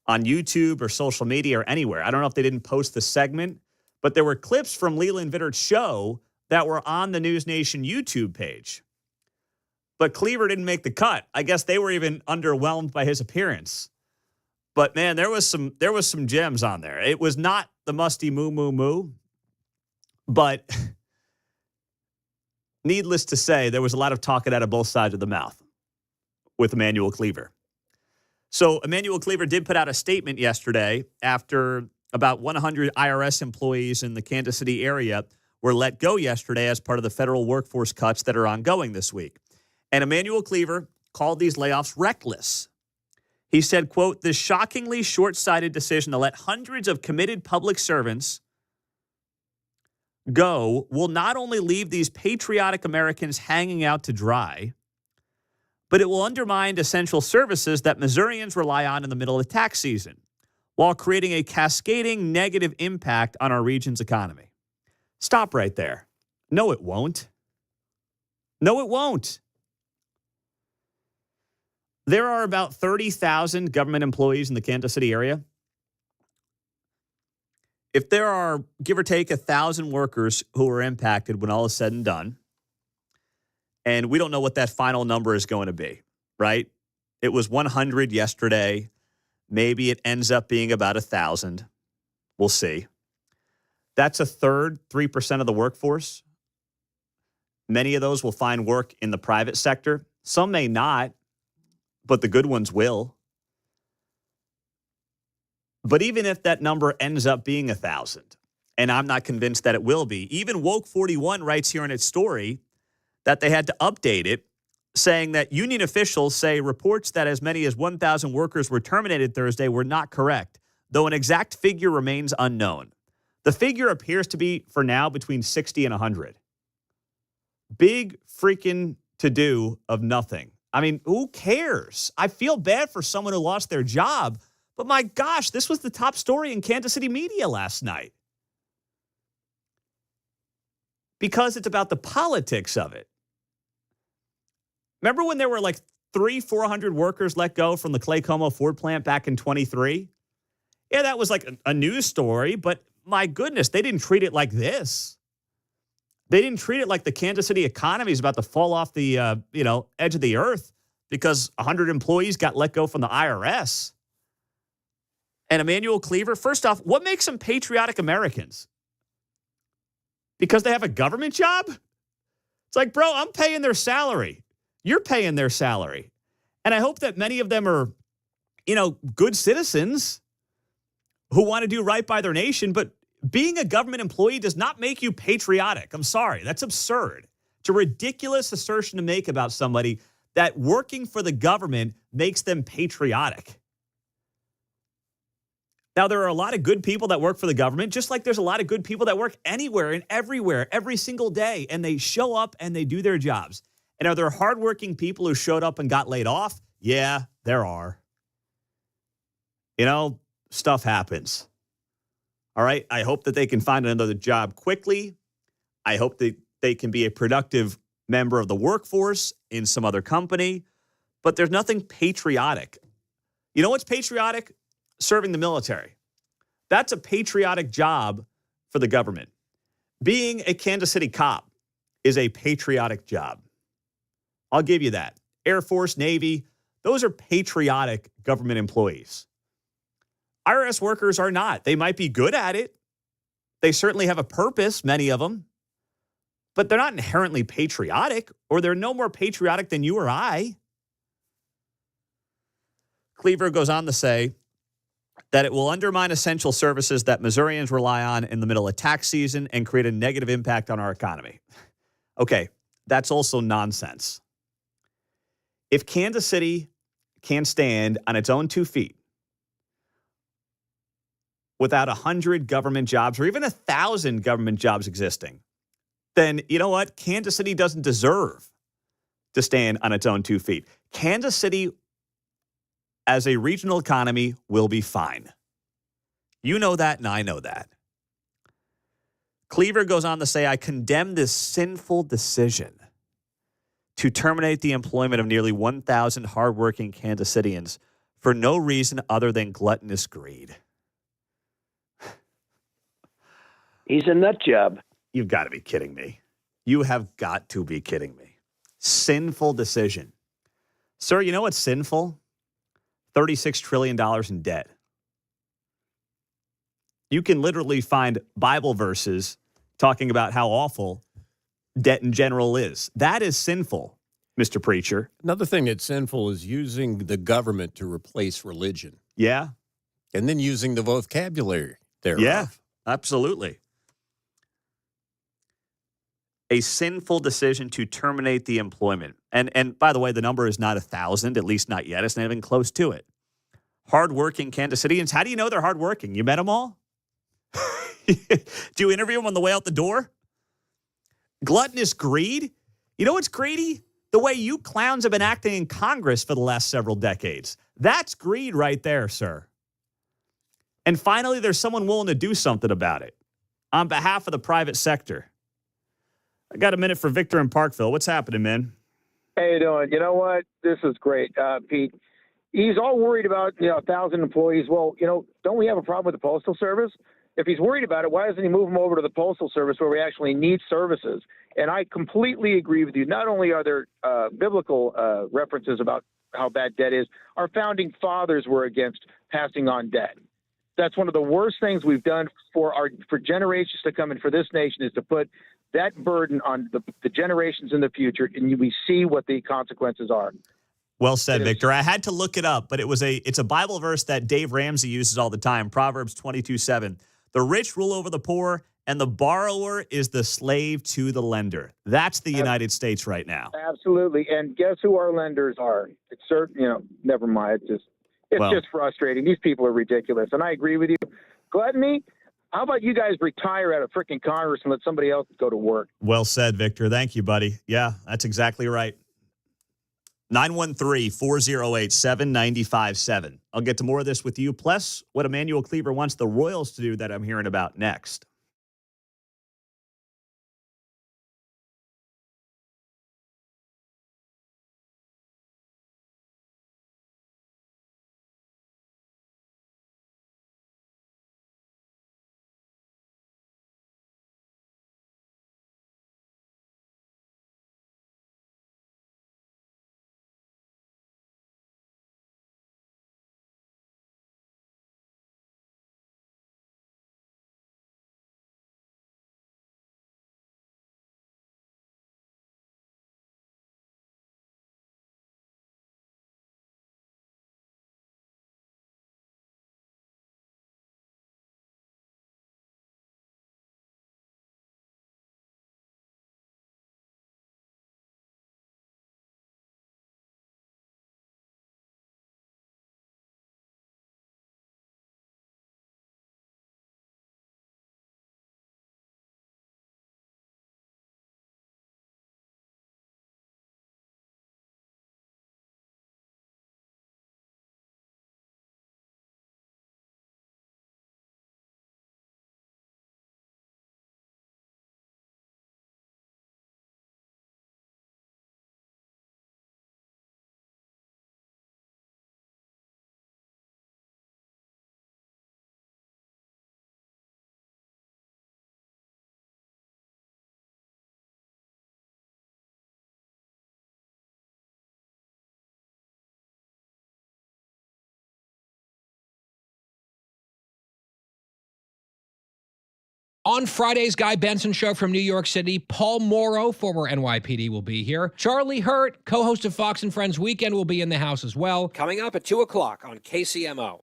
on YouTube or social media or anywhere. I don't know if they didn't post the segment, but there were clips from Leland Vittert's show that were on the News Nation YouTube page. But Cleaver didn't make the cut. I guess they were even underwhelmed by his appearance. But man, there was some gems on there. It was not the musty moo moo moo, but needless to say, there was a lot of talking out of both sides of the mouth with Emmanuel Cleaver. So Emmanuel Cleaver did put out a statement yesterday after about 100 IRS employees in the Kansas City area were let go yesterday as part of the federal workforce cuts that are ongoing this week. And Emmanuel Cleaver called these layoffs reckless. He said, quote, "This shockingly short-sighted decision to let hundreds of committed public servants go will not only leave these patriotic Americans hanging out to dry, but it will undermine essential services that Missourians rely on in the middle of tax season, while creating a cascading negative impact on our region's economy." Stop right there. No, it won't. No, it won't. There are about 30,000 government employees in the Kansas City area. If there are, give or take, 1,000 workers who are impacted when all is said and done, and we don't know what that final number is going to be, right? It was 100 yesterday. Maybe it ends up being about 1,000. We'll see. That's a third, 3% of the workforce. Many of those will find work in the private sector. Some may not, but the good ones will. But even if that number ends up being 1,000, and I'm not convinced that it will be, even Woke 41 writes here in its story that they had to update it, saying that union officials say reports that as many as 1,000 workers were terminated Thursday were not correct, though an exact figure remains unknown. The figure appears to be, for now, between 60 and 100. Big freaking to-do of nothing. I mean, who cares? I feel bad for someone who lost their job, but my gosh, this was the top story in Kansas City media last night. Because it's about the politics of it. Remember when there were like 400 workers let go from the Clay Como Ford plant back in 23? Yeah, that was like a news story, but my goodness, they didn't treat it like this. They didn't treat it like the Kansas City economy is about to fall off the edge of the earth because 100 employees got let go from the IRS. And Emmanuel Cleaver, first off, what makes them patriotic Americans? Because they have a government job? It's like, bro, I'm paying their salary. You're paying their salary. And I hope that many of them are, good citizens who want to do right by their nation, but being a government employee does not make you patriotic. I'm sorry. That's absurd. It's a ridiculous assertion to make about somebody that working for the government makes them patriotic. Now, there are a lot of good people that work for the government, just like there's a lot of good people that work anywhere and everywhere, every single day, and they show up and they do their jobs. And are there hardworking people who showed up and got laid off? Yeah, there are. Stuff happens. All right. I hope that they can find another job quickly. I hope that they can be a productive member of the workforce in some other company. But there's nothing patriotic. You know what's patriotic? Serving the military. That's a patriotic job for the government. Being a Kansas City cop is a patriotic job. I'll give you that. Air Force, Navy, those are patriotic government employees. IRS workers are not. They might be good at it. They certainly have a purpose, many of them. But they're not inherently patriotic, or they're no more patriotic than you or I. Cleaver goes on to say that it will undermine essential services that Missourians rely on in the middle of tax season and create a negative impact on our economy. Okay, that's also nonsense. If Kansas City can stand on its own 2 feet without 100 government jobs or even 1,000 government jobs existing, then you know what? Kansas City doesn't deserve to stand on its own 2 feet. Kansas City, as a regional economy, will be fine. You know that, and I know that. Cleaver goes on to say, I condemn this sinful decision to terminate the employment of nearly 1,000 hardworking Kansas Cityans for no reason other than gluttonous greed. He's a nut job. You've got to be kidding me. You have got to be kidding me. Sinful decision. Sir, you know what's sinful? $36 trillion in debt. You can literally find Bible verses talking about how awful debt in general is. That is sinful, Mr. Preacher. Another thing that's sinful is using the government to replace religion. Yeah. And then using the vocabulary thereof. Yeah, absolutely. A sinful decision to terminate the employment. And by the way, the number is not 1,000, at least not yet. It's not even close to it. Hardworking Kansas Cityans. How do you know they're hardworking? You met them all? Do you interview them on the way out the door? Gluttonous greed? You know what's greedy? The way you clowns have been acting in Congress for the last several decades. That's greed right there, sir. And finally, there's someone willing to do something about it on behalf of the private sector. I got a minute for Victor in Parkville. What's happening, man? How you doing? You know what? This is great, Pete. He's all worried about 1,000 employees. Well, don't we have a problem with the Postal Service? If he's worried about it, why doesn't he move them over to the Postal Service where we actually need services? And I completely agree with you. Not only are there biblical references about how bad debt is, our founding fathers were against passing on debt. That's one of the worst things we've done for generations to come and for this nation is to put that burden on the generations in the future, and we see what the consequences are. Well said, Victor. I had to look it up, but it's a Bible verse that Dave Ramsey uses all the time, Proverbs 22:7. The rich rule over the poor, and the borrower is the slave to the lender. That's the United States right now. Absolutely. And guess who our lenders are? It's certain, never mind. It's just frustrating. These people are ridiculous. And I agree with you. Gluttony, how about you guys retire out of freaking Congress and let somebody else go to work? Well said, Victor. Thank you, buddy. Yeah, that's exactly right. 913-408-7957. I'll get to more of this with you, plus what Emmanuel Cleaver wants the Royals to do that I'm hearing about next. On Friday's Guy Benson Show from New York City, Paul Morrow, former NYPD, will be here. Charlie Hurt, co-host of Fox and Friends Weekend, will be in the house as well. Coming up at 2 o'clock on KCMO.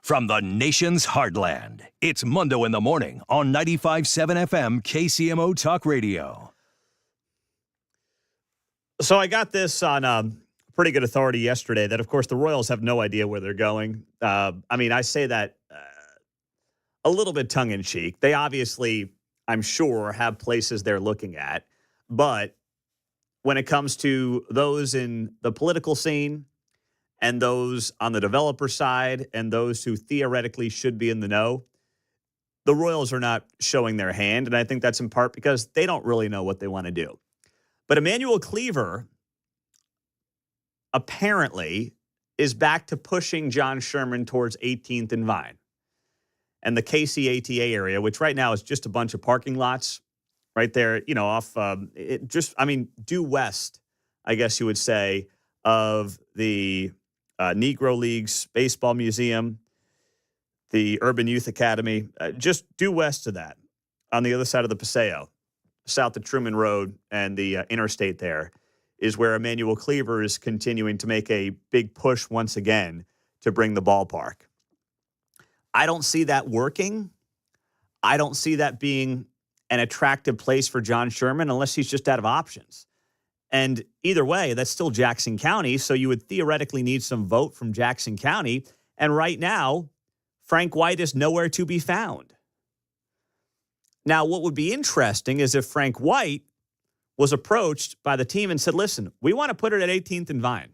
From the nation's heartland, it's Mundo in the Morning on 95.7 FM KCMO Talk Radio. So I got this on pretty good authority yesterday that, of course, the Royals have no idea where they're going. I mean, I say that a little bit tongue-in-cheek. They obviously I'm sure, have places they're looking at. But when it comes to those in the political scene and those on the developer side and those who theoretically should be in the know, the Royals are not showing their hand. And I think that's in part because they don't really know what they want to do. But Emmanuel Cleaver apparently is back to pushing John Sherman towards 18th and Vine and the KCATA area, which right now is just a bunch of parking lots right there, off due west, I guess you would say, of the Negro Leagues Baseball Museum, the Urban Youth Academy, just due west of that, on the other side of the Paseo, south of Truman Road and the interstate there, is where Emmanuel Cleaver is continuing to make a big push once again to bring the ballpark. I don't see that working. I don't see that being an attractive place for John Sherman unless he's just out of options. And either way, that's still Jackson County, so you would theoretically need some vote from Jackson County. And right now, Frank White is nowhere to be found. Now, what would be interesting is if Frank White was approached by the team and said, listen, we want to put it at 18th and Vine.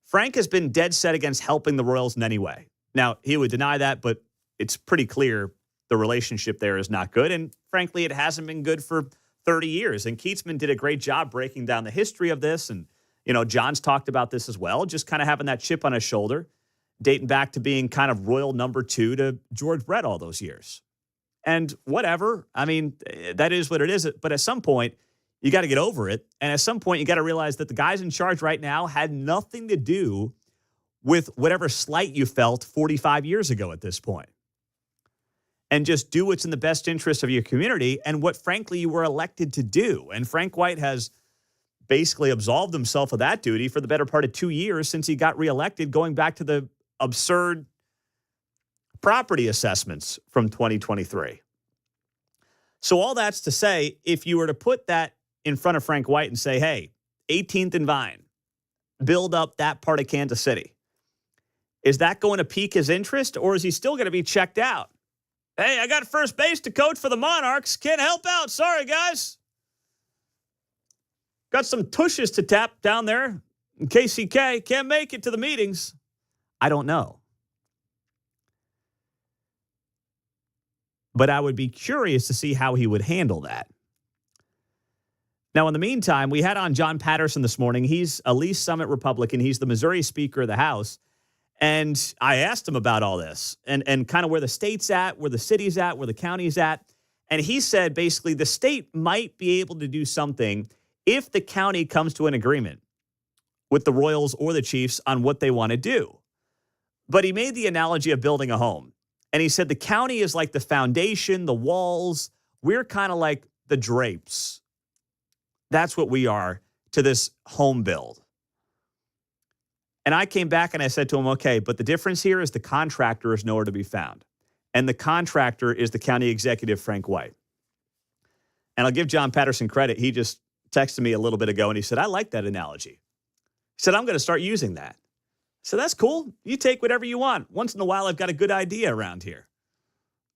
Frank has been dead set against helping the Royals in any way. Now, he would deny that, but it's pretty clear the relationship there is not good. And frankly, it hasn't been good for 30 years. And Keatsman did a great job breaking down the history of this. And, John's talked about this as well, just kind of having that chip on his shoulder, dating back to being kind of Royal number 2 to George Brett all those years. And whatever, I mean, that is what it is. But at some point, you got to get over it. And at some point, you got to realize that the guys in charge right now had nothing to do with whatever slight you felt 45 years ago at this point. And just do what's in the best interest of your community and what, frankly, you were elected to do. And Frank White has basically absolved himself of that duty for the better part of 2 years since he got reelected, going back to the absurd property assessments from 2023. So all that's to say, if you were to put that in front of Frank White and say, hey, 18th and Vine, build up that part of Kansas City, is that going to pique his interest, or is he still going to be checked out? Hey, I got first base to coach for the Monarchs. Can't help out. Sorry, guys. Got some tushes to tap down there in KCK. Can't make it to the meetings. I don't know. But I would be curious to see how he would handle that. Now, in the meantime, we had on Jon Patterson this morning. He's a Lee's Summit Republican. He's the Missouri Speaker of the House. And I asked him about all this and kind of where the state's at, where the city's at, where the county's at. And he said basically the state might be able to do something if the county comes to an agreement with the Royals or the Chiefs on what they want to do. But he made the analogy of building a home. And he said the county is like the foundation, the walls. We're kind of like the drapes. That's what we are to this home build. And I came back and I said to him, okay, but the difference here is the contractor is nowhere to be found. And the contractor is the county executive, Frank White. And I'll give Jon Patterson credit. He just texted me a little bit ago and he said, I like that analogy. He said, I'm going to start using that. So that's cool. You take whatever you want. Once in a while, I've got a good idea around here.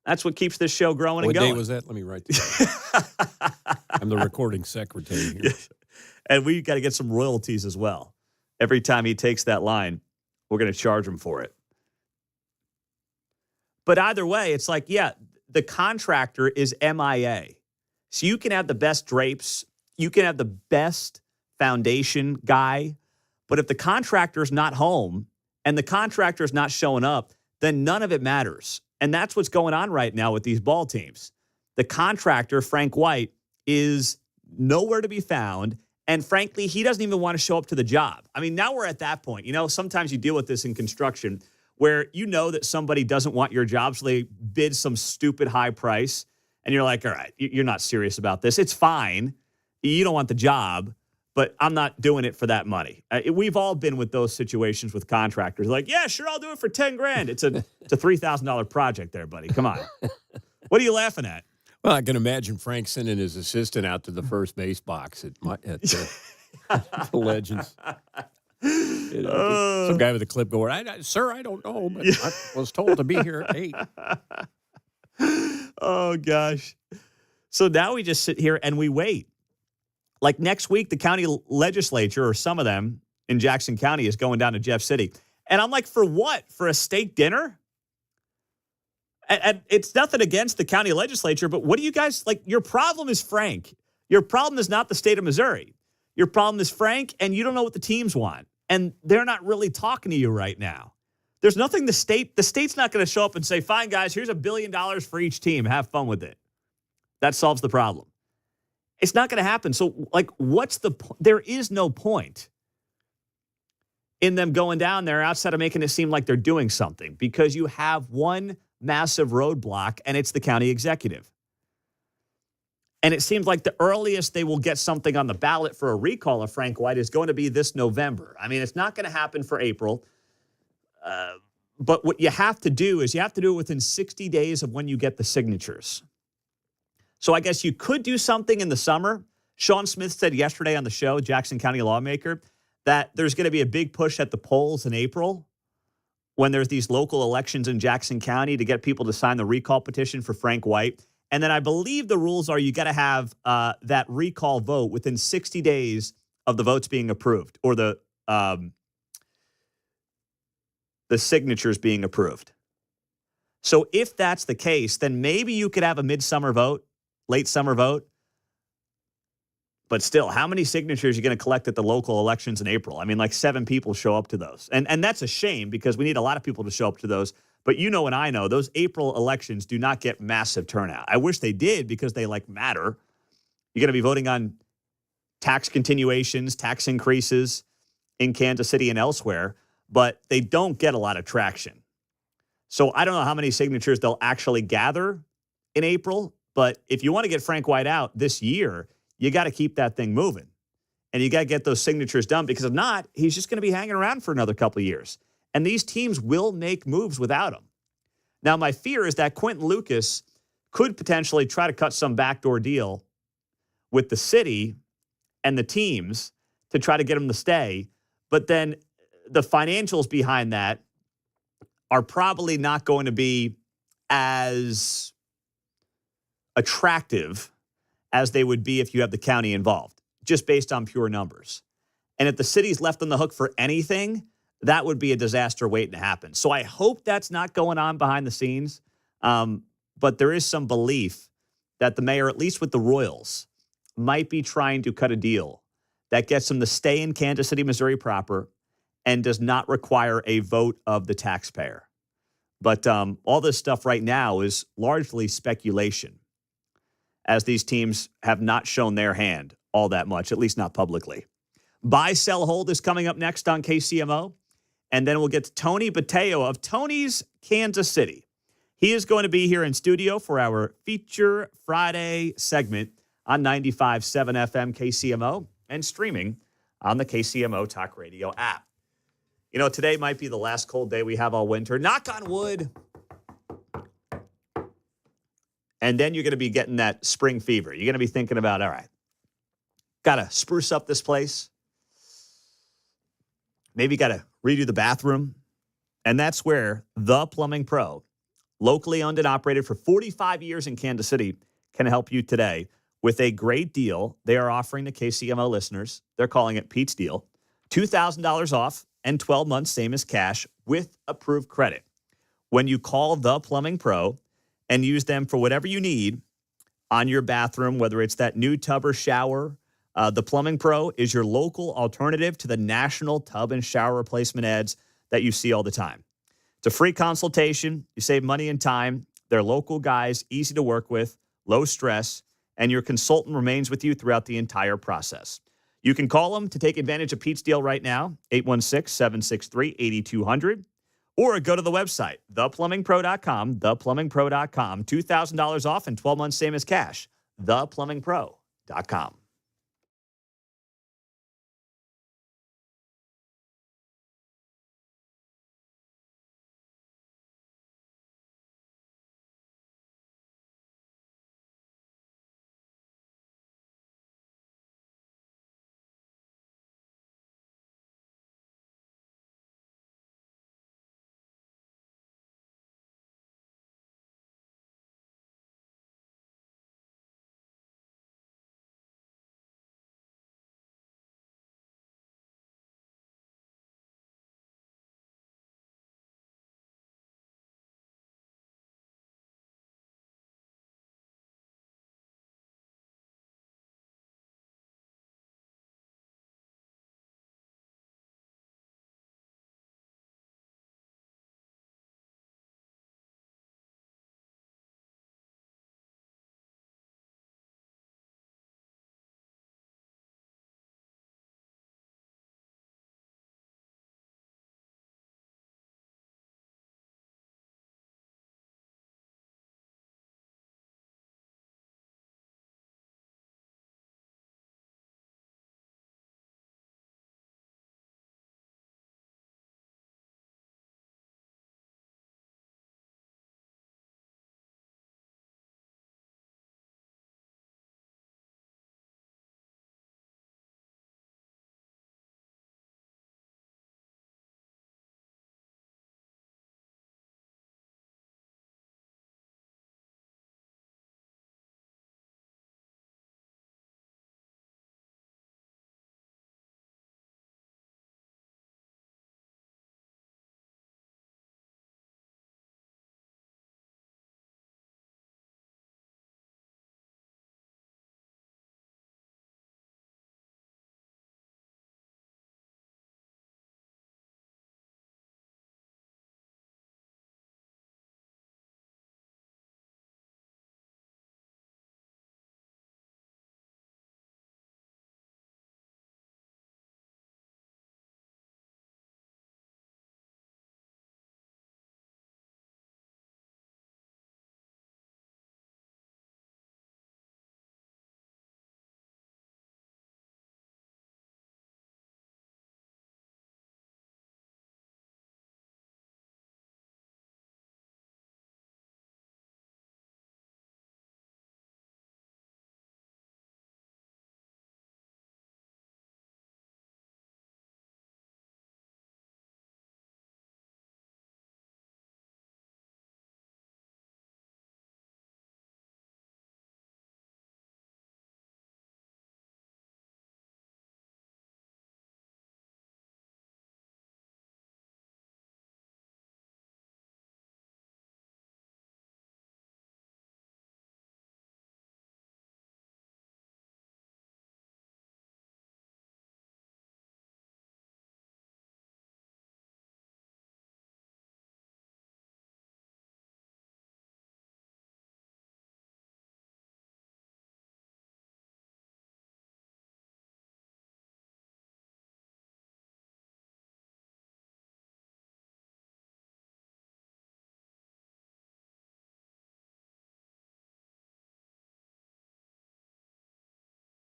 That's what keeps this show growing and going. What day was that? Let me write that down. I'm the recording secretary here. Yes. And we got to get some royalties as well. Every time he takes that line, we're going to charge him for it. But either way, it's like, yeah, the contractor is MIA. So you can have the best drapes. You can have the best foundation guy. But if the contractor's not home and the contractor's not showing up, then none of it matters. And that's what's going on right now with these ball teams. The contractor, Frank White, is nowhere to be found. And frankly, he doesn't even want to show up to the job. I mean, now we're at that point. Sometimes you deal with this in construction where you know that somebody doesn't want your job, so they bid some stupid high price. And you're like, all right, you're not serious about this. It's fine. You don't want the job, but I'm not doing it for that money. We've all been with those situations with contractors. Like, yeah, sure, I'll do it for $10,000. It's a $3,000 project there, buddy. Come on. What are you laughing at? Well, I can imagine Frank sending his assistant out to the first base box at the Legends. Some guy with a clipboard. Sir, I don't know, but I was told to be here at 8. Oh, gosh. So now we just sit here and we wait. Like next week, the county legislature, or some of them in Jackson County, is going down to Jeff City. And I'm like, for what? For a steak dinner? And it's nothing against the county legislature, but what do you guys, like, your problem is Frank. Your problem is not the state of Missouri. Your problem is Frank, and you don't know what the teams want. And they're not really talking to you right now. There's nothing the state's not going to show up and say, fine, guys, here's $1 billion for each team. Have fun with it. That solves the problem. It's not going to happen. So, like, what's the point? There is no point in them going down there outside of making it seem like they're doing something, because you have one massive roadblock, and it's the county executive. And it seems like the earliest they will get something on the ballot for a recall of Frank White is going to be this November. I mean, it's not going to happen for April. But what you have to do is you have to do it within 60 days of when you get the signatures. So I guess you could do something in the summer. Sean Smith said yesterday on the show, Jackson County lawmaker, that there's going to be a big push at the polls in April when there's these local elections in Jackson County to get people to sign the recall petition for Frank White. And then I believe the rules are you got to have that recall vote within 60 days of the votes being approved, or the signatures being approved. So if that's the case, then maybe you could have a midsummer vote, late summer vote. But still, how many signatures are you going to collect at the local elections in April? I mean, like 7 people show up to those. And that's a shame, because we need a lot of people to show up to those. But you know and I know those April elections do not get massive turnout. I wish they did, because they matter. You're going to be voting on tax continuations, tax increases in Kansas City and elsewhere, but they don't get a lot of traction. So I don't know how many signatures they'll actually gather in April, but if you want to get Frank White out this year, you got to keep that thing moving. And you got to get those signatures done, because if not, he's just going to be hanging around for another couple of years. And these teams will make moves without him. Now, my fear is that Quentin Lucas could potentially try to cut some backdoor deal with the city and the teams to try to get him to stay. But then the financials behind that are probably not going to be as attractive as they would be if you have the county involved, just based on pure numbers. And if the city's left on the hook for anything, that would be a disaster waiting to happen. So I hope that's not going on behind the scenes. But there is some belief that the mayor, at least with the Royals, might be trying to cut a deal that gets him to stay in Kansas City, Missouri proper, and does not require a vote of the taxpayer. But all this stuff right now is largely speculation, as these teams have not shown their hand all that much, at least not publicly. Buy, sell, hold is coming up next on KCMO. And then we'll get to Tony Botello of Tony's Kansas City. He is going to be here in studio for our Feature Friday segment on 95.7 FM KCMO and streaming on the KCMO Talk Radio app. You know, today might be the last cold day we have all winter. Knock on wood. And then you're going to be getting that spring fever. You're going to be thinking about, all right, got to spruce up this place. Maybe got to redo the bathroom. And that's where The Plumbing Pro, locally owned and operated for 45 years in Kansas City, can help you today with a great deal they are offering to KCMO listeners. They're calling it Pete's Deal. $2,000 off and 12 months, same as cash, with approved credit. When you call The Plumbing Pro and use them for whatever you need on your bathroom, whether it's that new tub or shower, The Plumbing Pro is your local alternative to the national tub and shower replacement ads that you see all the time. It's a free consultation. You save money and time. They're local guys, easy to work with, low stress, and your consultant remains with you throughout the entire process. You can call them to take advantage of Pete's Deal right now, 816-763-8200, or go to the website, theplumbingpro.com, theplumbingpro.com, $2,000 off and 12 months, same as cash, theplumbingpro.com.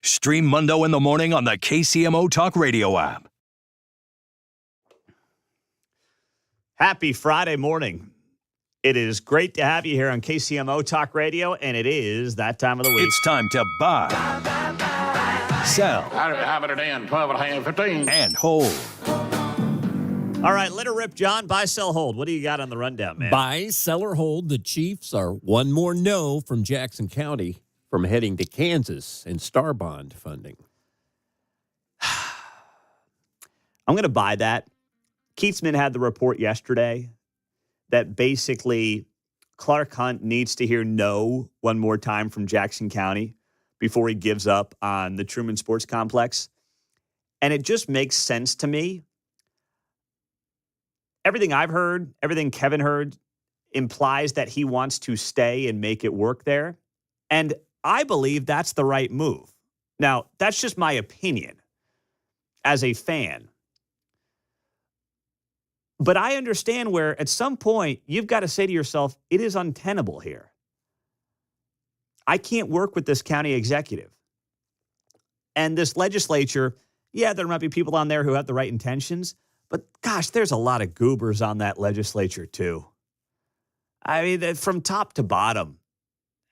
Stream Mundo in the morning on the KCMO Talk Radio app. Happy Friday morning. It is great to have you here on KCMO Talk Radio, and it is that time of the week. It's time to buy, sell, Have it at end, 12 and a half, 15. and hold. All right, let her rip, John. Buy, sell, hold. What do you got on the rundown, man? Buy, sell, or hold. The Chiefs are one more no from Jackson County from heading to Kansas and Star Bond funding. I'm going to buy that. Keatsman had the report yesterday that basically Clark Hunt needs to hear no one more time from Jackson County before he gives up on the Truman Sports Complex. And it just makes sense to me. Everything I've heard, everything Kevin heard implies that he wants to stay and make it work there. And I believe that's the right move. Now, that's just my opinion as a fan. But I understand where at some point you've got to say to yourself, it is untenable here. I can't work with this county executive. And this legislature, yeah, there might be people on there who have the right intentions, but gosh, there's a lot of goobers on that legislature too. I mean, from top to bottom,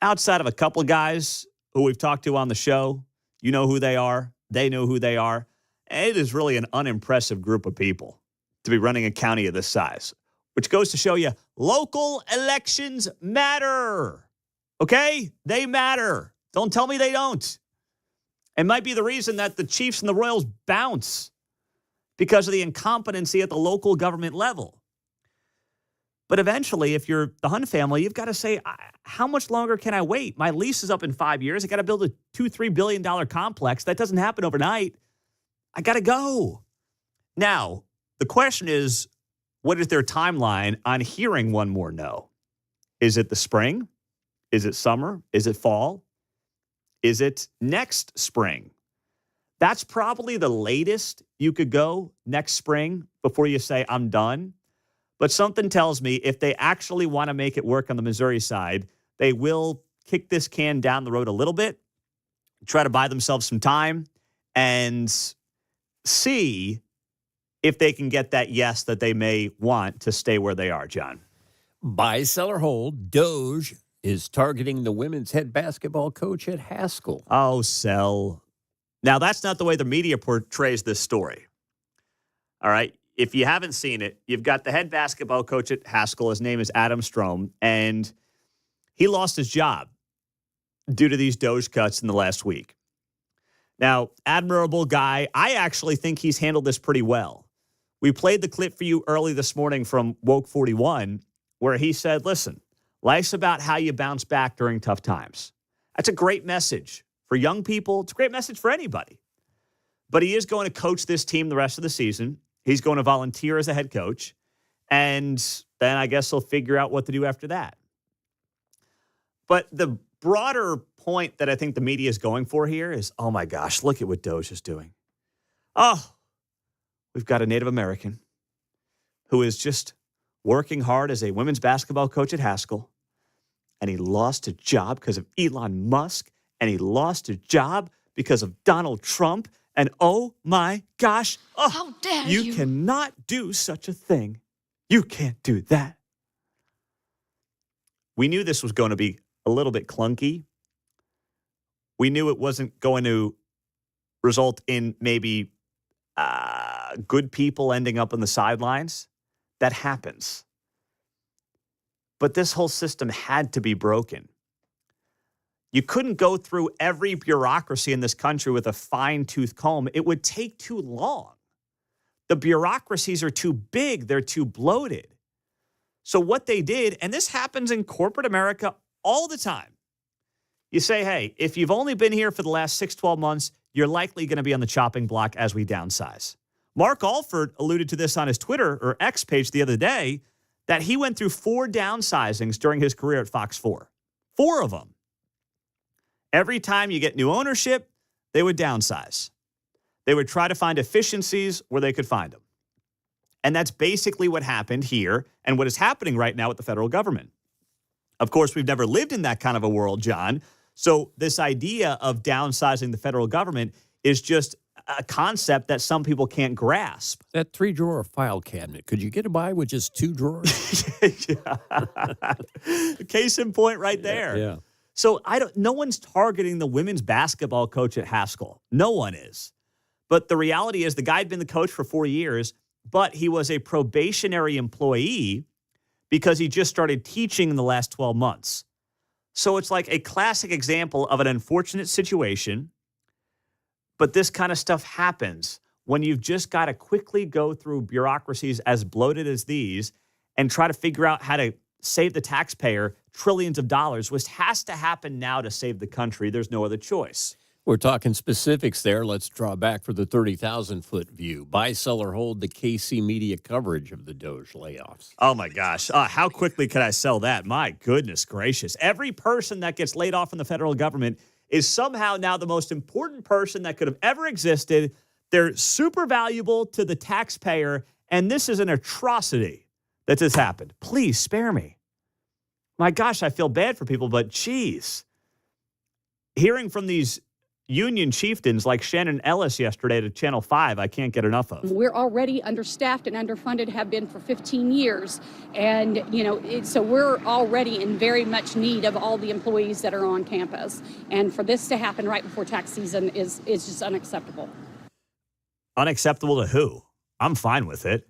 outside of a couple of guys who we've talked to on the show, you know who they are, they know who they are. It is really an unimpressive group of people to be running a county of this size, which goes to show you local elections matter. Okay? They matter. Don't tell me they don't. It might be the reason that the Chiefs and the Royals bounce because of the incompetency at the local government level. But eventually, if you're the Hunt family, you've got to say, how much longer can I wait? My lease is up in 5 years. I got to build a $2-3 billion complex. That doesn't happen overnight. I got to go. Now, the question is, what is their timeline on hearing one more no? Is it the spring? Is it summer? Is it fall? Is it next spring? That's probably the latest you could go next spring before you say, I'm done. But something tells me if they actually want to make it work on the Missouri side, they will kick this can down the road a little bit, try to buy themselves some time, and see if they can get that yes that they may want to stay where they are, John. Buy, sell, or hold. Doge is targeting the women's head basketball coach at Haskell. Oh, sell. Now, that's not the way the media portrays this story. All right? If you haven't seen it, you've got the head basketball coach at Haskell. His name is Adam Strom, and he lost his job due to these Doge cuts in the last week. Now, admirable guy. I actually think he's handled this pretty well. We played the clip for you early this morning from Woke 41 where he said, listen, life's about how you bounce back during tough times. That's a great message for young people. It's a great message for anybody. But he is going to coach this team the rest of the season. He's going to volunteer as a head coach. And then I guess he'll figure out what to do after that. But the broader point that I think the media is going for here is, oh my gosh, look at what Doge is doing. Oh, we've got a Native American who is just working hard as a women's basketball coach at Haskell, and he lost a job because of Elon Musk, and he lost a job because of Donald Trump, and oh my gosh, How dare you? You cannot do such a thing. You can't do that. We knew this was going to be a little bit clunky. We knew it wasn't going to result in maybe good people ending up on the sidelines. That happens. But this whole system had to be broken. You couldn't go through every bureaucracy in this country with a fine-tooth comb. It would take too long. The bureaucracies are too big. They're too bloated. So what they did, and this happens in corporate America all the time, you say, hey, if you've only been here for the last 6-12 months, you're likely going to be on the chopping block as we downsize. Mark Alford alluded to this on his Twitter or X page the other day, that he went through 4 downsizings during his career at Fox 4. 4 of them. Every time you get new ownership, they would downsize. They would try to find efficiencies where they could find them. And that's basically what happened here and what is happening right now with the federal government. Of course, we've never lived in that kind of a world, John. So this idea of downsizing the federal government is just a concept that some people can't grasp. That 3-drawer file cabinet, could you get by with just 2 drawers? Case in point right there. Yeah. So no one's targeting the women's basketball coach at Haskell. No one is. But the reality is the guy had been the coach for 4 years, but he was a probationary employee because he just started teaching in the last 12 months. So it's like a classic example of an unfortunate situation. But this kind of stuff happens when you've just got to quickly go through bureaucracies as bloated as these and try to figure out how to save the taxpayer trillions of dollars, which has to happen now to save the country. There's no other choice. We're talking specifics there. Let's draw back for the 30,000-foot view. Buy, sell, or hold the KC media coverage of the Doge layoffs. Oh, my gosh. How quickly could I sell that? My goodness gracious. Every person that gets laid off in the federal government is somehow now the most important person that could have ever existed. They're super valuable to the taxpayer, and this is an atrocity that has happened. Please spare me. My gosh, I feel bad for people, but geez. Hearing from these union chieftains like Shannon Ellis yesterday to Channel 5, I can't get enough of. We're already understaffed and underfunded, have been for 15 years. And, so we're already in very much need of all the employees that are on campus. And for this to happen right before tax season is just unacceptable. Unacceptable to who? I'm fine with it.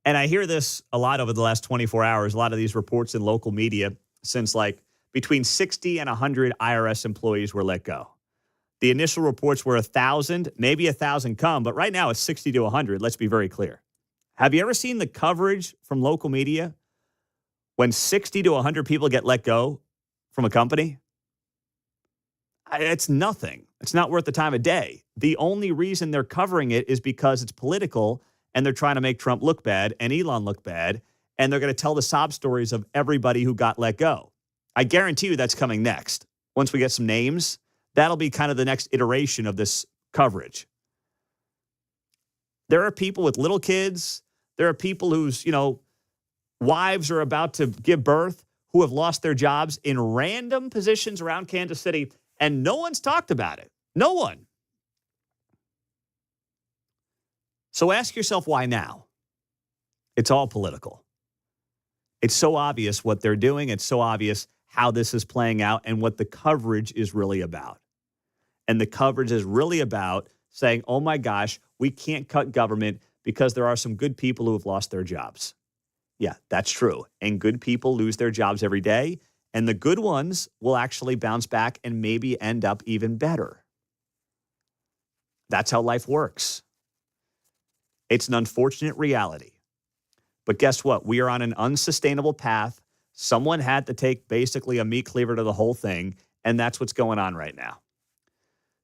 And I hear this a lot over the last 24 hours, a lot of these reports in local media since between 60 and 100 IRS employees were let go. The initial reports were 1,000, maybe 1,000 come, but right now it's 60 to 100. Let's be very clear. Have you ever seen the coverage from local media when 60 to 100 people get let go from a company? It's nothing. It's not worth the time of day. The only reason they're covering it is because it's political and they're trying to make Trump look bad and Elon look bad, and they're going to tell the sob stories of everybody who got let go. I guarantee you that's coming next. Once we get some names, that'll be kind of the next iteration of this coverage. There are people with little kids. There are people whose, wives are about to give birth who have lost their jobs in random positions around Kansas City, and no one's talked about it. No one. So ask yourself why now? It's all political. It's so obvious what they're doing. It's so obvious how this is playing out and what the coverage is really about. And the coverage is really about saying, oh my gosh, we can't cut government because there are some good people who have lost their jobs. Yeah, that's true. And good people lose their jobs every day. And the good ones will actually bounce back and maybe end up even better. That's how life works. It's an unfortunate reality. But guess what? We are on an unsustainable path. Someone had to take basically a meat cleaver to the whole thing, and that's what's going on right now.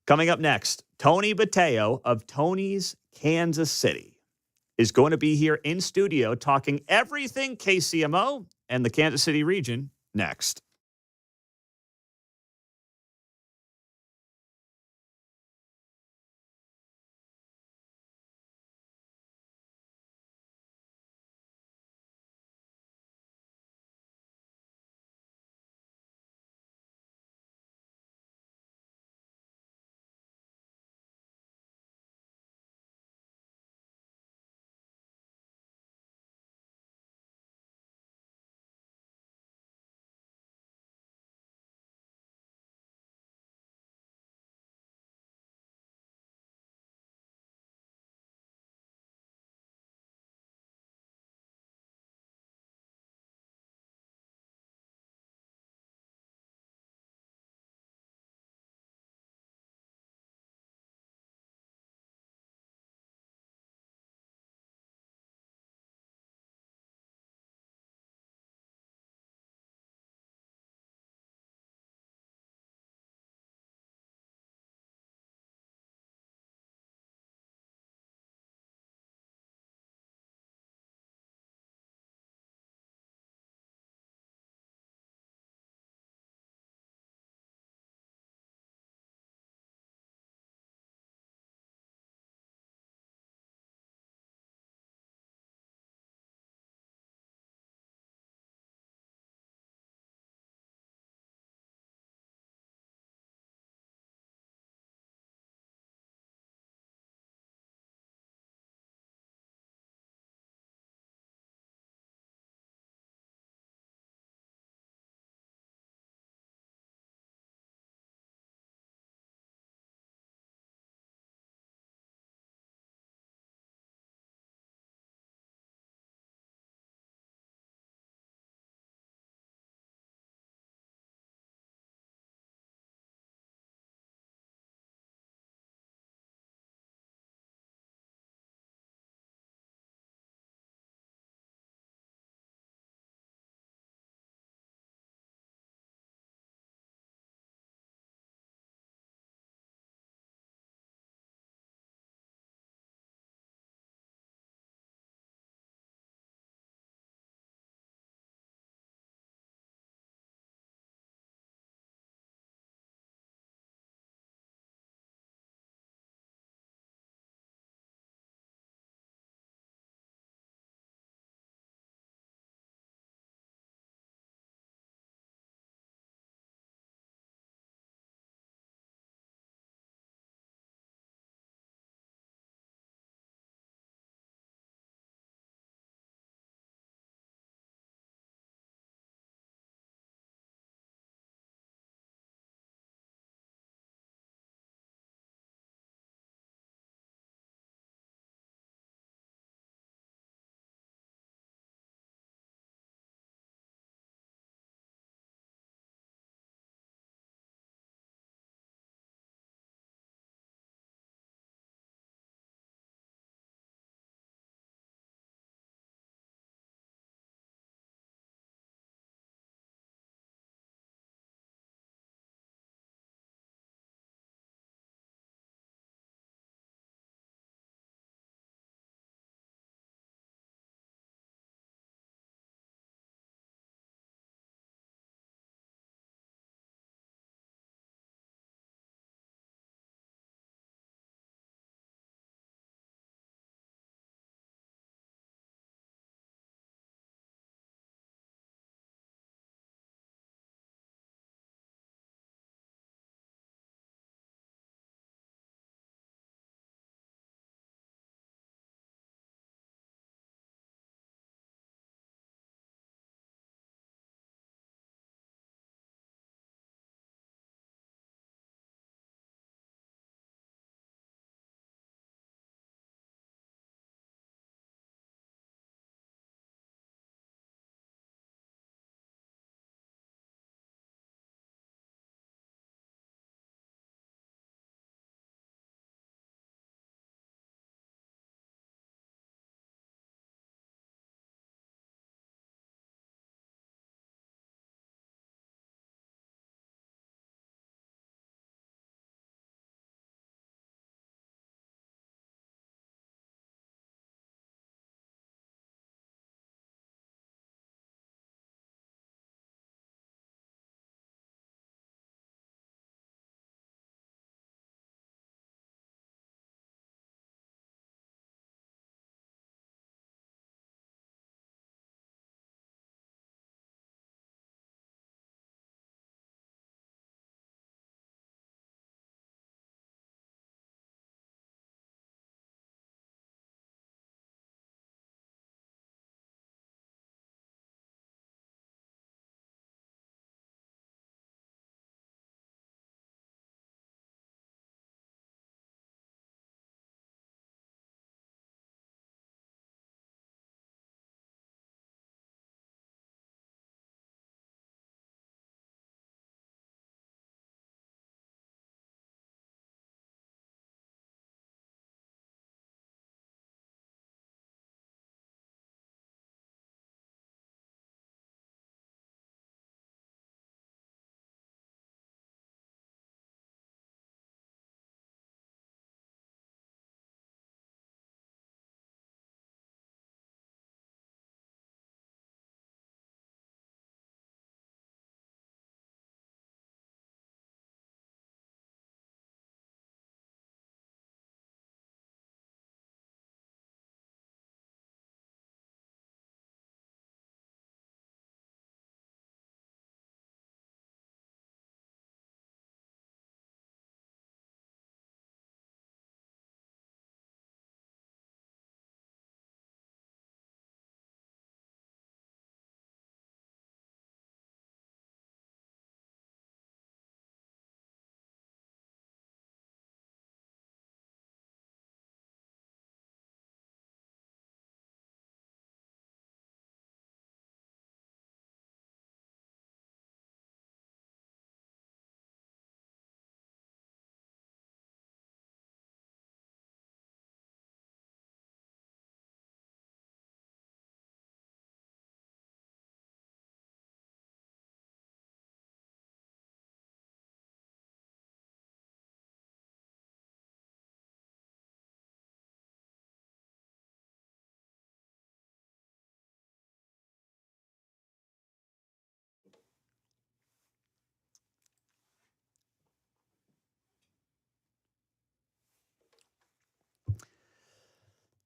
Coming up next, Tony Botello of Tony's Kansas City is going to be here in studio talking everything KCMO and the Kansas City region next.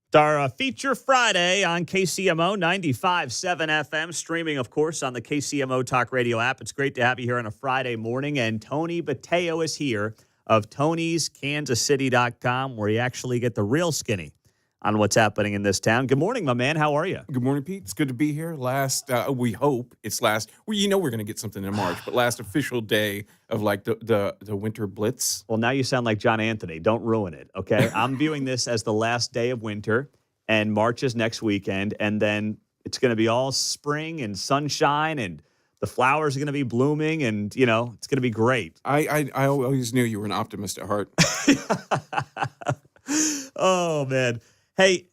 It's our Feature Friday on KCMO 95.7 FM, streaming, of course, on the KCMO Talk Radio app. It's great to have you here on a Friday morning, and Tony Botello is here of Tony'sKansasCity.com, where you actually get the real skinny on what's happening in this town. Good morning, my man. How are you? Good morning, Pete. It's good to be here. We hope it's last. Well, we're going to get something in March, but last official day of like the winter blitz. Well, now you sound like John Anthony. Don't ruin it, okay? I'm viewing this as the last day of winter, and March is next weekend, and then it's going to be all spring and sunshine, and the flowers are going to be blooming, and, it's going to be great. I always knew you were an optimist at heart. Oh, man. Hey,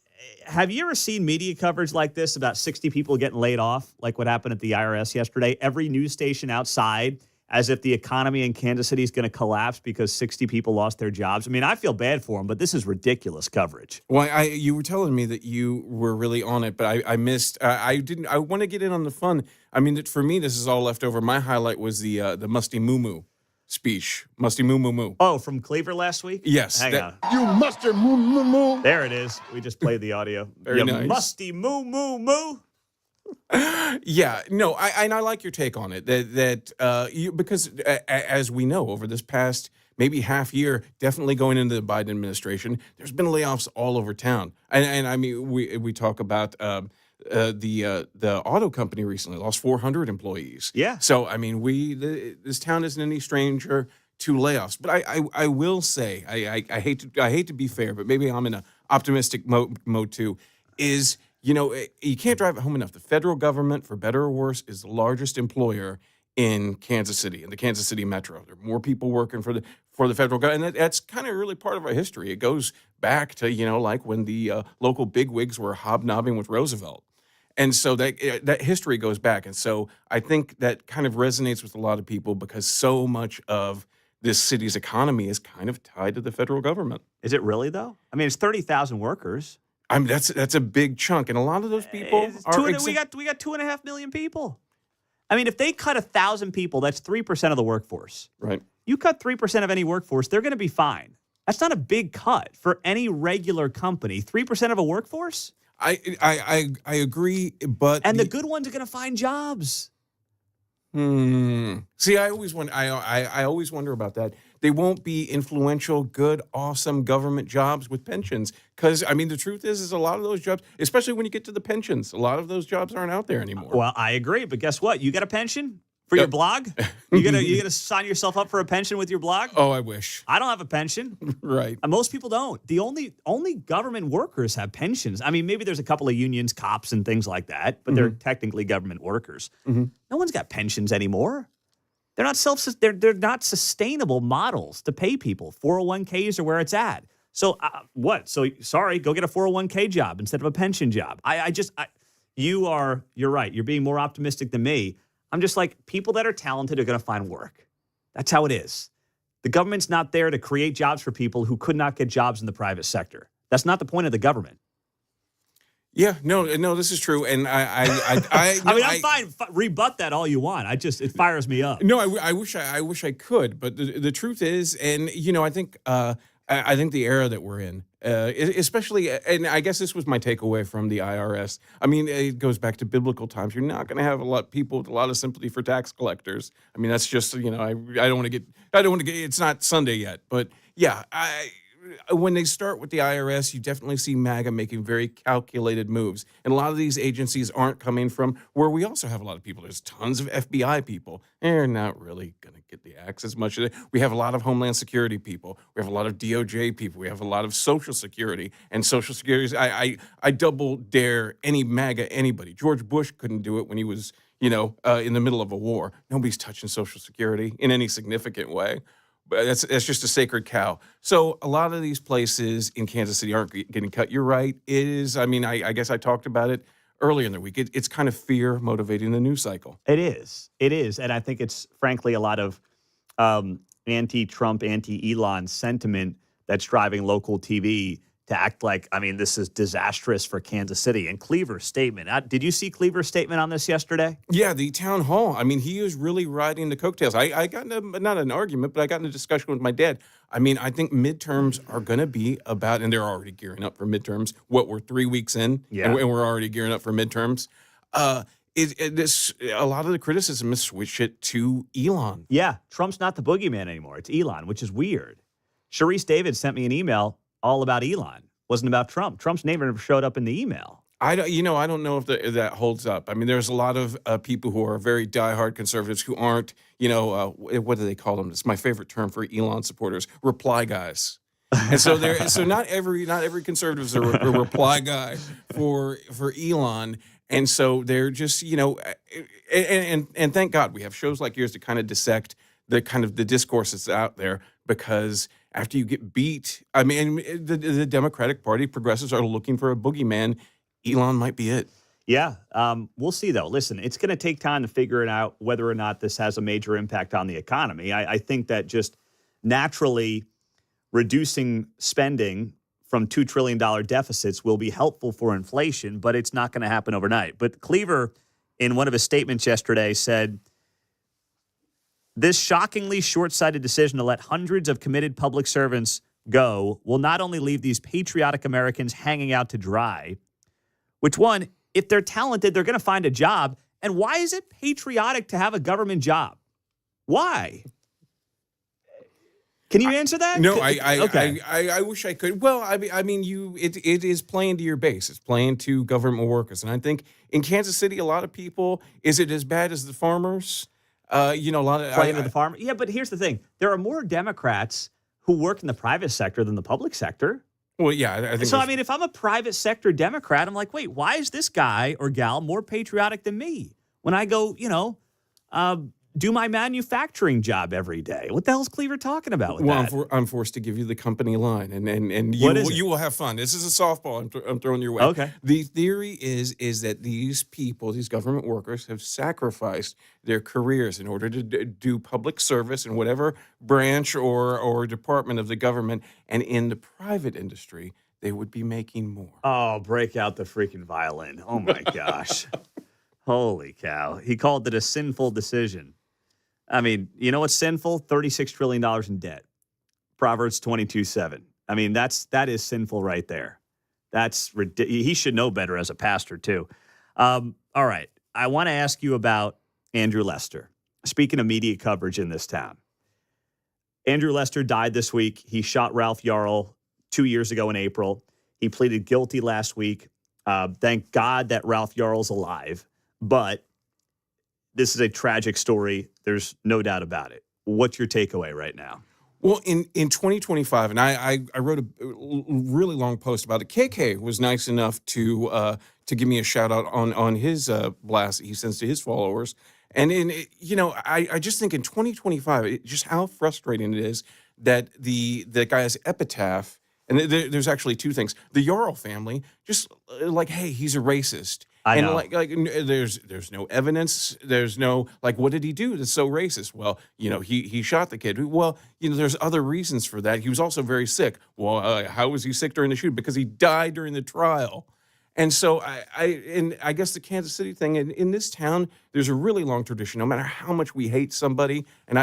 have you ever seen media coverage like this about 60 people getting laid off, like what happened at the IRS yesterday? Every news station outside, as if the economy in Kansas City is going to collapse because 60 people lost their jobs. I mean, I feel bad for them, but this is ridiculous coverage. Well, you were telling me that you were really on it, but I missed. I didn't. I want to get in on the fun. I mean, for me, this is all left over. My highlight was the Musty Moo Moo speech. Musty Moo Moo Moo. Oh, from Cleaver last week? Yes. Hang on. You Musty Moo Moo Moo. There it is. We just played the audio. Very nice. Musty Moo Moo Moo. Yeah, no, I like your take on it. Because as we know, over this past maybe half year, definitely going into the Biden administration, there's been layoffs all over town. And I mean, we talk about the auto company recently lost 400 employees. Yeah. So I mean, this town isn't any stranger to layoffs. But I will say, I hate to be fair, but maybe I'm in an optimistic mode too. Is you can't drive it home enough. The federal government, for better or worse, is the largest employer in Kansas City, in the Kansas City metro. There are more people working for the federal government, and that's kind of really part of our history. It goes back to like when the local bigwigs were hobnobbing with Roosevelt, and so that history goes back. And so I think that kind of resonates with a lot of people because so much of this city's economy is kind of tied to the federal government. Is it really though? I mean, it's 30,000 workers. I mean, that's a big chunk, and a lot of those people are. We got 2.5 million people. I mean, if they cut 1,000 people, that's 3% of the workforce. Right. You cut 3% of any workforce, they're going to be fine. That's not a big cut for any regular company. 3% of a workforce. I agree, but the good ones are going to find jobs. See, I always wonder. I always wonder about that. They won't be influential, good, awesome government jobs with pensions. Because, I mean, the truth is a lot of those jobs, especially when you get to the pensions, a lot of those jobs aren't out there anymore. Well, I agree. But guess what? You got a pension for your blog? You gonna sign yourself up for a pension with your blog? Oh, I wish. I don't have a pension. Right. Most people don't. The only government workers have pensions. I mean, maybe there's a couple of unions, cops, and things like that, but they're technically government workers. No one's got pensions anymore. They're not sustainable models to pay people. 401ks are where it's at. So what? So sorry, go get a 401k job instead of a pension job. You're right. You're being more optimistic than me. I'm just like, people that are talented are going to find work. That's how it is. The government's not there to create jobs for people who could not get jobs in the private sector. That's not the point of the government. Yeah, no, this is true, and I'm fine. Rebut that all you want. It fires me up. No, I wish I could, but the truth is, and I think the era that we're in, especially, and I guess this was my takeaway from the IRS. I mean, it goes back to biblical times. You're not going to have a lot of people with a lot of sympathy for tax collectors. I mean, that's just I don't want to get. It's not Sunday yet, but yeah, when they start with the IRS, you definitely see MAGA making very calculated moves. And a lot of these agencies aren't coming from where we also have a lot of people. There's tons of FBI people. They're not really going to get the axe as much as we have a lot of Homeland Security people. We have a lot of DOJ people. We have a lot of Social Security. And Social Security, I double dare any MAGA anybody. George Bush couldn't do it when he was, in the middle of a war. Nobody's touching Social Security in any significant way. But that's just a sacred cow. So a lot of these places in Kansas City aren't getting cut. You're right. It is. I mean, I guess I talked about it earlier in the week. It's kind of fear motivating the news cycle. It is. And I think it's, frankly, a lot of anti-Trump, anti-Elon sentiment that's driving local TV to act like, I mean, this is disastrous for Kansas City. And Cleaver's statement. Did you see Cleaver's statement on this yesterday? Yeah, the town hall. I mean, he was really riding the coattails. I got in not an argument, but I got in a discussion with my dad. I mean, I think midterms are going to be about, and they're already gearing up for midterms. We're 3 weeks in, Yeah. and we're already gearing up for midterms. A lot of the criticism is switch it to Elon. Yeah, Trump's not the boogeyman anymore. It's Elon, which is weird. Sharice David sent me an email all about Elon. Wasn't about Trump. Trump's name never showed up in the email. I don't know if that holds up. I mean, there's a lot of people who are very diehard conservatives who aren't, what do they call them? It's my favorite term for Elon supporters, reply guys. And so not every conservative is a reply guy for Elon. And so they're just, and thank God we have shows like yours to kind of dissect the discourse that's out there, because after you get beat, I mean, the Democratic Party progressives are looking for a boogeyman. Elon might be it. Yeah, we'll see, though. Listen, it's going to take time to figure it out whether or not this has a major impact on the economy. I think that just naturally reducing spending from $2 trillion deficits will be helpful for inflation, but it's not going to happen overnight. But Cleaver, in one of his statements yesterday, said, this shockingly short-sighted decision to let hundreds of committed public servants go will not only leave these patriotic Americans hanging out to dry, which one, if they're talented, they're going to find a job. And why is it patriotic to have a government job? Why? Can you answer that? No, Okay. I wish I could. Well, I mean, it is playing to your base. It's playing to government workers, and I think in Kansas City, a lot of people. Is it as bad as the farmers? A lot of Playing to the farmer. Yeah, but here's the thing: there are more Democrats who work in the private sector than the public sector. Well, yeah, I think so. I mean, if I'm a private sector Democrat, I'm like, wait, why is this guy or gal more patriotic than me when I go, do my manufacturing job every day? What the hell's Cleaver talking about with that? I'm forced to give you the company line, and you will have fun. This is a softball I'm throwing your way. Okay. The theory is that these people, these government workers, have sacrificed their careers in order to do public service in whatever branch or department of the government, and in the private industry, they would be making more. Oh, break out the freaking violin. Oh, my gosh. Holy cow. He called it a sinful decision. I mean, you know what's sinful? $36 trillion in debt. Proverbs 22:7. I mean, that is sinful right there. That's ridiculous. He should know better as a pastor, too. All right. I want to ask you about Andrew Lester. Speaking of media coverage in this town. Andrew Lester died this week. He shot Ralph Yarl 2 years ago in April. He pleaded guilty last week. Thank God that Ralph Yarl's alive. But this is a tragic story. There's no doubt about it. What's your takeaway right now? Well, in 2025, and I wrote a really long post about it. KK was nice enough to give me a shout out on his blast that he sends to his followers. And I just think in 2025, just how frustrating it is that the guy's epitaph. And there's actually two things. The Yarl family, just like, hey, he's a racist. I know. There's no evidence. There's no, what did he do that's so racist? Well, he shot the kid. Well, there's other reasons for that. He was also very sick. Well, how was he sick during the shooting? Because he died during the trial. And so I guess the Kansas City thing, in this town, there's a really long tradition. No matter how much we hate somebody, and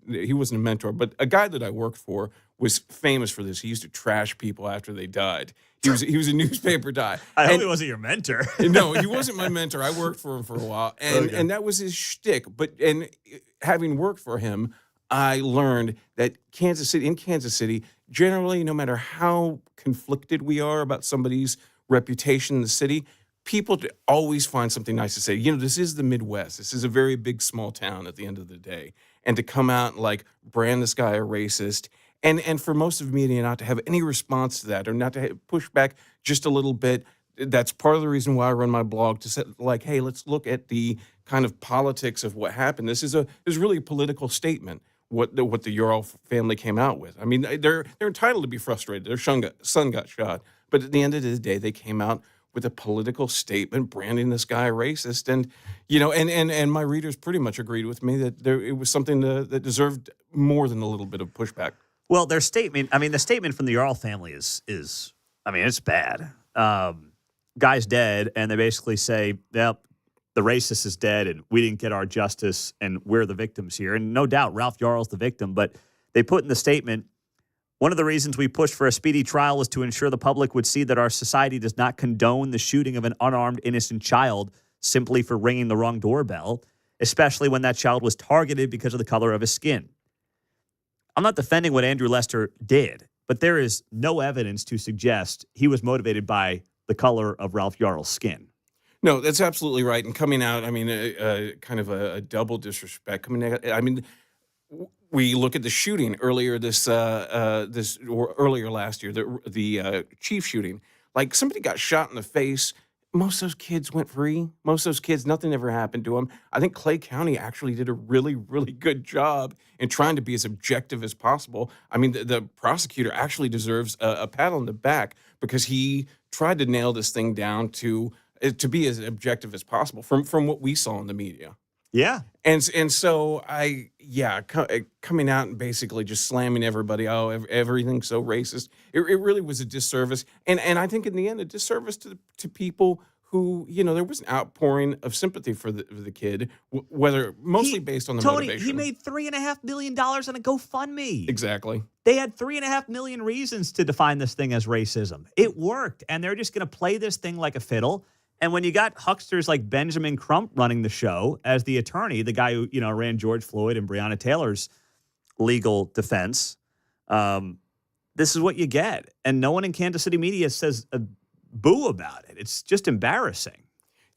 he wasn't a mentor, but a guy that I worked for was famous for this. He used to trash people after they died. He was a newspaper guy. I hope he wasn't your mentor. No, he wasn't my mentor. I worked for him for a while, and that was his shtick. But having worked for him, I learned that in Kansas City, generally, no matter how conflicted we are about somebody's reputation in the city, people always find something nice to say. This is the Midwest. This is a very big, small town at the end of the day. And to come out and brand this guy a racist, and for most of media not to have any response to that, or not to push back just a little bit, that's part of the reason why I run my blog, to say, hey, let's look at the kind of politics of what happened. This is really a political statement, what the Yarl family came out with. I mean, they're entitled to be frustrated. Their son got shot. But at the end of the day, they came out with a political statement branding this guy a racist. And, and my readers pretty much agreed with me that it was something that deserved more than a little bit of pushback. Well, their statement, the statement from the Jarl family is it's bad. Guy's dead, and they basically say, yep, the racist is dead, and we didn't get our justice, and we're the victims here. And no doubt, Ralph Jarl's the victim, but they put in the statement, one of the reasons we pushed for a speedy trial was to ensure the public would see that our society does not condone the shooting of an unarmed, innocent child simply for ringing the wrong doorbell, especially when that child was targeted because of the color of his skin. I'm not defending what Andrew Lester did, but there is no evidence to suggest he was motivated by the color of Ralph Jarl's skin. No, that's absolutely right. And coming out, kind of a double disrespect. We look at the shooting earlier earlier last year, the Chief shooting. Like, somebody got shot in the face. Most of those kids went free. Most of those kids, nothing ever happened to them. I think Clay County actually did a really, really good job in trying to be as objective as possible. The prosecutor actually deserves a pat on the back because he tried to nail this thing down to be as objective as possible from what we saw in the media. Yeah. And so coming out and basically just slamming everybody, everything's so racist. It really was a disservice. And I think in the end, a disservice to people who, there was an outpouring of sympathy for the kid, whether mostly based on the motivation. He made $3.5 million on a GoFundMe. Exactly. They had 3.5 million reasons to define this thing as racism. It worked. And they're just going to play this thing like a fiddle. And when you got hucksters like Benjamin Crump running the show as the attorney, the guy who, ran George Floyd and Breonna Taylor's legal defense, this is what you get. And no one in Kansas City media says a boo about it. It's just embarrassing.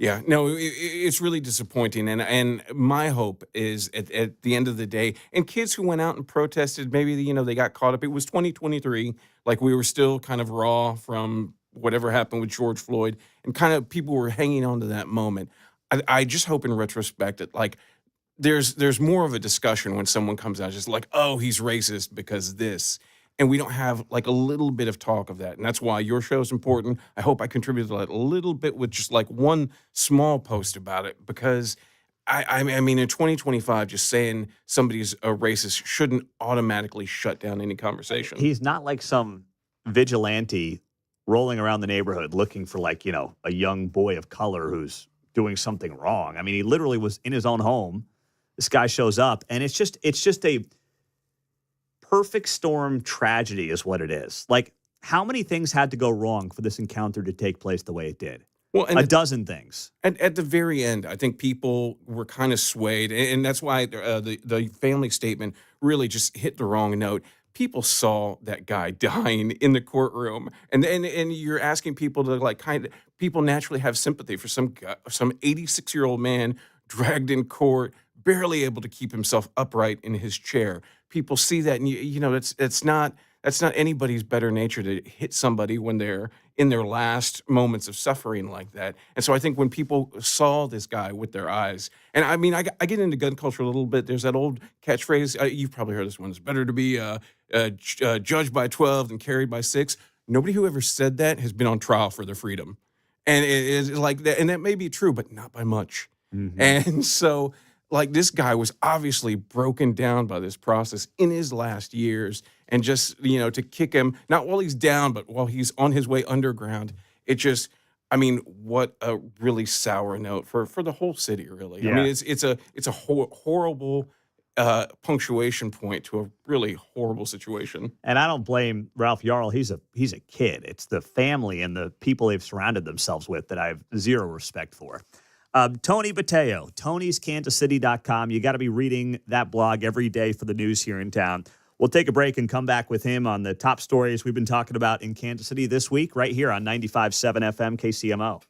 Yeah, no, it's really disappointing. And my hope is at the end of the day, and kids who went out and protested, maybe, they got caught up. It was 2023. Like, we were still kind of raw from whatever happened with George Floyd, and kind of people were hanging on to that moment. I just hope in retrospect that, like, there's more of a discussion when someone comes out just like, oh, he's racist because this. And we don't have like a little bit of talk of that. And that's why your show is important. I hope I contributed a little bit with just like one small post about it, because I mean, in 2025, just saying somebody's a racist shouldn't automatically shut down any conversation. He's not like some vigilante rolling around the neighborhood looking for a young boy of color who's doing something wrong. I mean, he literally was in his own home. This guy shows up, and it's just a perfect storm tragedy is what it is. Like, how many things had to go wrong for this encounter to take place the way it did? Well, and a dozen things. At the very end, I think people were kind of swayed, and that's why the family statement really just hit the wrong note. People saw that guy dying in the courtroom, and you're asking people to people naturally have sympathy for some 86-year-old man dragged in court, barely able to keep himself upright in his chair. People see that, and it's not anybody's better nature to hit somebody when they're in their last moments of suffering like that. And so I think when people saw this guy with their eyes, and I mean, I get into gun culture a little bit. There's that old catchphrase. You've probably heard this one. It's better to be judged by 12 than carried by 6. Nobody who ever said that has been on trial for their freedom. And it is like that. And that may be true, but not by much. Mm-hmm. And so, like, this guy was obviously broken down by this process in his last years, and just, to kick him, not while he's down, but while he's on his way underground, it just, what a really sour note for the whole city, really. Yeah. I mean, it's a horrible punctuation point to a really horrible situation. And I don't blame Ralph Jarl. He's a kid. It's the family and the people they've surrounded themselves with that I have zero respect for. Tony Botello, Tony'sKansasCity.com. You got to be reading that blog every day for the news here in town. We'll take a break and come back with him on the top stories we've been talking about in Kansas City this week, right here on 95.7 FM KCMO.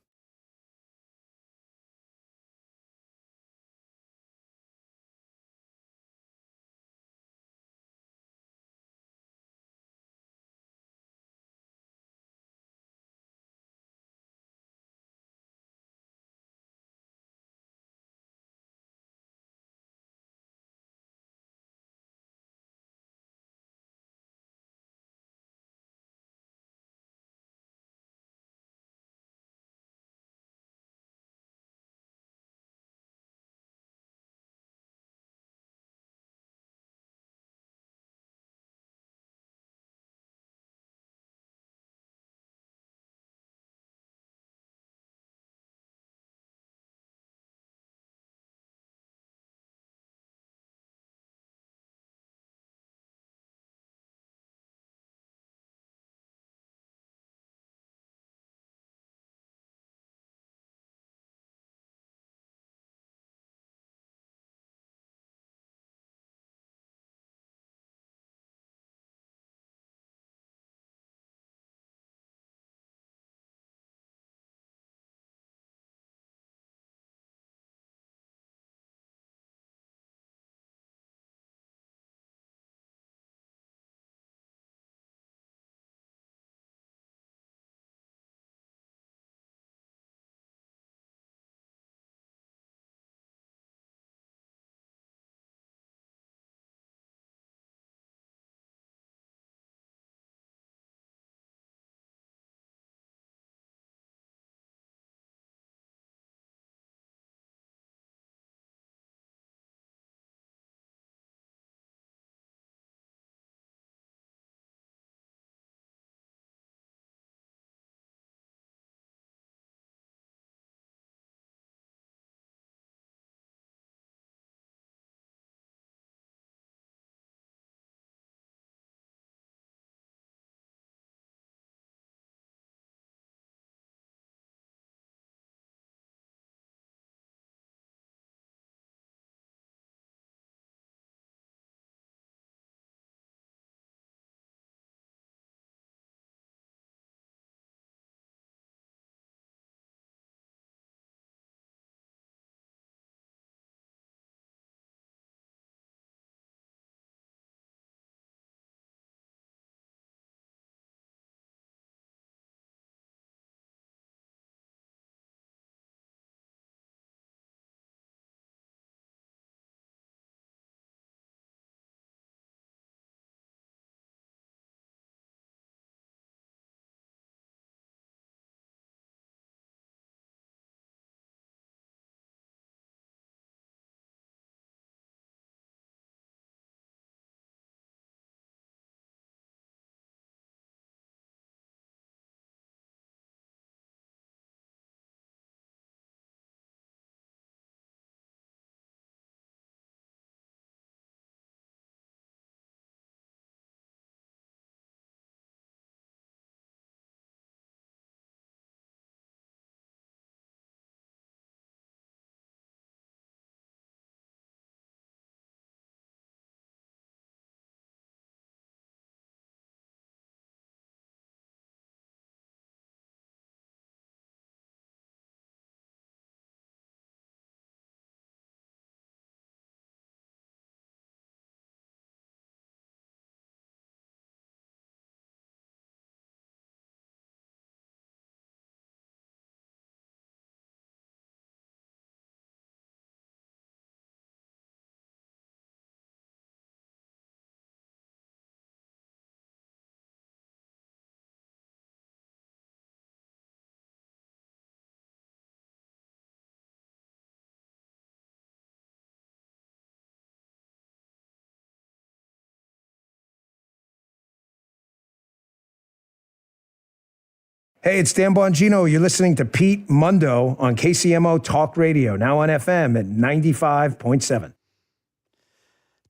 Hey, it's Dan Bongino. You're listening to Pete Mundo on KCMO Talk Radio, now on FM at 95.7.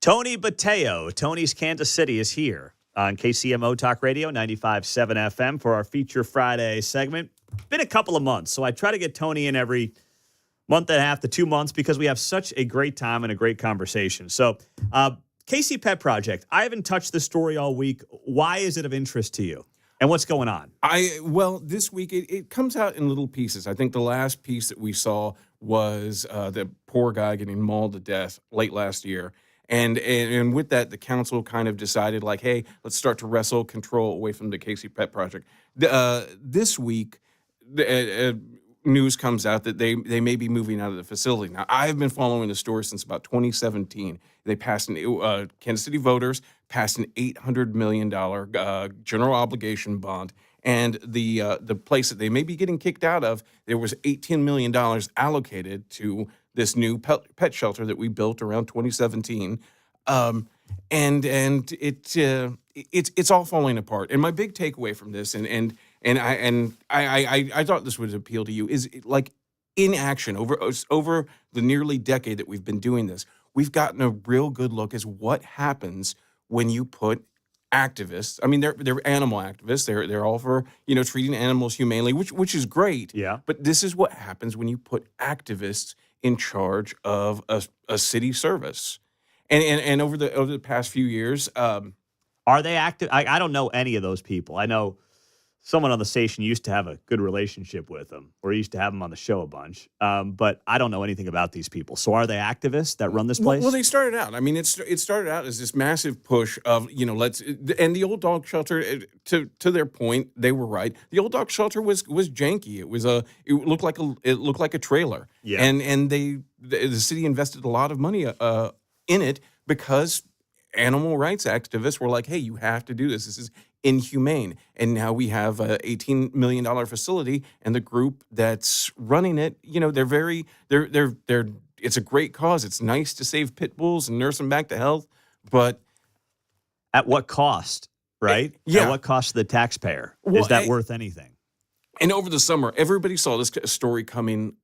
Tony Botello, Tony's Kansas City, is here on KCMO Talk Radio, 95.7 FM for our Feature Friday segment. Been a couple of months, so I try to get Tony in every month and a half to 2 months because we have such a great time and a great conversation. So, KC Pet Project, I haven't touched this story all week. Why is it of interest to you? And what's going on? Well, this week it comes out in little pieces. I think the last piece that we saw was the poor guy getting mauled to death late last year. And with that, the council kind of decided, like, hey, let's start to wrestle control away from the KC Pet Project. This week, news comes out that they may be moving out of the facility. Now, I've been following the story since about 2017. They passed Kansas City voters passed an $800 million general obligation bond. And the place that they may be getting kicked out of, there was $18 million allocated to this new pet shelter that we built around 2017, and it's all falling apart. And my big takeaway from this, and I thought this would appeal to you, is like in action over the nearly decade that we've been doing this, we've gotten a real good look as what happens when you put activists. I mean, they're animal activists. They're all for treating animals humanely, which is great. Yeah. But this is what happens when you put activists in charge of a city service. And over the past few years, are they active? I don't know any of those people. I know someone on the station used to have a good relationship with them, or used to have them on the show a bunch. But I don't know anything about these people. So are they activists that run this place? Well, they started out. I mean, it started out as this massive push of, and the old dog shelter, to their point, they were right. The old dog shelter was janky. It looked like a trailer. Yeah. And the city invested a lot of money in it because animal rights activists were like, hey, you have to do this. This is inhumane. And now we have a $18 million facility, and the group that's running it, it's a great cause. It's nice to save pit bulls and nurse them back to health, but at what cost, right? Yeah. At what cost to the taxpayer? Well, is that worth anything? And over the summer, everybody saw this story coming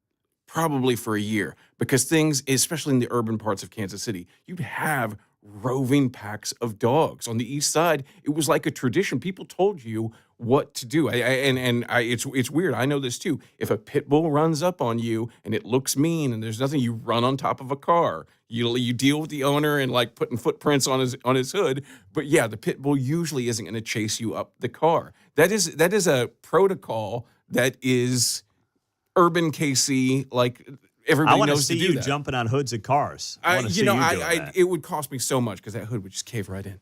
probably for a year, because things, especially in the urban parts of Kansas City, you'd have roving packs of dogs. On the east side, it was like a tradition. People told you what to do. It's weird. I know this too. If a pit bull runs up on you and it looks mean and there's nothing, you run on top of a car. You deal with the owner and like putting footprints on his hood. But yeah, the pit bull usually isn't going to chase you up the car. That is a protocol that is urban KC, like everybody knows to do that. I want to see you jumping on hoods of cars. I want to see you doing that. It would cost me so much because that hood would just cave right in.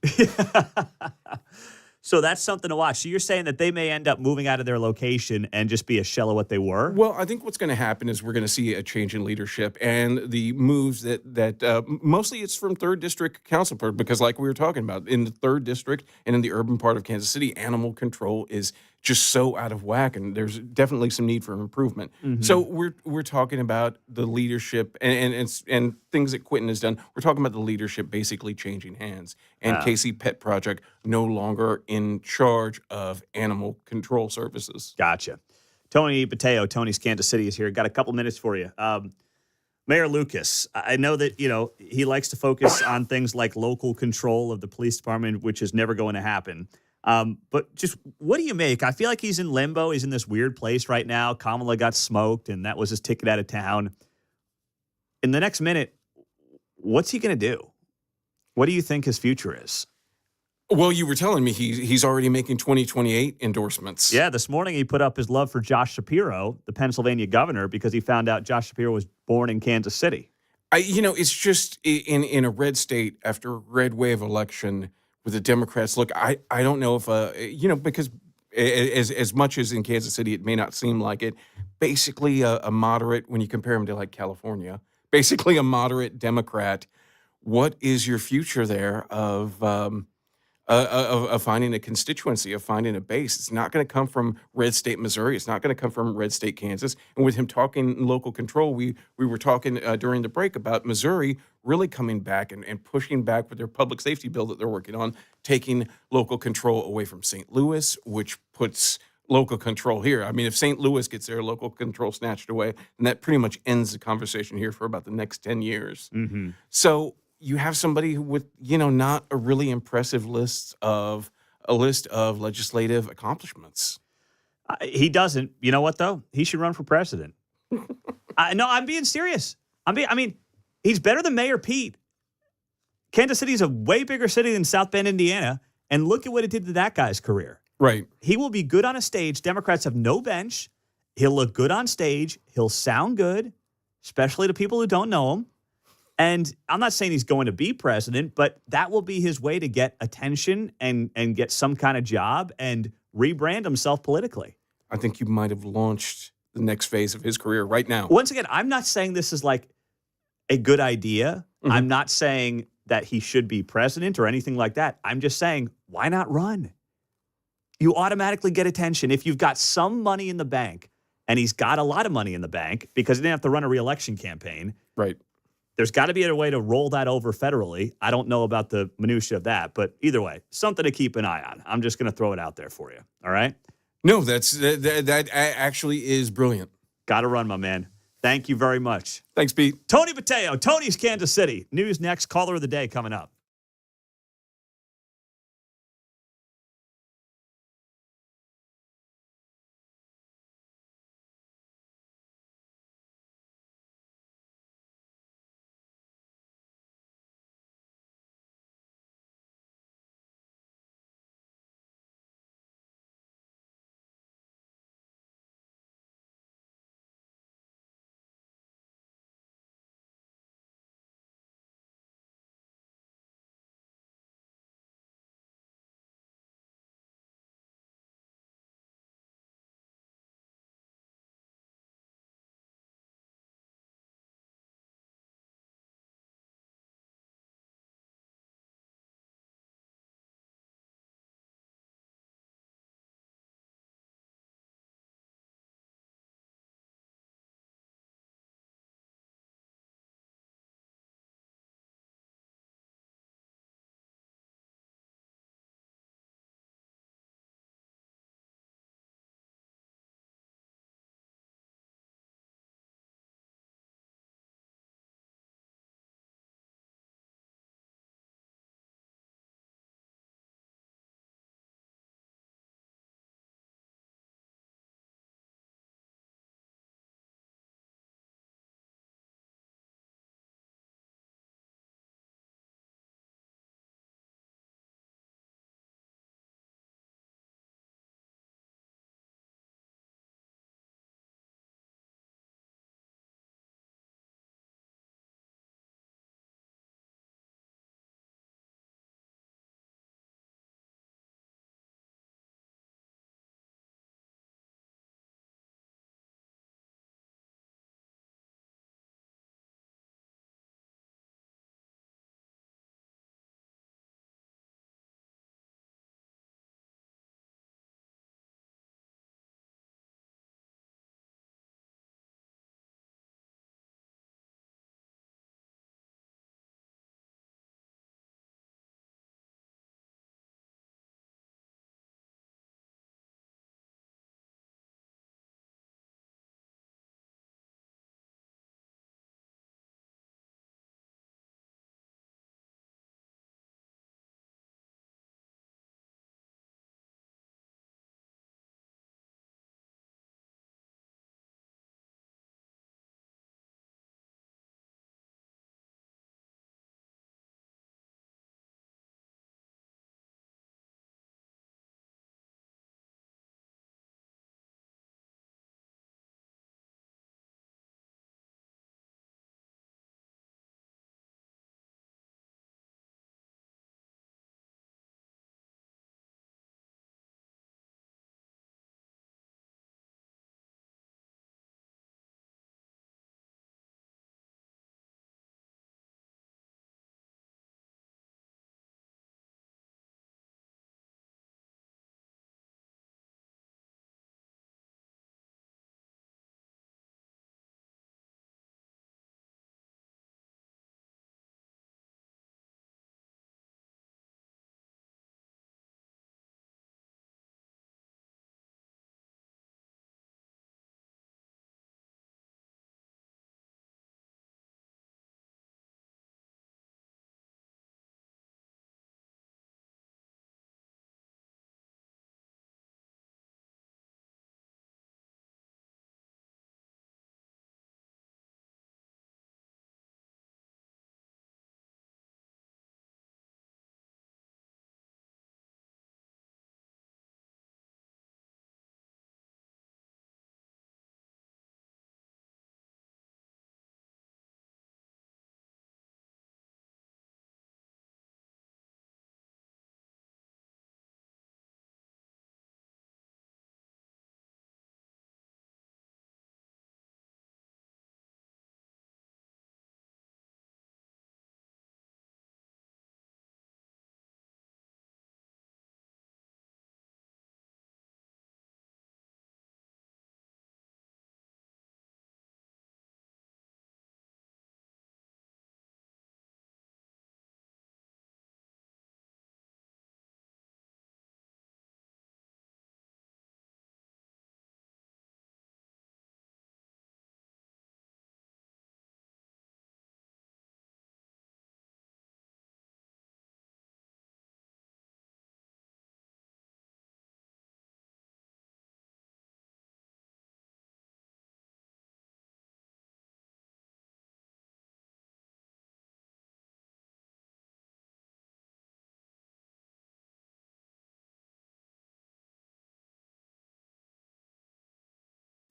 So that's something to watch. So you're saying that they may end up moving out of their location and just be a shell of what they were? Well, I think what's going to happen is we're going to see a change in leadership and the moves that mostly it's from 3rd District Council, because like we were talking about, in the 3rd District and in the urban part of Kansas City, animal control is just so out of whack, and there's definitely some need for improvement. Mm-hmm. So we're talking about the leadership and things that Quentin has done. We're talking about the leadership basically changing hands, and KC Pet Project no longer in charge of animal control services. Gotcha. Tony Botello, Tony's Kansas City, is here. Got a couple minutes for you. Mayor Lucas, I know that he likes to focus on things like local control of the police department, which is never going to happen. But just what do you make? I feel like he's in limbo. He's in this weird place right now. Kamala got smoked, and that was his ticket out of town. In the next minute, what's he going to do? What do you think his future is? Well, you were telling me he's already making 2028 endorsements. Yeah, this morning he put up his love for Josh Shapiro, the Pennsylvania governor, because he found out Josh Shapiro was born in Kansas City. It's just in a red state after a red wave election with the Democrats. Look, I don't know if, because as much as in Kansas City, it may not seem like it, basically a moderate, when you compare him to like California, basically a moderate Democrat. What is your future there of finding a constituency, of finding a base? It's not going to come from red state Missouri. It's not going to come from red state Kansas. And with him talking local control, we were talking during the break about Missouri really coming back and pushing back with their public safety bill that they're working on, taking local control away from St. Louis, which puts local control here. I mean, if St. Louis gets their local control snatched away, then that pretty much ends the conversation here for about the next 10 years. Mm-hmm. So you have somebody with, not a really impressive list of legislative accomplishments. He doesn't. You know what, though? He should run for president. No, I'm being serious. I mean, he's better than Mayor Pete. Kansas City is a way bigger city than South Bend, Indiana. And look at what it did to that guy's career. Right. He will be good on a stage. Democrats have no bench. He'll look good on stage. He'll sound good, especially to people who don't know him. And I'm not saying he's going to be president, but that will be his way to get attention and get some kind of job and rebrand himself politically. I think you might have launched the next phase of his career right now. Once again, I'm not saying this is like a good idea. Mm-hmm. I'm not saying that he should be president or anything like that. I'm just saying, why not run? You automatically get attention. If you've got some money in the bank, and he's got a lot of money in the bank because he didn't have to run a re-election campaign. Right. There's got to be a way to roll that over federally. I don't know about the minutia of that, but either way, something to keep an eye on. I'm just going to throw it out there for you. All right? No, that actually is brilliant. Got to run, my man. Thank you very much. Thanks, Pete. Tony Botello, Tony's Kansas City. News next. Caller of the day coming up.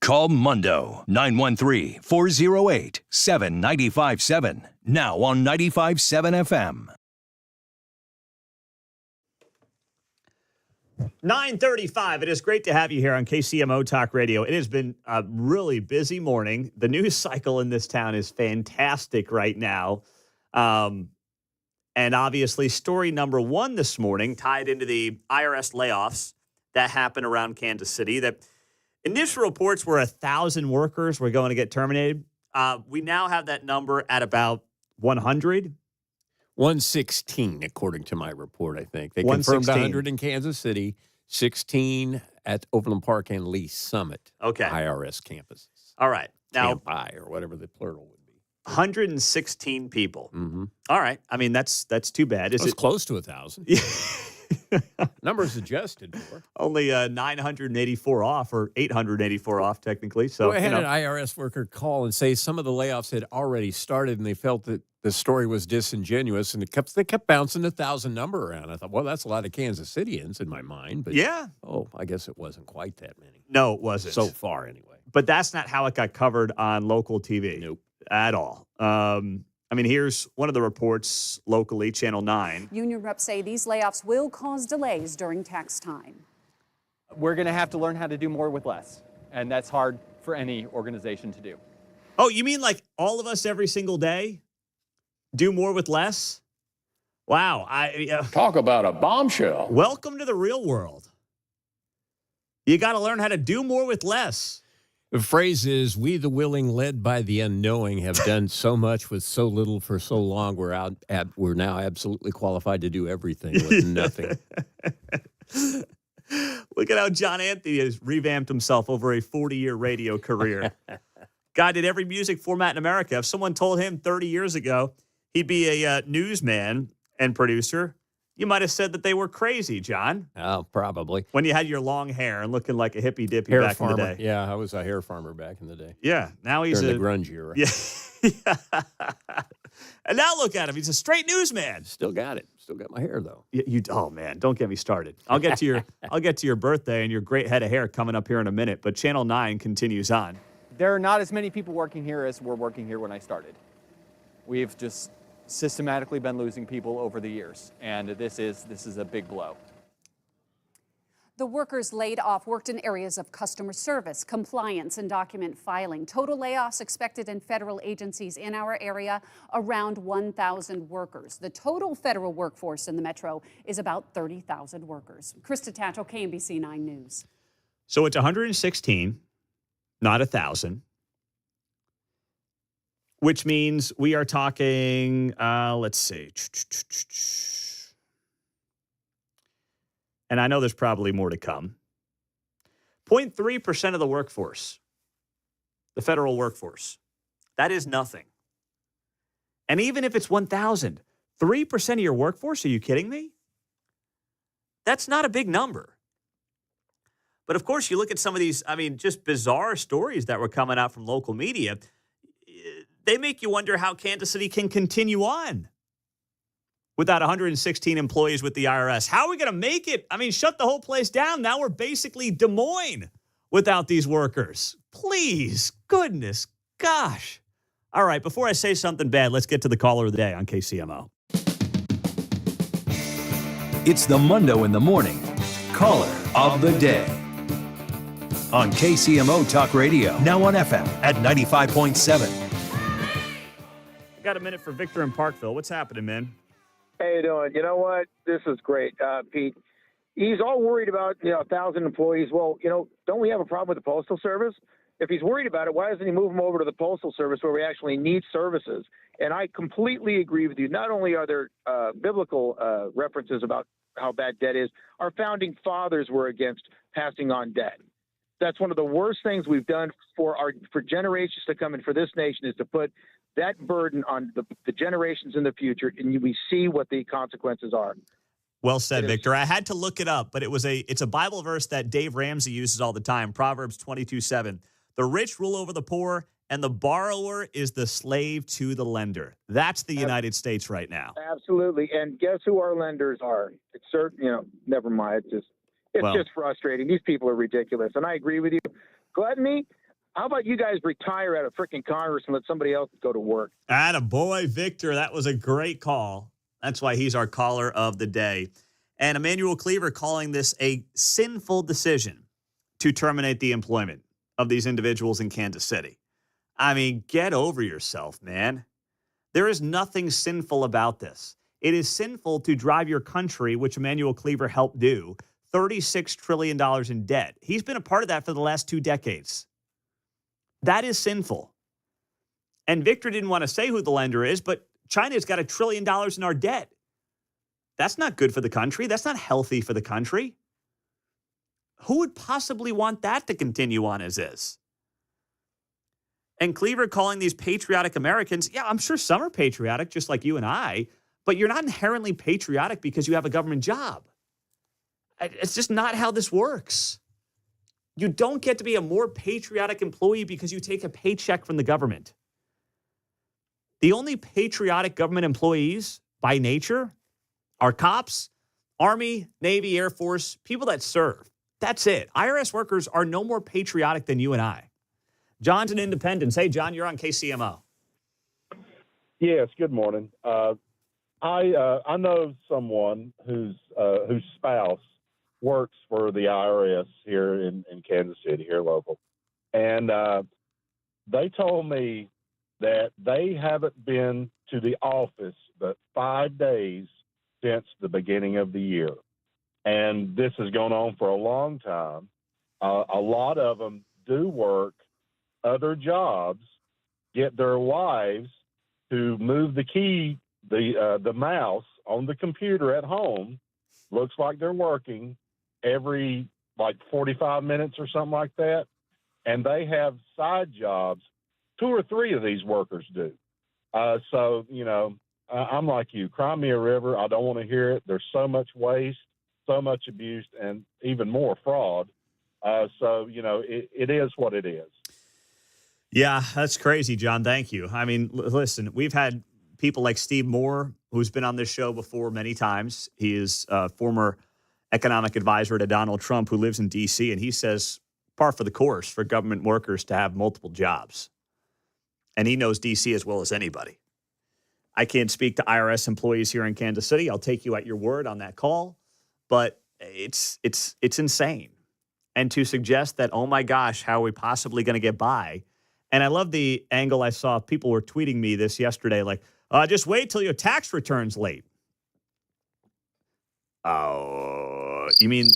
Call Mundo 913-408-7957. Now on 95.7 FM. 9:35. It is great to have you here on KCMO Talk Radio. It has been a really busy morning. The news cycle in this town is fantastic right now. And obviously, story number one this morning tied into the IRS layoffs that happened around Kansas City. The initial reports were 1,000 workers were going to get terminated. We now have that number at about 100. 116, according to my report, I think. They confirmed 100 in Kansas City, 16 at Overland Park and Lee Summit. Okay. IRS campuses. All right. Now, Campi, or whatever the plural would be. 116 people. Mm-hmm. All right. I mean, that's too bad. It's close to 1,000. Numbers adjusted for. Only 984 off, or 884 off, technically. So well, I had an IRS worker call and say some of the layoffs had already started, and they felt that the story was disingenuous, and they kept bouncing the 1,000 number around. I thought, well, that's a lot of Kansas Cityans in my mind. But yeah. Oh, I guess it wasn't quite that many. No, it wasn't. So far, anyway. But that's not how it got covered on local TV. Nope. At all. I mean, here's one of the reports locally, Channel 9. Union reps say these layoffs will cause delays during tax time. We're going to have to learn how to do more with less, and that's hard for any organization to do. Oh, you mean like all of us every single day? Do more with less? Wow. Talk about a bombshell. Welcome to the real world. You got to learn how to do more with less. The phrase is, we the willing led by the unknowing have done so much with so little for so long, we're now absolutely qualified to do everything with nothing. Look at how John Anthony has revamped himself over a 40-year radio career. Guy did every music format in America. If someone told him 30 years ago he'd be a newsman and producer, you might have said that they were crazy, John. Oh, probably. When you had your long hair and looking like a hippy-dippy Hair back farmer. in the day. Yeah, I was a hair farmer back in the day. Yeah, now he's during the grunge era. Yeah. And now look at him. He's a straight newsman. Still got it. Still got my hair, though. Oh, man, don't get me started. I'll get to your birthday and your great head of hair coming up here in a minute, but Channel 9 continues on. There are not as many people working here as were working here when I started. We've just systematically been losing people over the years, and this is a big blow. The workers laid off worked in areas of customer service, compliance, and document filing. Total layoffs expected in federal agencies in our area, around 1,000 workers. The total federal workforce in the metro is about 30,000 workers. Krista Tatchell, KMBC 9 News. So it's 116, not 1,000. Which means we are talking, let's see. And I know there's probably more to come. 0.3% of the workforce, the federal workforce. That is nothing. And even if it's 1,000, 3% of your workforce, are you kidding me? That's not a big number. But of course, you look at some of these, just bizarre stories that were coming out from local media. They make you wonder how Kansas City can continue on without 116 employees with the IRS. How are we going to make it? Shut the whole place down. Now we're basically Des Moines without these workers. Please, goodness, gosh. All right, before I say something bad, let's get to the caller of the day on KCMO. It's the Mundo in the Morning Caller of the Day on KCMO Talk Radio, now on FM at 95.7. Got a minute for Victor in Parkville. What's happening, man? How you doing? You know what? This is great, Pete. He's all worried about 1,000 employees. Well, don't we have a problem with the Postal Service? If he's worried about it, why doesn't he move them over to the Postal Service where we actually need services? And I completely agree with you. Not only are there biblical references about how bad debt is, our founding fathers were against passing on debt. That's one of the worst things we've done for generations to come and for this nation is to put that burden on the generations in the future, and we see what the consequences are. Well said, Victor. I had to look it up, but it's a Bible verse that Dave Ramsey uses all the time, Proverbs 22:7. The rich rule over the poor, and the borrower is the slave to the lender. That's the United States right now. Absolutely. And guess who our lenders are? It's certain, never mind. It's just frustrating. These people are ridiculous. And I agree with you. Gluttony, How about you guys retire out of freaking Congress and let somebody else go to work? Attaboy, Victor. That was a great call. That's why he's our caller of the day. And Emmanuel Cleaver calling this a sinful decision to terminate the employment of these individuals in Kansas City. I mean, get over yourself, man. There is nothing sinful about this. It is sinful to drive your country, which Emmanuel Cleaver helped do, $36 trillion in debt. He's been a part of that for the last 2 decades. That is sinful. And Victor didn't want to say who the lender is, but China's got $1 trillion in our debt. That's not good for the country. That's not healthy for the country. Who would possibly want that to continue on as is? And Cleaver calling these patriotic Americans, yeah, I'm sure some are patriotic, just like you and I, but you're not inherently patriotic because you have a government job. It's just not how this works. You don't get to be a more patriotic employee because you take a paycheck from the government. The only patriotic government employees by nature are cops, Army, Navy, Air Force, people that serve. That's it. IRS workers are no more patriotic than you and I. John's an Independence. Hey, John, you're on KCMO. Yes, good morning. I know someone whose spouse works for the IRS here in Kansas City, here local. And they told me that they haven't been to the office but 5 days since the beginning of the year. And this has gone on for a long time. A lot of them do work other jobs, get their wives to move the key, the mouse on the computer at home. Looks like they're working every 45 minutes or something like that. And they have side jobs. 2 or 3 of these workers do. So, I'm like you. Cry me a river. I don't want to hear it. There's so much waste, so much abuse, and even more fraud. So, it is what it is. Yeah, that's crazy, John. Thank you. I mean, listen, we've had people like Steve Moore, who's been on this show before many times. He is a former economic advisor to Donald Trump who lives in D.C., and he says par for the course for government workers to have multiple jobs. And he knows D.C. as well as anybody. I can't speak to IRS employees here in Kansas City. I'll take you at your word on that call. But it's insane. And to suggest that, oh, my gosh, how are we possibly going to get by? And I love the angle I saw. People were tweeting me this yesterday, like, just wait till your tax return's late. Oh, you mean,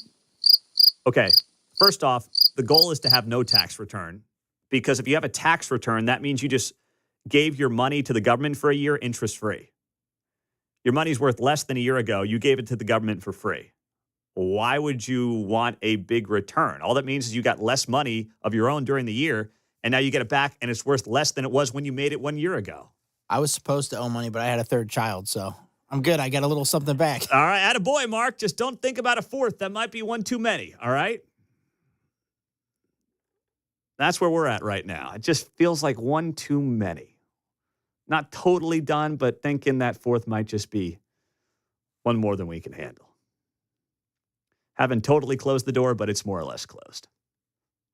okay, first off, the goal is to have no tax return. Because if you have a tax return, that means you just gave your money to the government for a year interest-free. Your money's worth less than a year ago. You gave it to the government for free. Why would you want a big return? All that means is you got less money of your own during the year, and now you get it back, and it's worth less than it was when you made it 1 year ago. I was supposed to owe money, but I had a 3rd child, so I'm good. I got a little something back. All right, attaboy, Mark. Just don't think about a 4th. That might be one too many, all right? That's where we're at right now. It just feels like one too many. Not totally done, but thinking that 4th might just be one more than we can handle. Haven't totally closed the door, but it's more or less closed.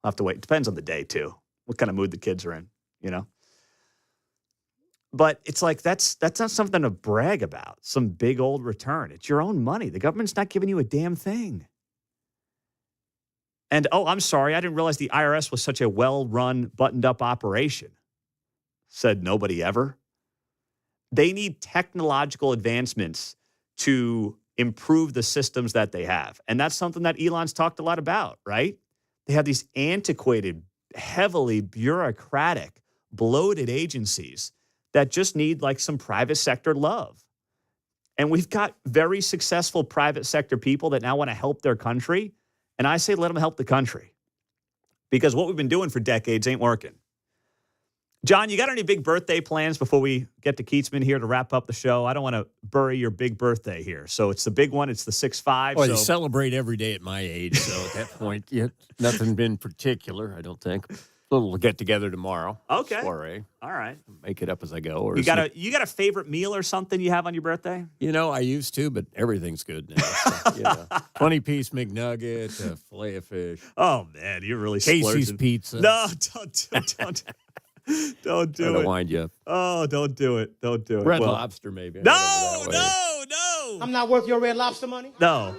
I'll have to wait. Depends on the day, too. What kind of mood the kids are in, But it's like that's not something to brag about, some big old return. It's your own money. The government's not giving you a damn thing. And, oh, I'm sorry, I didn't realize the IRS was such a well-run, buttoned-up operation. Said nobody ever. They need technological advancements to improve the systems that they have. And that's something that Elon's talked a lot about, right? They have these antiquated, heavily bureaucratic, bloated agencies that just need some private sector love. And we've got very successful private sector people that now want to help their country. And I say let them help the country because what we've been doing for decades ain't working. John, you got any big birthday plans before we get to Keatsman here to wrap up the show? I don't want to bury your big birthday here. So it's the big one. It's the 6'5". Well, you celebrate every day at my age. So at that point, nothing been particular, I don't think. Little get together tomorrow. Okay. Soiree. All right. Make it up as I go. Or You got a favorite meal or something you have on your birthday? I used to, but everything's good now. So, 20-piece McNugget, fillet of fish. Oh man, you're really Casey's splurging. Pizza. No, don't don't do Trying it. to wind you up. Oh, don't do it. Don't do it. Red Well, Lobster, maybe. No. I'm not worth your Red Lobster money? No.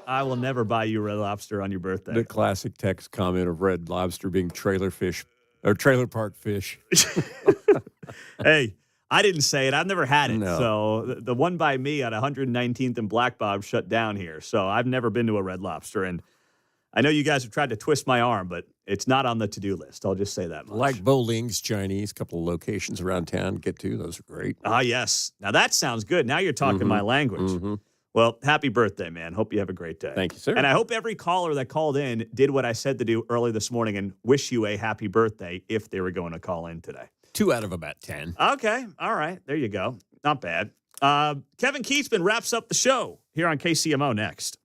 I will never buy you Red Lobster on your birthday. The classic text comment of Red Lobster being trailer park fish. Hey, I didn't say it. I've never had it. No. So the one by me on 119th and Black Bob shut down here. So I've never been to a Red Lobster. And I know you guys have tried to twist my arm, but it's not on the to-do list. I'll just say that much. Like Bowling's Chinese, couple of locations around town to get to. Those are great. Ah, yes. Now that sounds good. Now you're talking my language. Well, happy birthday, man. Hope you have a great day. Thank you, sir. And I hope every caller that called in did what I said to do early this morning and wish you a happy birthday if they were going to call in today. 2 out of about 10. Okay. All right. There you go. Not bad. Kevin Keatsman wraps up the show here on KCMO next.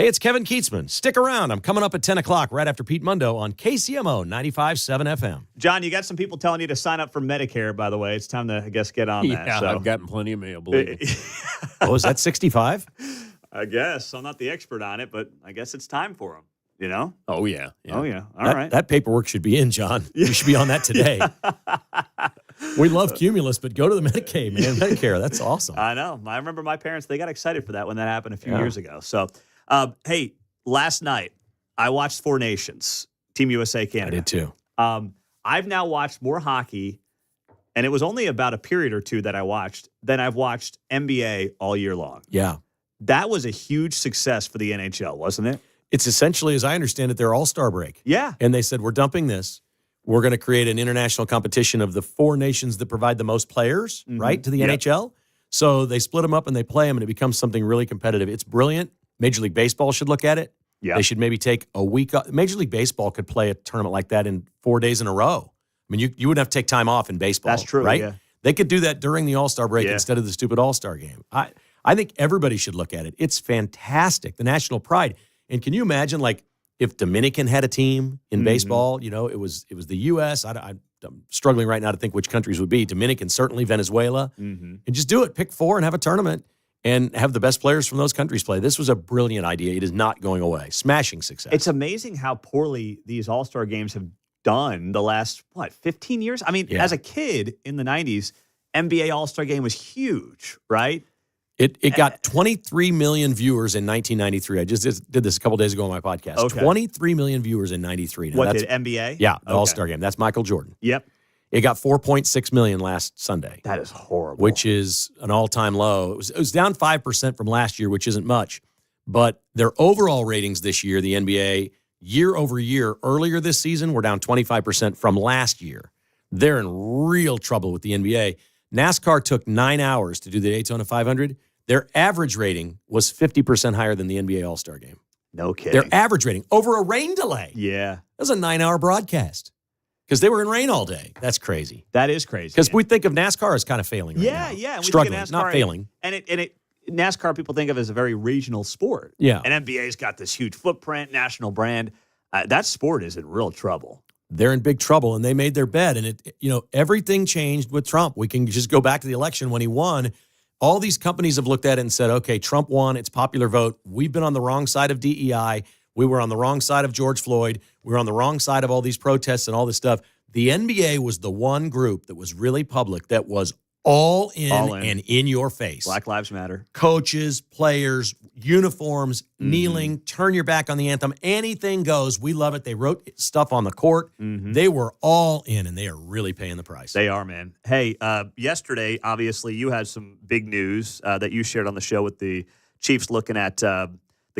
Hey, it's Kevin Keatsman. Stick around. I'm coming up at 10 o'clock right after Pete Mundo on KCMO 95.7 FM. John, you got some people telling you to sign up for Medicare, by the way. It's time to, I guess, get on that. Yeah, So. I've gotten plenty of mail, believe me. Oh, is that 65? I guess. I'm not the expert on it, but I guess it's time for them, you know? Oh, yeah. Oh, yeah. All right. That paperwork should be in, John. You should be on that today. We love Cumulus, but go to the Medicaid, man. Medicare, that's awesome. I know. I remember my parents, they got excited for that when that happened a few years ago. So, hey, last night, I watched Four Nations, Team USA Canada. I did too. I've now watched more hockey, and it was only about a period or two that I watched, than I've watched NBA all year long. Yeah. That was a huge success for the NHL, wasn't it? It's essentially, as I understand it, their all-star break. Yeah. And they said, we're dumping this. We're going to create an international competition of the four nations that provide the most players, right, to the NHL. So they split them up and they play them, and it becomes something really competitive. It's brilliant. Major League Baseball should look at it. Yeah. They should maybe take a week off. Major League Baseball could play a tournament like that in 4 days in a row. I mean, you wouldn't have to take time off in baseball. That's true, right? yeah. They could do that during the All-Star break instead of the stupid All-Star game. I think everybody should look at it. It's fantastic, the national pride. And can you imagine, like, if Dominican had a team in baseball, you know, it was the U.S. I'm struggling right now to think which countries would be. Dominican, certainly Venezuela. And just do it. Pick 4 and have a tournament and have the best players from those countries play. This was a brilliant idea. It is not going away. Smashing success. It's amazing how poorly these All-Star games have done the last, 15 years? I mean, as a kid in the 90s, NBA All-Star game was huge, right? It got 23 million viewers in 1993. I just did this a couple days ago on my podcast. Okay. 23 million viewers in 93. Now, What did NBA? Yeah, the All-Star game. That's Michael Jordan. Yep. It got 4.6 million last Sunday. That is horrible. Which is an all-time low. It was down 5% from last year, which isn't much. But their overall ratings this year, the NBA, year over year, earlier this season, were down 25% from last year. They're in real trouble with the NBA. NASCAR took 9 hours to do the Daytona 500. Their average rating was 50% higher than the NBA All-Star game. No kidding. Their average rating over a rain delay. Yeah. That was a 9-hour broadcast because they were in rain all day. That's crazy. That is crazy. Because we think of NASCAR as kind of failing right now. Yeah. And we Struggling, think of NASCAR not failing. And NASCAR people think of as a very regional sport. Yeah. And NBA's got this huge footprint, national brand. That sport is in real trouble. They're in big trouble, and they made their bed. And everything changed with Trump. We can just go back to the election when he won. All these companies have looked at it and said, okay, Trump won. It's popular vote. We've been on the wrong side of DEI. We were on the wrong side of George Floyd. We were on the wrong side of all these protests and all this stuff. The NBA was the one group that was really public, that was all in and in your face. Black Lives Matter. Coaches, players, uniforms, kneeling, turn your back on the anthem. Anything goes. We love it. They wrote stuff on the court. They were all in, and they are really paying the price. They are, man. Hey, yesterday, obviously, you had some big news that you shared on the show with the Chiefs looking at the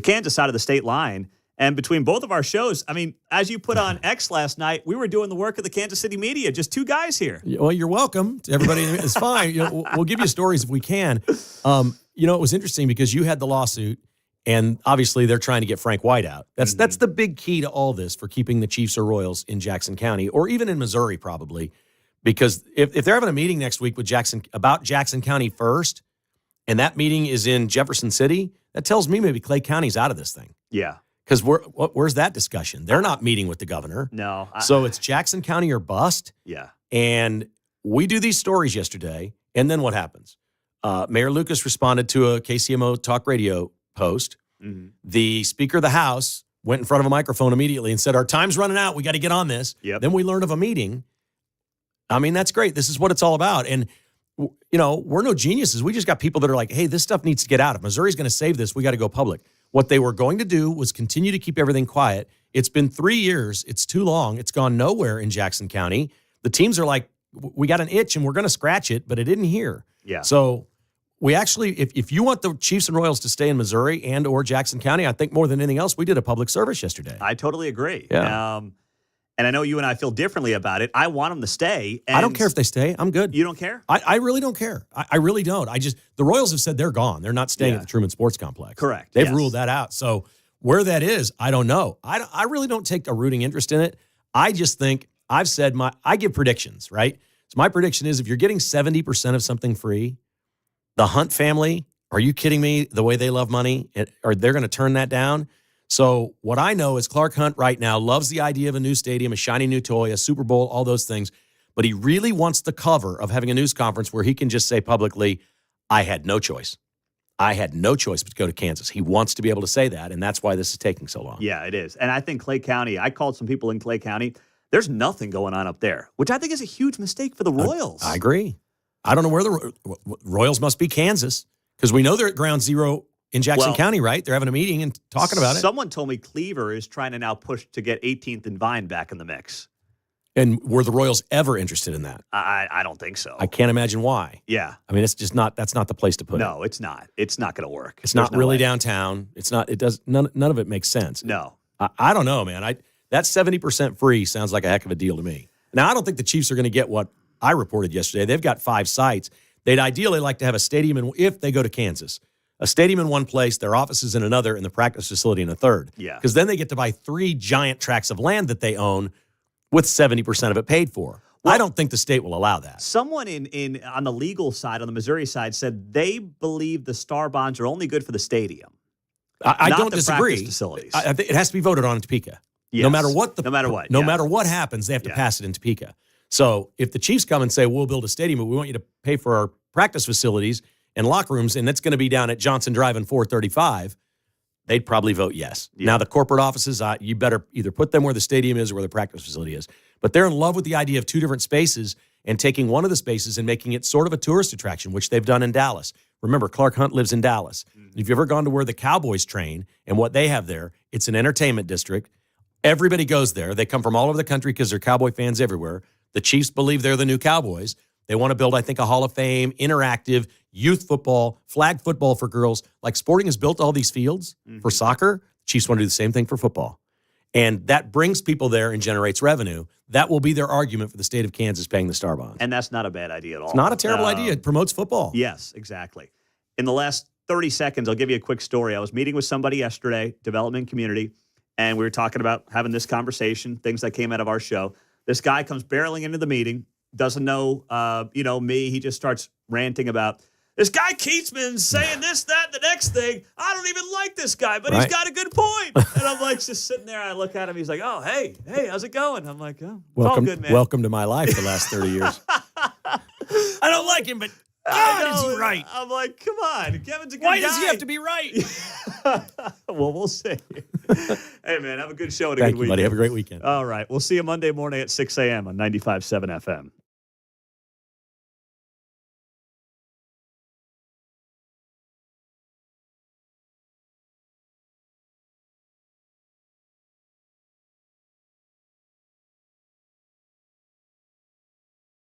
Kansas side of the state line. And between both of our shows, I mean, as you put on X last night, we were doing the work of the Kansas City media, just 2 guys here. Well, you're welcome. Everybody, it's fine. We'll give you stories if we can. It was interesting because you had the lawsuit, and obviously they're trying to get Frank White out. That's the big key to all this for keeping the Chiefs or Royals in Jackson County, or even in Missouri probably, because if they're having a meeting next week with about Jackson County first, and that meeting is in Jefferson City, that tells me maybe Clay County's out of this thing. Yeah. Because where's that discussion? They're not meeting with the governor. No. So it's Jackson County or bust. Yeah. And we do these stories yesterday, and then what happens? Mayor Lucas responded to a KCMO Talk Radio post. The Speaker of the House went in front of a microphone immediately and said, our time's running out. We got to get on this. Yep. Then we learned of a meeting. I mean, that's great. This is what it's all about. And, we're no geniuses. We just got people that are like, hey, this stuff needs to get out. If Missouri's going to save this, we got to go public. What they were going to do was continue to keep everything quiet. It's been 3 years. It's too long. It's gone nowhere in Jackson County. The teams are like, we got an itch and we're going to scratch it, but it didn't hear. Yeah. So we actually, if you want the Chiefs and Royals to stay in Missouri and or Jackson County, I think more than anything else, we did a public service yesterday. I totally agree. Yeah. And I know you and I feel differently about it. I want them to stay. And I don't care if they stay. I'm good. You don't care? I really don't care. I really don't. The Royals have said they're gone. They're not staying at the Truman Sports Complex. Correct. They've ruled that out. So where that is, I don't know. I really don't take a rooting interest in it. I just think I give predictions, right? So my prediction is if you're getting 70% of something free, the Hunt family Are you kidding me? The way they love money, or they're going to turn that down? So what I know is Clark Hunt right now loves the idea of a new stadium, a shiny new toy, a Super Bowl, all those things. But he really wants the cover of having a news conference where he can just say publicly, I had no choice. I had no choice but to go to Kansas. He wants to be able to say that, and that's why this is taking so long. Yeah, it is. And I think Clay County, I called some people in Clay County. There's nothing going on up there, which I think is a huge mistake for the Royals. I agree. I don't know where the Royals must be Kansas, because we know they're at ground zero in Jackson County, right? They're having a meeting and talking about it. Someone told me Cleaver is trying to now push to get 18th and Vine back in the mix. And were the Royals ever interested in that? I don't think so. I can't imagine why. Yeah. I mean, it's just not, that's not the place to put it. No, it's not. It's not going to work. It's not really downtown. It's not, it does, none of it makes sense. No. I don't know, man. That 70% free sounds like a heck of a deal to me. Now, I don't think the Chiefs are going to get what I reported yesterday. They've got 5 sites. They'd ideally like to have a stadium, if they go to Kansas, a stadium in one place, their offices in another, and the practice facility in a third. Yeah. Because then they get to buy 3 giant tracts of land that they own with 70% of it paid for. Well, I don't think the state will allow that. Someone in on the legal side, on the Missouri side, said they believe the Star bonds are only good for the stadium. I not don't the disagree. Practice facilities. I think it has to be voted on in Topeka. Yes. No matter what. No matter what happens, they have to pass it in Topeka. So if the Chiefs come and say, we'll build a stadium, but we want you to pay for our practice facilities and locker rooms, and that's going to be down at Johnson Drive and 435, they'd probably vote yes. Yeah. Now, the corporate offices, you better either put them where the stadium is or where the practice facility is. But they're in love with the idea of 2 different spaces and taking one of the spaces and making it sort of a tourist attraction, which they've done in Dallas. Remember, Clark Hunt lives in Dallas. Mm-hmm. If you've ever gone to where the Cowboys train and what they have there, it's an entertainment district. Everybody goes there. They come from all over the country because they're Cowboy fans everywhere. The Chiefs believe they're the new Cowboys. They want to build, I think, a Hall of Fame, interactive, youth football, flag football for girls. Like Sporting has built all these fields for soccer. Chiefs want to do the same thing for football. And that brings people there and generates revenue. That will be their argument for the state of Kansas paying the Star bonds. And that's not a bad idea at all. It's not a terrible idea. It promotes football. Yes, exactly. In the last 30 seconds, I'll give you a quick story. I was meeting with somebody yesterday, development community, and we were talking about having this conversation, things that came out of our show. This guy comes barreling into the meeting, doesn't know, me. He just starts ranting about, this guy Keatsman saying this, that, the next thing. I don't even like this guy, but he's got a good point. And I'm like, just sitting there. I look at him. He's like, oh, hey, how's it going? I'm like, oh, it's all good, man. Welcome to my life the last 30 years. I don't like him, but God, is he right? I'm like, come on. Kevin's a good guy. Why does he have to be right? Well, we'll see. Hey, man, have a good show and a Thank good you, weekend. buddy. Have a great weekend. All right. We'll see you Monday morning at 6 a.m. on 95.7 FM.